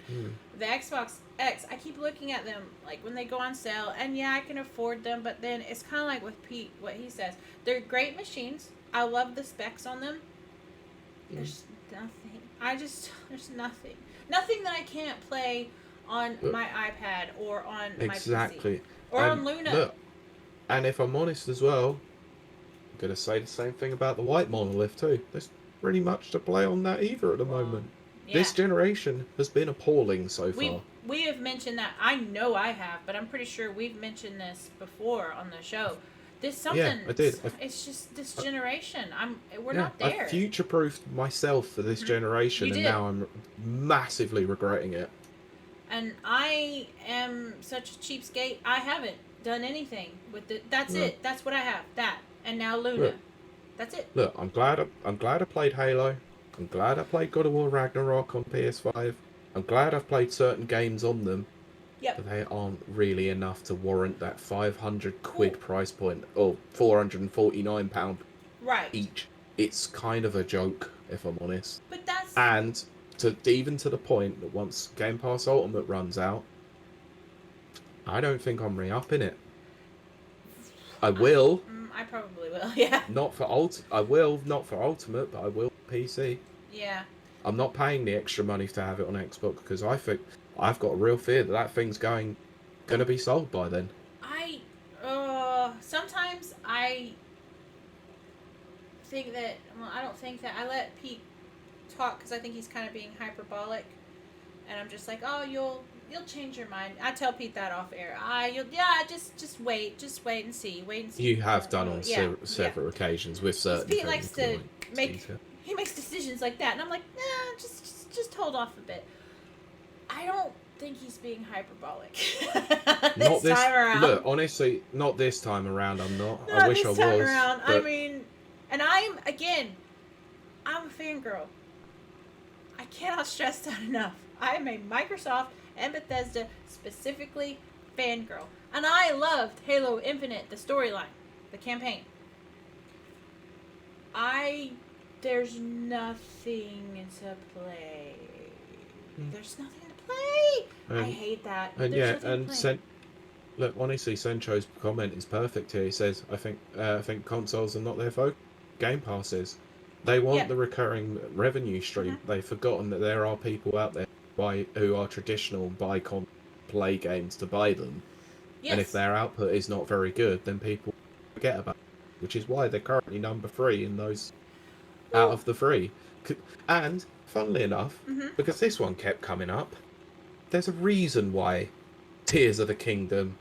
The Xbox X, I keep looking at them like when they go on sale, and yeah, I can afford them, but then it's kind of like with Pete, what he says. They're great machines. I love the specs on them. There's nothing. There's nothing. Nothing that I can't play on my iPad or on my PC. Or on Luna. Look, and if I'm honest as well, I'm going to say the same thing about the white monolith too. There's pretty much to play on that either at the moment. Yeah. This generation has been appalling so far. We have mentioned that. I know I have, but I'm pretty sure we've mentioned this before on the show. There's something. Yeah, I did. It's just this generation. We're not there. I future-proofed myself for this generation, and now I'm massively regretting it. And I am such a cheapskate. I haven't done anything with it. That's it. That's what I have. That. And now Luna. Look, that's it. Look, I'm glad I played Halo. I'm glad I played God of War Ragnarok on PS5. I'm glad I've played certain games on them. Yep. But they aren't really enough to warrant that 500 quid price point, or £449 each. It's kind of a joke, if I'm honest. But that's... And even to the point that once Game Pass Ultimate runs out, I don't think I'm re-upping it. I will. I probably will, yeah. I will, not for Ultimate, but I will PC. Yeah. I'm not paying the extra money to have it on Xbox because I think I've got a real fear that thing's going to be sold by then. Sometimes I think that, well, I don't think that, I let Pete talk because I think he's kind of being hyperbolic, and I'm just like, oh, you'll change your mind. I tell Pete that off air. Just wait and see. You have done on several occasions with certain Pete things. likes to he makes decisions like that, and I'm like, nah, just hold off a bit. I don't think he's being hyperbolic this time around. Look, honestly, not this time around. I'm not. I wish I was. Around. But... I mean, and I'm a fangirl. I cannot stress that enough. I am a Microsoft and Bethesda specifically fangirl, and I loved Halo Infinite, the storyline, the campaign. There's nothing to play. There's nothing to play. I hate that. And look, honestly, Sencho's comment is perfect here. He says, "I think consoles are not their focus. Game Pass is. They want the recurring revenue stream. They've forgotten that there are people out there who are traditional play games to buy them. Yes. And if their output is not very good, then people forget about it, which is why they're currently number 3 in those out of the 3. And funnily enough, because this one kept coming up, there's a reason why Tears of the Kingdom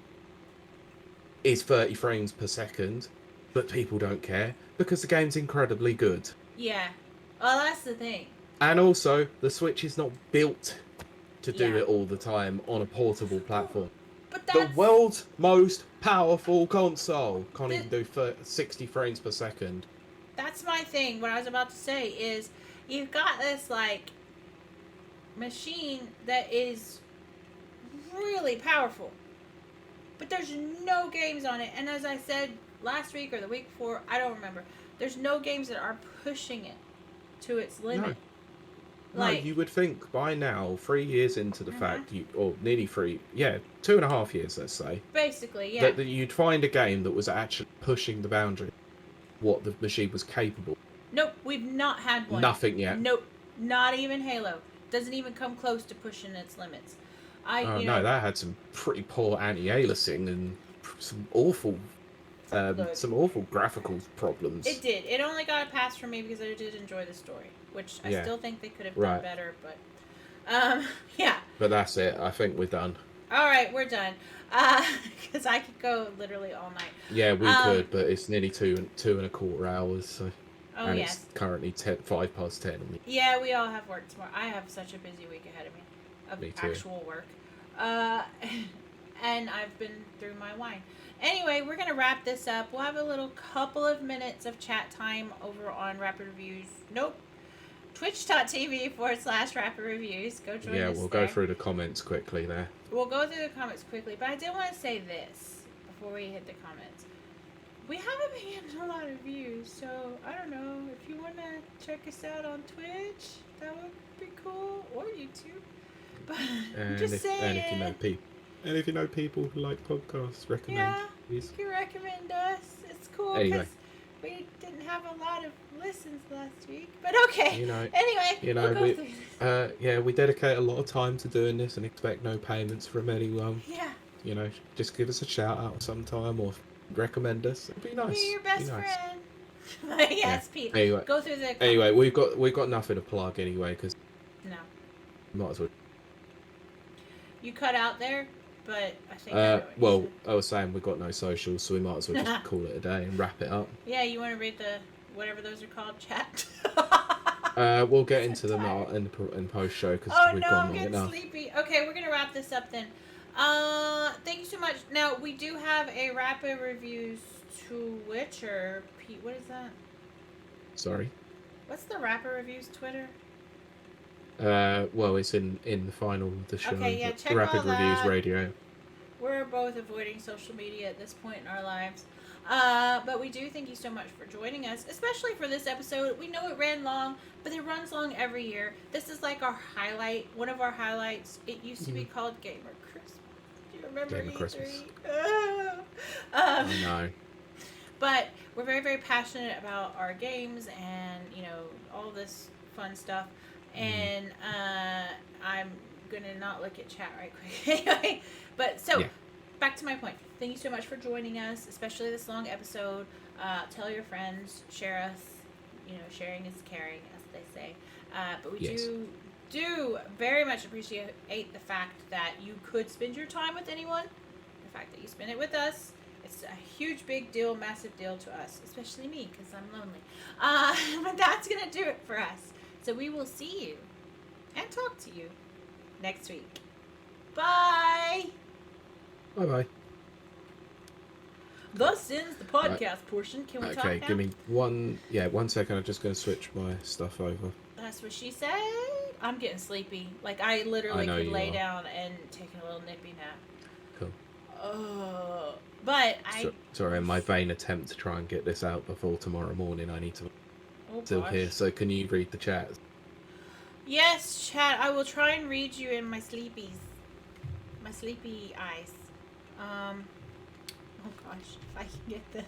is 30 frames per second, but people don't care, because the game's incredibly good. Yeah. Well, that's the thing. And also, the Switch is not built to do it all the time on a portable platform. But that's... The world's most powerful console can't even do 60 frames per second. That's my thing. What I was about to say is, you've got this, like, machine that is really powerful, but there's no games on it. And as I said last week or the week before, I don't remember, there's no games that are pushing it to its limit. No, you would think by now, 3 years into the fact, or nearly 2.5 years, let's say. Basically, yeah. That you'd find a game that was actually pushing the boundary, what the machine was capable. Nope, we've not had one. Nothing yet. Nope, not even Halo. Doesn't even come close to pushing its limits. That had some pretty poor anti-aliasing and some awful Look, some awful graphical problems. it did. It only got a pass from me because I did enjoy the story, which I still think they could have done better. But yeah. But that's it. I think we're done. All right, we're done. Because I could go literally all night. Yeah, we could, but it's nearly 2.25 hours. So. Oh, and yes. It's currently 5:10. Yeah, we all have work tomorrow. I have such a busy week ahead of me of actual work. And I've been through my wine. Anyway, we're going to wrap this up. We'll have a little couple of minutes of chat time over on Rapid Reviews. Nope. Twitch.tv/Rapid Reviews. Go join us. Yeah, we'll go through the comments quickly there. We'll go through the comments quickly, but I did want to say this before we hit the comments. We haven't been getting a lot of views, so I don't know if you want to check us out on Twitch. That would be cool, or YouTube. But I'm just saying. And if you know people who like podcasts, recommend. Yeah, please. you can recommend us. It's cool because we didn't have a lot of listens last week. But okay. Anyway, we dedicate a lot of time to doing this and expect no payments from anyone. Yeah. Just give us a shout out sometime or recommend us. It'd be nice. Be your best friend. Yes, Pete. Anyway, go through the comments. Anyway, we've got nothing to plug anyway because might as well. You cut out there, but I think. I was saying we've got no socials, so we might as well just call it a day and wrap it up. Yeah, you want to read the whatever those are called, chat. We'll get into them in post show because we've gone long enough. I'm getting sleepy. Okay, we're gonna wrap this up then. Thank you so much. Now we do have a Rapid Reviews Twitter. Pete, what is that? Sorry. What's the Rapid Reviews Twitter? It's in the final of the show. Okay, yeah, check Rapid all that. Reviews Radio. We're both avoiding social media at this point in our lives. But we do thank you so much for joining us, especially for this episode. We know it ran long, but it runs long every year. This is like our highlight, one of our highlights. It used to be called Gamer Christmas. Do you remember Gamer E3? Christmas. I know. But we're very, very passionate about our games and, all this fun stuff. And I'm going to not look at chat right quick. Anyway, back to my point. Thank you so much for joining us, especially this long episode. Tell your friends, share us. Sharing is caring, as they say. But we do very much appreciate the fact that you could spend your time with anyone. The fact that you spend it with us. It's a huge, big deal, massive deal to us, especially me because I'm lonely. But that's going to do it for us. So we will see you and talk to you next week. Bye. Bye-bye. Thus ends the podcast portion. Can we talk now? Okay, give me 1 second. I'm just going to switch my stuff over. That's what she said. I'm getting sleepy. Like, I literally could lay down and take a little nippy nap. Cool. But Sorry, in my vain attempt to try and get this out before tomorrow morning, I need to... Still here, so can you read the chat? Yes, chat. I will try and read you in my sleepy eyes. Oh gosh, if I can get the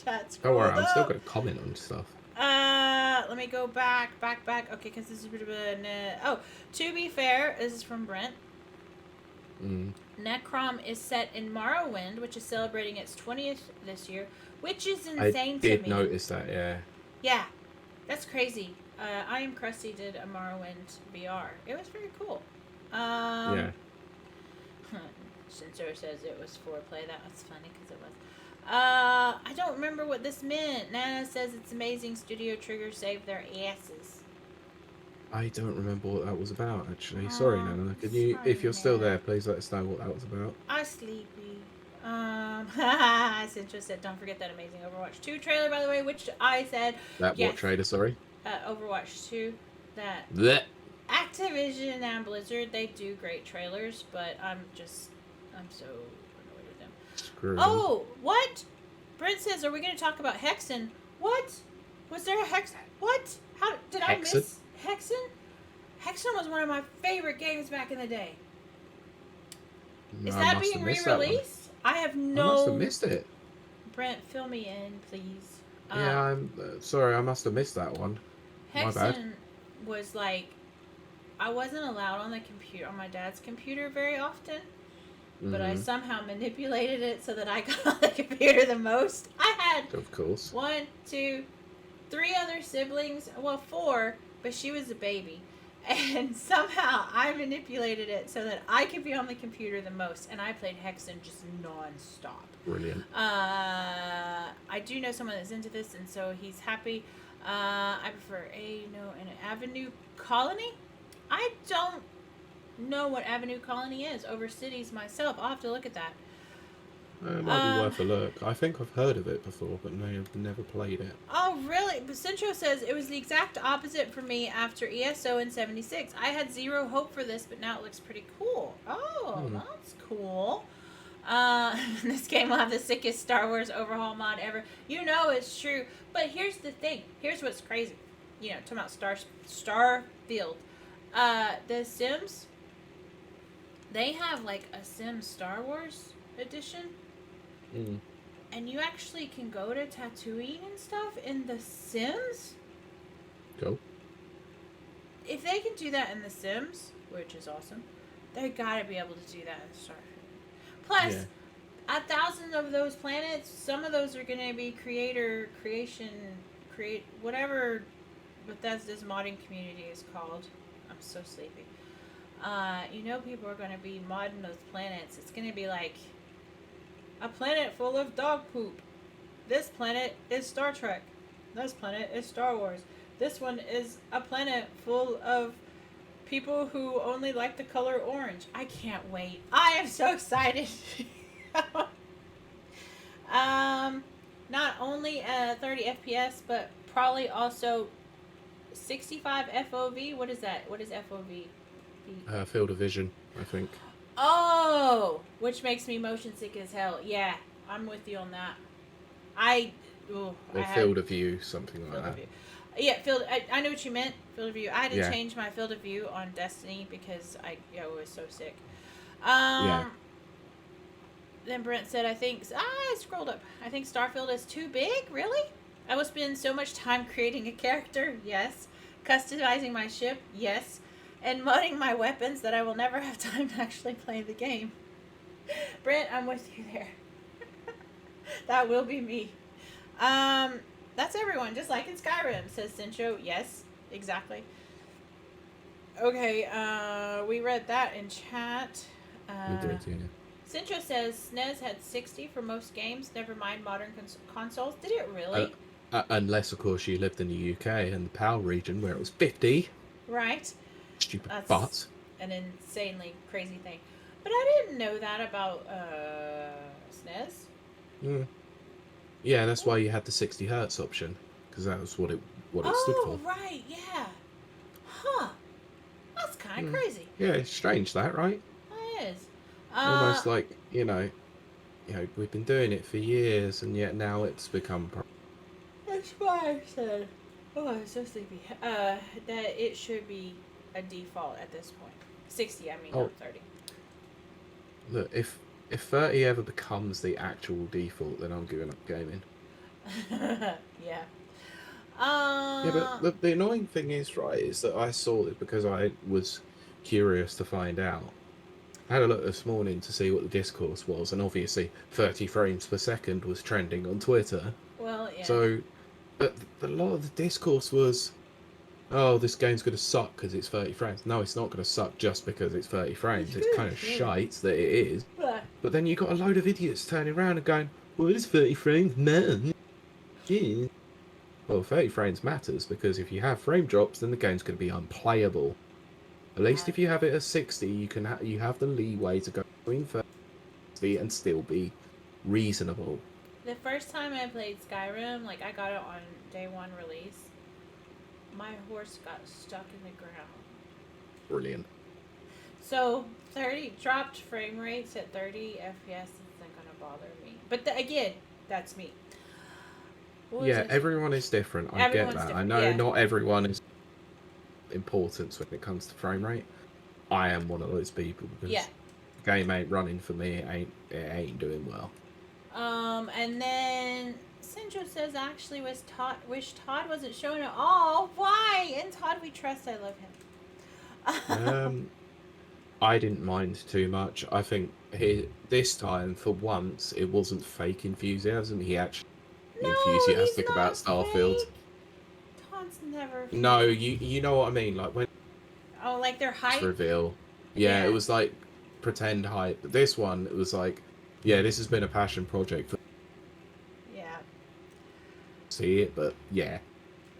chat scrolled Don't worry, I'm still up. going to comment on stuff. Let me go back. Okay, because this is a bit of a... to be fair, this is from Brent. Necrom is set in Morrowind, which is celebrating its 20th this year, which is insane to me. I did notice that, yeah. Yeah, that's crazy. I Am Crusty did a Morrowind VR. It was very cool. Yeah. Sensor says it was foreplay. That was funny because it was. I don't remember what this meant. Nana says it's amazing Studio Trigger saved their asses. I don't remember what that was about, actually. Sorry, Nana. Can you, if you're still there, please let us know what that was about. I'm sleepy. Sintra said, don't forget that amazing Overwatch 2 trailer, by the way, which I said... What trailer, sorry? Overwatch 2. That... Blech. Activision and Blizzard, they do great trailers, but I'm so annoyed with them. Screw them. What? Brent says, are we going to talk about Hexen? What? Was there a Hexen? What? How did I miss Hexen? Hexen was one of my favorite games back in the day. Is that being re-released? I have no... I must have missed it. Brent, fill me in, please. Yeah, I'm sorry, I must have missed that one. My bad. Hexen was like... I wasn't allowed on the computer, on my dad's computer very often. but I Mm-hmm. somehow manipulated it so that I got on the computer the most. I had Of course. 1, 2, 3 other siblings. Well, 4, but she was a baby. And somehow I manipulated it so that I could be on the computer the most. And I played Hexen just non-stop. Brilliant. I do know someone that's into this, and so he's happy. I prefer an Avenue Colony. I don't know what Avenue Colony is over cities myself. I'll have to look at that. It might be worth a look. I think I've heard of it before, but I've never played it. Oh, really? But Centro says it was the exact opposite for me after ESO in 76. I had zero hope for this, but now it looks pretty cool. Oh, that's cool. This game will have the sickest Star Wars overhaul mod ever. You know it's true. But here's the thing. Here's what's crazy. You know, talking about Starfield. The Sims, they have like a Sim Star Wars edition. Mm. And you actually can go to Tatooine and stuff in The Sims. Cool. If they can do that in The Sims, which is awesome, they gotta be able to do that in Starfield. Plus, 1,000 of those planets, some of those are gonna be whatever Bethesda's modding community is called. I'm so sleepy. People are gonna be modding those planets. It's gonna be like a planet full of dog poop. This planet is Star Trek. This planet is Star Wars. This one is a planet full of people who only like the color orange. I can't wait. I am so excited. Not only 30 FPS, but probably also 65 FOV. What is that? What is FOV? Field of vision, I think. Oh, which makes me motion sick as hell. Yeah, I'm with you on that. Or field of view, something like that. Yeah, I know what you meant. Field of view. I had to change my field of view on Destiny because I was so sick. Then Brent said, I scrolled up. I think Starfield is too big. Really? I will spend so much time creating a character. Yes. Customizing my ship. Yes. And modding my weapons that I will never have time to actually play the game. Brent, I'm with you there. That will be me. That's everyone, just like in Skyrim, says Cincho. Yes, exactly. Okay, we read that in chat. Cincho says SNES had 60 for most games, never mind modern consoles. Did it really? Unless, of course, you lived in the UK and the PAL region where it was 50. Right. Stupid That's butts. An insanely crazy thing. But I didn't know that about SNES. Mm. Yeah, that's why you had the 60 hertz option, because that was what it stood for. Oh, right, yeah. Huh. That's kind of crazy. Yeah, it's strange that, right? It is. Almost like, we've been doing it for years, and yet now it's become... That's why I said, I'm so sleepy, that it should be a default at this point. 60, not 30. Look, if 30 ever becomes the actual default, then I'm giving up gaming. Yeah. Yeah, but the annoying thing is that I saw it because I was curious to find out. I had a look this morning to see what the discourse was, and obviously 30 frames per second was trending on Twitter. Well, yeah. So, but a lot of the discourse was, oh, this game's going to suck because it's 30 frames. No, it's not going to suck just because it's 30 frames. It's kind of shite that it is. But then you got a load of idiots turning around and going, well, it's 30 frames, man. Yeah. Well, 30 frames matters because if you have frame drops, then the game's going to be unplayable. At least if you have it at 60, you have the leeway to go between 30 and still be reasonable. The first time I played Skyrim, I got it on day one release, my horse got stuck in the ground. Brilliant. So 30 dropped frame rates at 30 FPS isn't gonna bother me. But again, that's me. Yeah, everyone is different. I get that. I know not everyone is importance when it comes to frame rate. I am one of those people because the game ain't running for me. It ain't doing well. And then Central says actually wish Todd wasn't showing it. Oh, why? And Todd we trust. I love him. I didn't mind too much. I think this time, for once, it wasn't fake enthusiasm. He actually No, he's enthusiastic about not Starfield. fake. Todd's never No, fake. you know what I mean. Like when Oh, like they're it's hype? reveal, yeah, it Yeah. was like pretend hype. But this one, it was like, yeah, this has been a passion project for Yeah. see it, but yeah,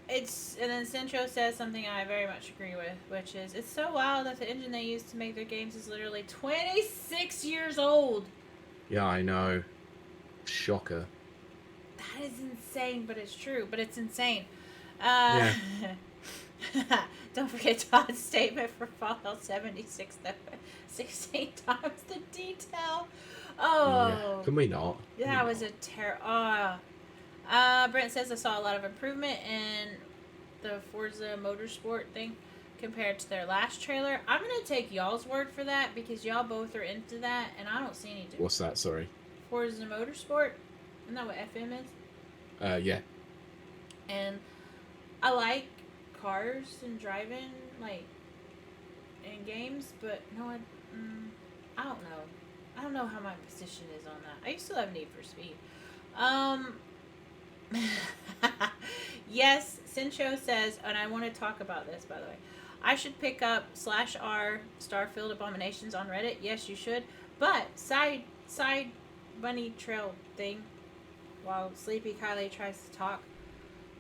And then Centro says something I very much agree with, which is it's so wild that the engine they use to make their games is literally 26 years old. yeah, I know, shocker. That is insane, but it's true. But it's insane. Uh, Yeah, don't forget Todd's statement for Fallout 76, though. 16 times the detail. yeah. Oh, Can we not? Can we that was not? a terror. Brent says I saw a lot of improvement in the Forza Motorsport thing compared to their last trailer. I'm going to take y'all's word for that because y'all both are into that, and I don't see any difference. What's that? Sorry. Forza Motorsport? Isn't that what FM is? Yeah. And I like cars and driving, like, in games, but no, I don't know. I don't know how my position is on that. I used to love Need for Speed. Yes, Sincho says, and I want to talk about this, by the way. I should pick up /r Starfield Abominations on Reddit. Yes, you should. But side bunny trail thing while Sleepy Kiley tries to talk.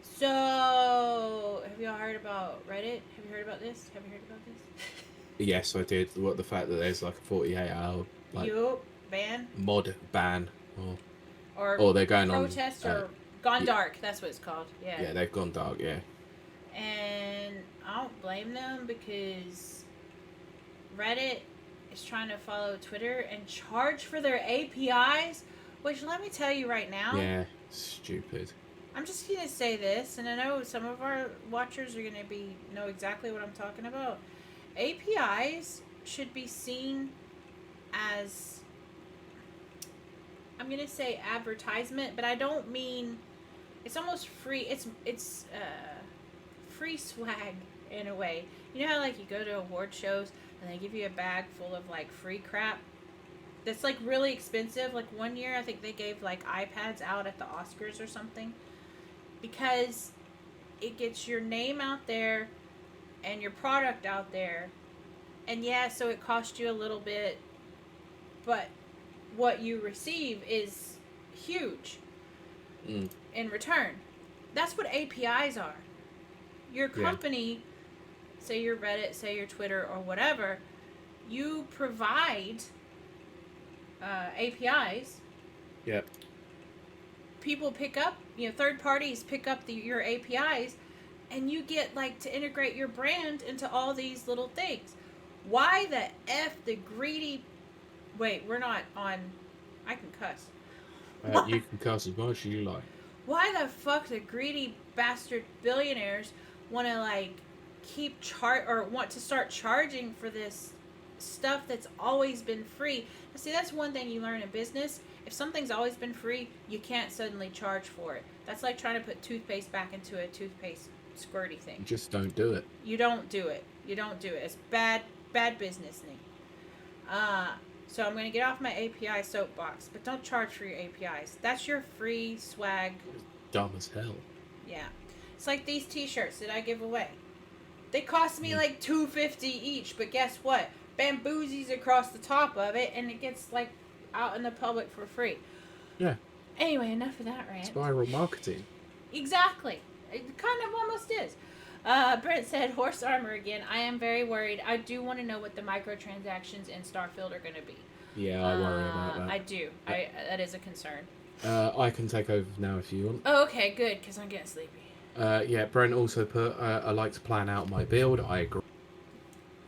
So, have y'all heard about Reddit? Have you heard about this? Have you heard about this? Yes, I did. What the fact that there's like a 48-hour like Yup, ban mod ban, or they're going protest on. or gone Yeah, dark. That's what it's called. Yeah. yeah, they've gone dark. Yeah, And I don't blame them because Reddit is trying to follow Twitter and charge for their APIs. Which let me tell you right now. yeah, stupid. I'm just gonna say this, and I know some of our watchers are gonna know exactly what I'm talking about. APIs should be seen as, I'm gonna say advertisement, but I don't mean, it's almost free. It's free swag in a way. You know how like you go to award shows and they give you a bag full of like free crap that's like really expensive. Like one year I think they gave like iPads out at the Oscars or something because it gets your name out there and your product out there. And yeah, so it costs you a little bit, but what you receive is huge in return. That's what APIs are. Your Yeah, company, say your Reddit, say your Twitter, or whatever, you provide APIs. yeah, People pick up, third parties pick up your APIs, and you get like to integrate your brand into all these little things. Why the F the greedy. Wait, we're not on. I can cuss. you can cuss as much as you like. Why the fuck the greedy bastard billionaires want to like want to start charging for this stuff that's always been free? Now, see, that's one thing you learn in business. If something's always been free, you can't suddenly charge for it. That's like trying to put toothpaste back into a toothpaste squirty thing. You just don't do it. You don't do it. You don't do it. It's bad business, Nate. So I'm going to get off my API soapbox, but don't charge for your APIs. That's your free swag. Dumb as hell. Yeah. It's like these t-shirts that I give away. They cost me like $2.50 each, but guess what? Bamboozie's across the top of it, and it gets like out in the public for free. Yeah. Anyway, enough of that rant. Spiral marketing. Exactly. It kind of almost is. Brent said, horse armor again. I am very worried. I do want to know what the microtransactions in Starfield are going to be. Yeah, I worry about that. I do. That is a concern. I can take over now if you want. Oh, okay, good, because I'm getting sleepy. Yeah, Brent also put, I like to plan out my build. I agree.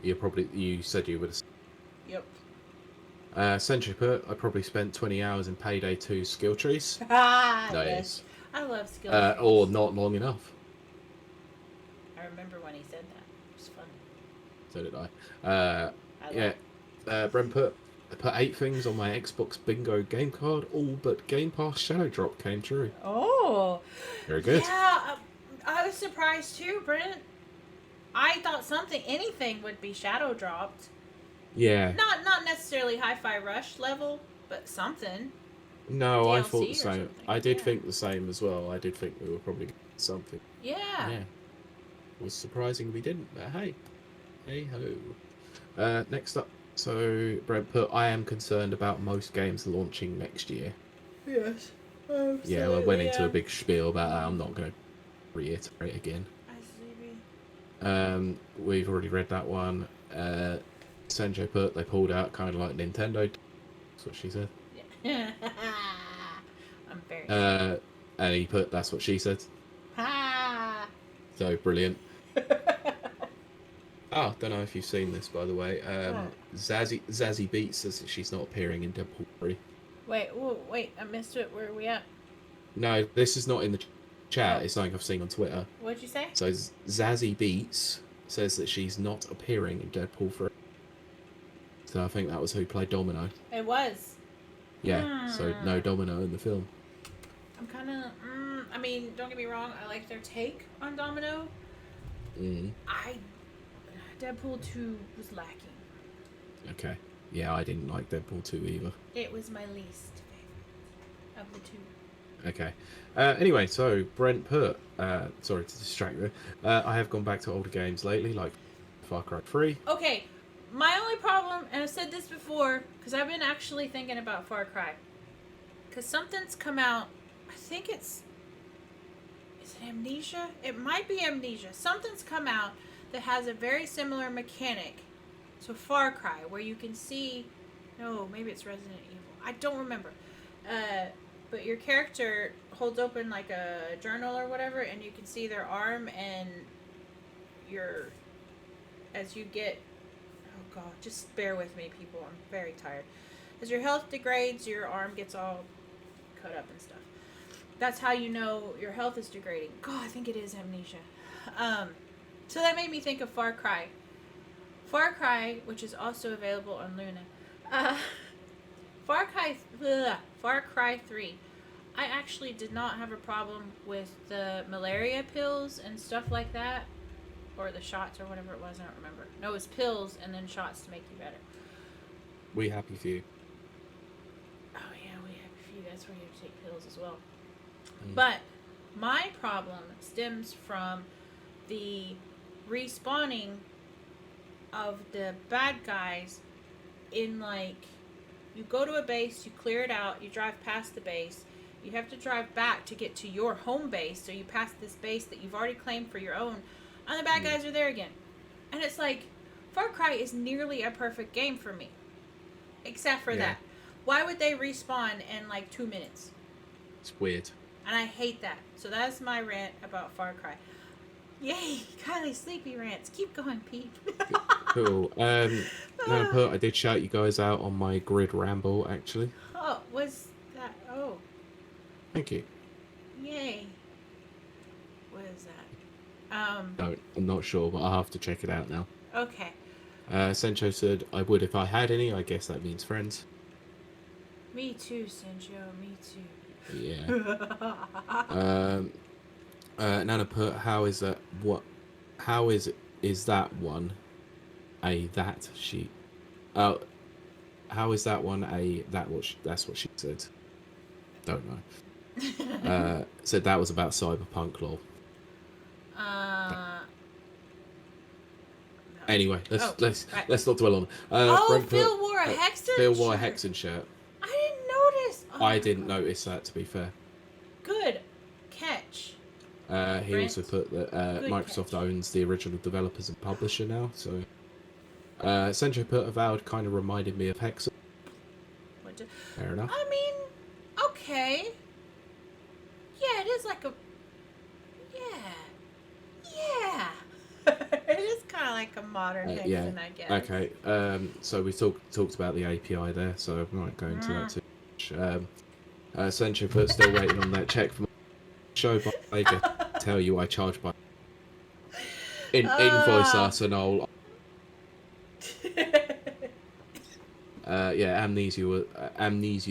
You said you would have. Yep. Century put, I probably spent 20 hours in Payday 2 skill trees. Nice. Yes. I love skill Or not long enough. I remember when he said that. It was funny. So did I. Yeah. Brent put, I put 8 things on my Xbox Bingo game card. All but Game Pass Shadow Drop came true. Oh. Very good. Yeah, I was surprised too, Brent. I thought anything would be shadow dropped. Yeah. Not necessarily Hi-Fi Rush level, but something. No, I thought the DLC or same. something. I did Yeah. think the same as well. I did think we were probably getting something. Yeah. Yeah. It was surprising we didn't, but hey. Hey ho. Next up, so Brent put, I am concerned about most games launching next year. Yes. Yeah, I went into a Yeah. big spiel about that. I'm not going to reiterate again. We've already read that one. Senjo put, they pulled out kind of like Nintendo. That's what she said. Yeah. I'm very And he put, that's what she said. Ha! So brilliant. Oh, don't know if you've seen this, by the way. Zazzy Beats says that she's not appearing in Deadpool 3. Wait, I missed it. Where are we at? No, this is not in the chat. Oh. It's something I've seen on Twitter. What'd you say? So Zazzy Beats says that she's not appearing in Deadpool 3. So I think that was who played Domino. It was. Yeah, so no Domino in the film. I'm kind of... I mean, don't get me wrong. I like their take on Domino. Deadpool 2 was lacking. Okay. Yeah, I didn't like Deadpool 2 either. It was my least favorite of the two. Okay. Anyway, so Brent put, sorry to distract you, I have gone back to older games lately, like Far Cry 3. Okay, my only problem, and I've said this before, because I've been actually thinking about Far Cry. Because something's come out, I think is it Amnesia? It might be Amnesia. Something's come out that has a very similar mechanic to Far Cry, where you can see, no, maybe it's Resident Evil. I don't remember. But your character holds open like a journal or whatever, and you can see their arm, and as you get, oh god, just bear with me, people, I'm very tired. As your health degrades, your arm gets all cut up and stuff. That's how you know your health is degrading. God, I think it is Amnesia. So that made me think of Far Cry. Far Cry, which is also available on Luna. Far Cry 3. I actually did not have a problem with the malaria pills and stuff like that. Or the shots or whatever it was, I don't remember. No, it was pills and then shots to make you better. We happy for you. Oh yeah, we happy for you. That's where you have to take pills as well. But my problem stems from the respawning of the bad guys in, like, you go to a base, you clear it out, you drive past the base, you have to drive back to get to your home base, so you pass this base that you've already claimed for your own, and the bad guys are there again. And it's like, Far Cry is nearly a perfect game for me. Except for that. Why would they respawn in like 2 minutes? It's weird. And I hate that. So that's my rant about Far Cry. Yay, Kylie sleepy rants. Keep going, Pete. Cool. I did shout you guys out on my grid ramble, actually. Oh, was that? Oh. Thank you. Yay. What is that? No, I'm not sure, but I'll have to check it out now. Okay. Sencho said, I would if I had any. I guess that means friends. Me too, Sencho. Me too. Yeah. Nana put, how is that one a that she how is that one a that's what she said. Don't know. Said that was about cyberpunk lore. No. Anyway, let's not dwell on it. Phil wore a Hexen Phil wore a Hexen shirt. I didn't notice. I didn't notice that, to be fair. Good catch. He also put that Microsoft owns the original developers and publisher now, so... Sencho put Avowed kind of reminded me of Hexen. Fair enough. I mean, okay. Yeah, it is like a... Yeah. It is kind of like a modern Hexen, I guess. Okay, so we talked about the API there, so I might go into that too much. Sencho put, still waiting on that check from show, but I can tell you I charge by... Invoice us and I'll... Amnesia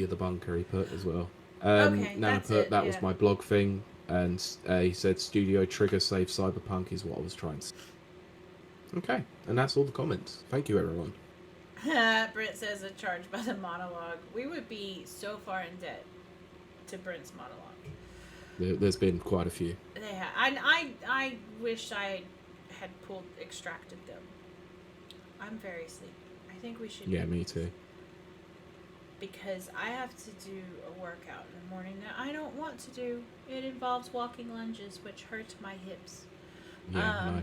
the bunker he put as well. Nana put, that was my blog thing, and he said Studio Trigger save Cyberpunk is what I was trying to say. Okay, and that's all the comments. Thank you, everyone. Brent says a charge by the monologue. We would be so far in debt to Brent's monologue. There's been quite a few. They have. I wish I had extracted them. I'm very sleepy. I think we should. Yeah, me too. Because I have to do a workout in the morning that I don't want to do. It involves walking lunges, which hurts my hips. Yeah, no.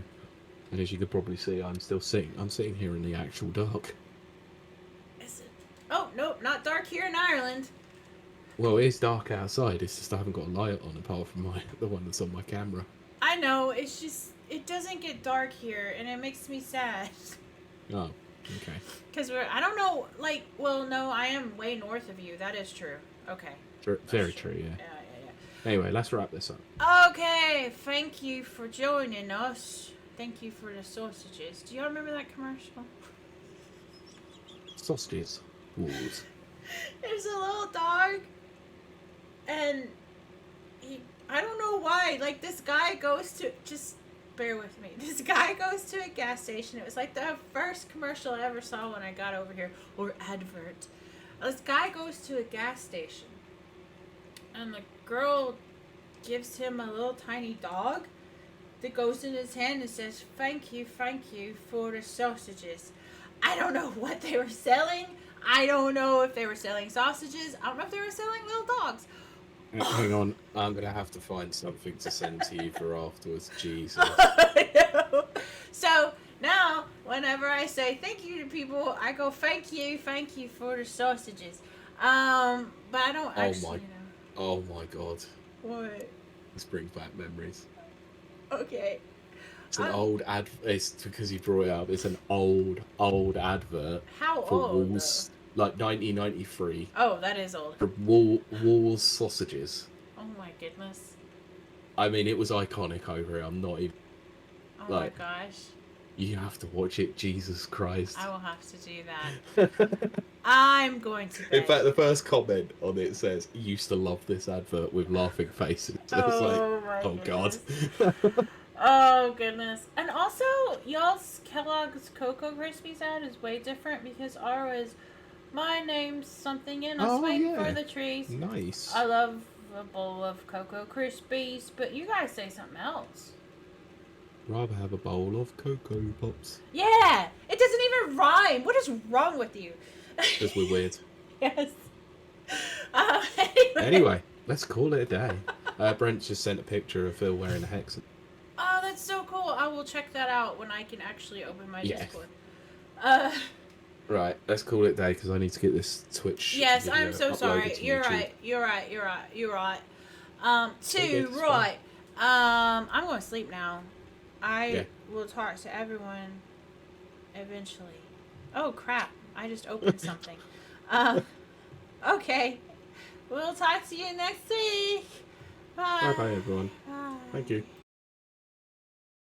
And as you could probably see, I'm sitting here in the actual dark. Is it? Oh, nope, not dark here in Ireland. Well, it is dark outside. It's just I haven't got a light on apart from the one that's on my camera. I know. It's just it doesn't get dark here, and it makes me sad. Oh, okay. Because I don't know. Like, well, no, I am way north of you. That is true. Okay. Very true. Yeah. Yeah. Anyway, let's wrap this up. Okay. Thank you for joining us. Thank you for the sausages. Do y'all remember that commercial? Sausages. Wars. There's a little dog, and I don't know why. Like, this guy goes to, just bear with me. This guy goes to a gas station. It was like the first commercial I ever saw when I got over here, or advert. This guy goes to a gas station, and the girl gives him a little tiny dog that goes in his hand and says, thank you for the sausages. I don't know what they were selling. I don't know if they were selling sausages. I don't know if they were selling little dogs. Hang on, I'm going to have to find something to send to you for afterwards. Jesus. So now, whenever I say thank you to people, I go, thank you for the sausages. But I don't actually, Oh my god. What? This brings back memories. Okay. It's an old ad. It's because you brought it up. It's an old advert. How for old? Walls, like 1993. Oh, that is old. For Walls sausages. Oh my goodness. I mean, it was iconic over here. I'm not even. Oh like, my gosh. You have to watch it. Jesus Christ. I will have to do that. I'm going to. In fact, the first comment on it says, "Used to love this advert with laughing faces." So oh god. Oh goodness. And also, y'all's Kellogg's Cocoa Krispies ad is way different because ours, my name's something and I swing for the trees. Nice. I love a bowl of Cocoa Krispies, but you guys say something else. Rather have a bowl of Cocoa Pops. Yeah, it doesn't even rhyme. What is wrong with you? Because we're weird. Yes. Anyway, let's call it a day. Brent just sent a picture of Phil wearing a hex. Oh, that's so cool. I will check that out when I can actually open my Discord. Right, let's call it a day because I need to get this Twitch. Yes, I'm so sorry. You're right. I'm going to sleep now. I will talk to everyone eventually. Oh, crap. I just opened something. Okay. We'll talk to you next week. Bye. Bye, everyone. Bye. Thank you.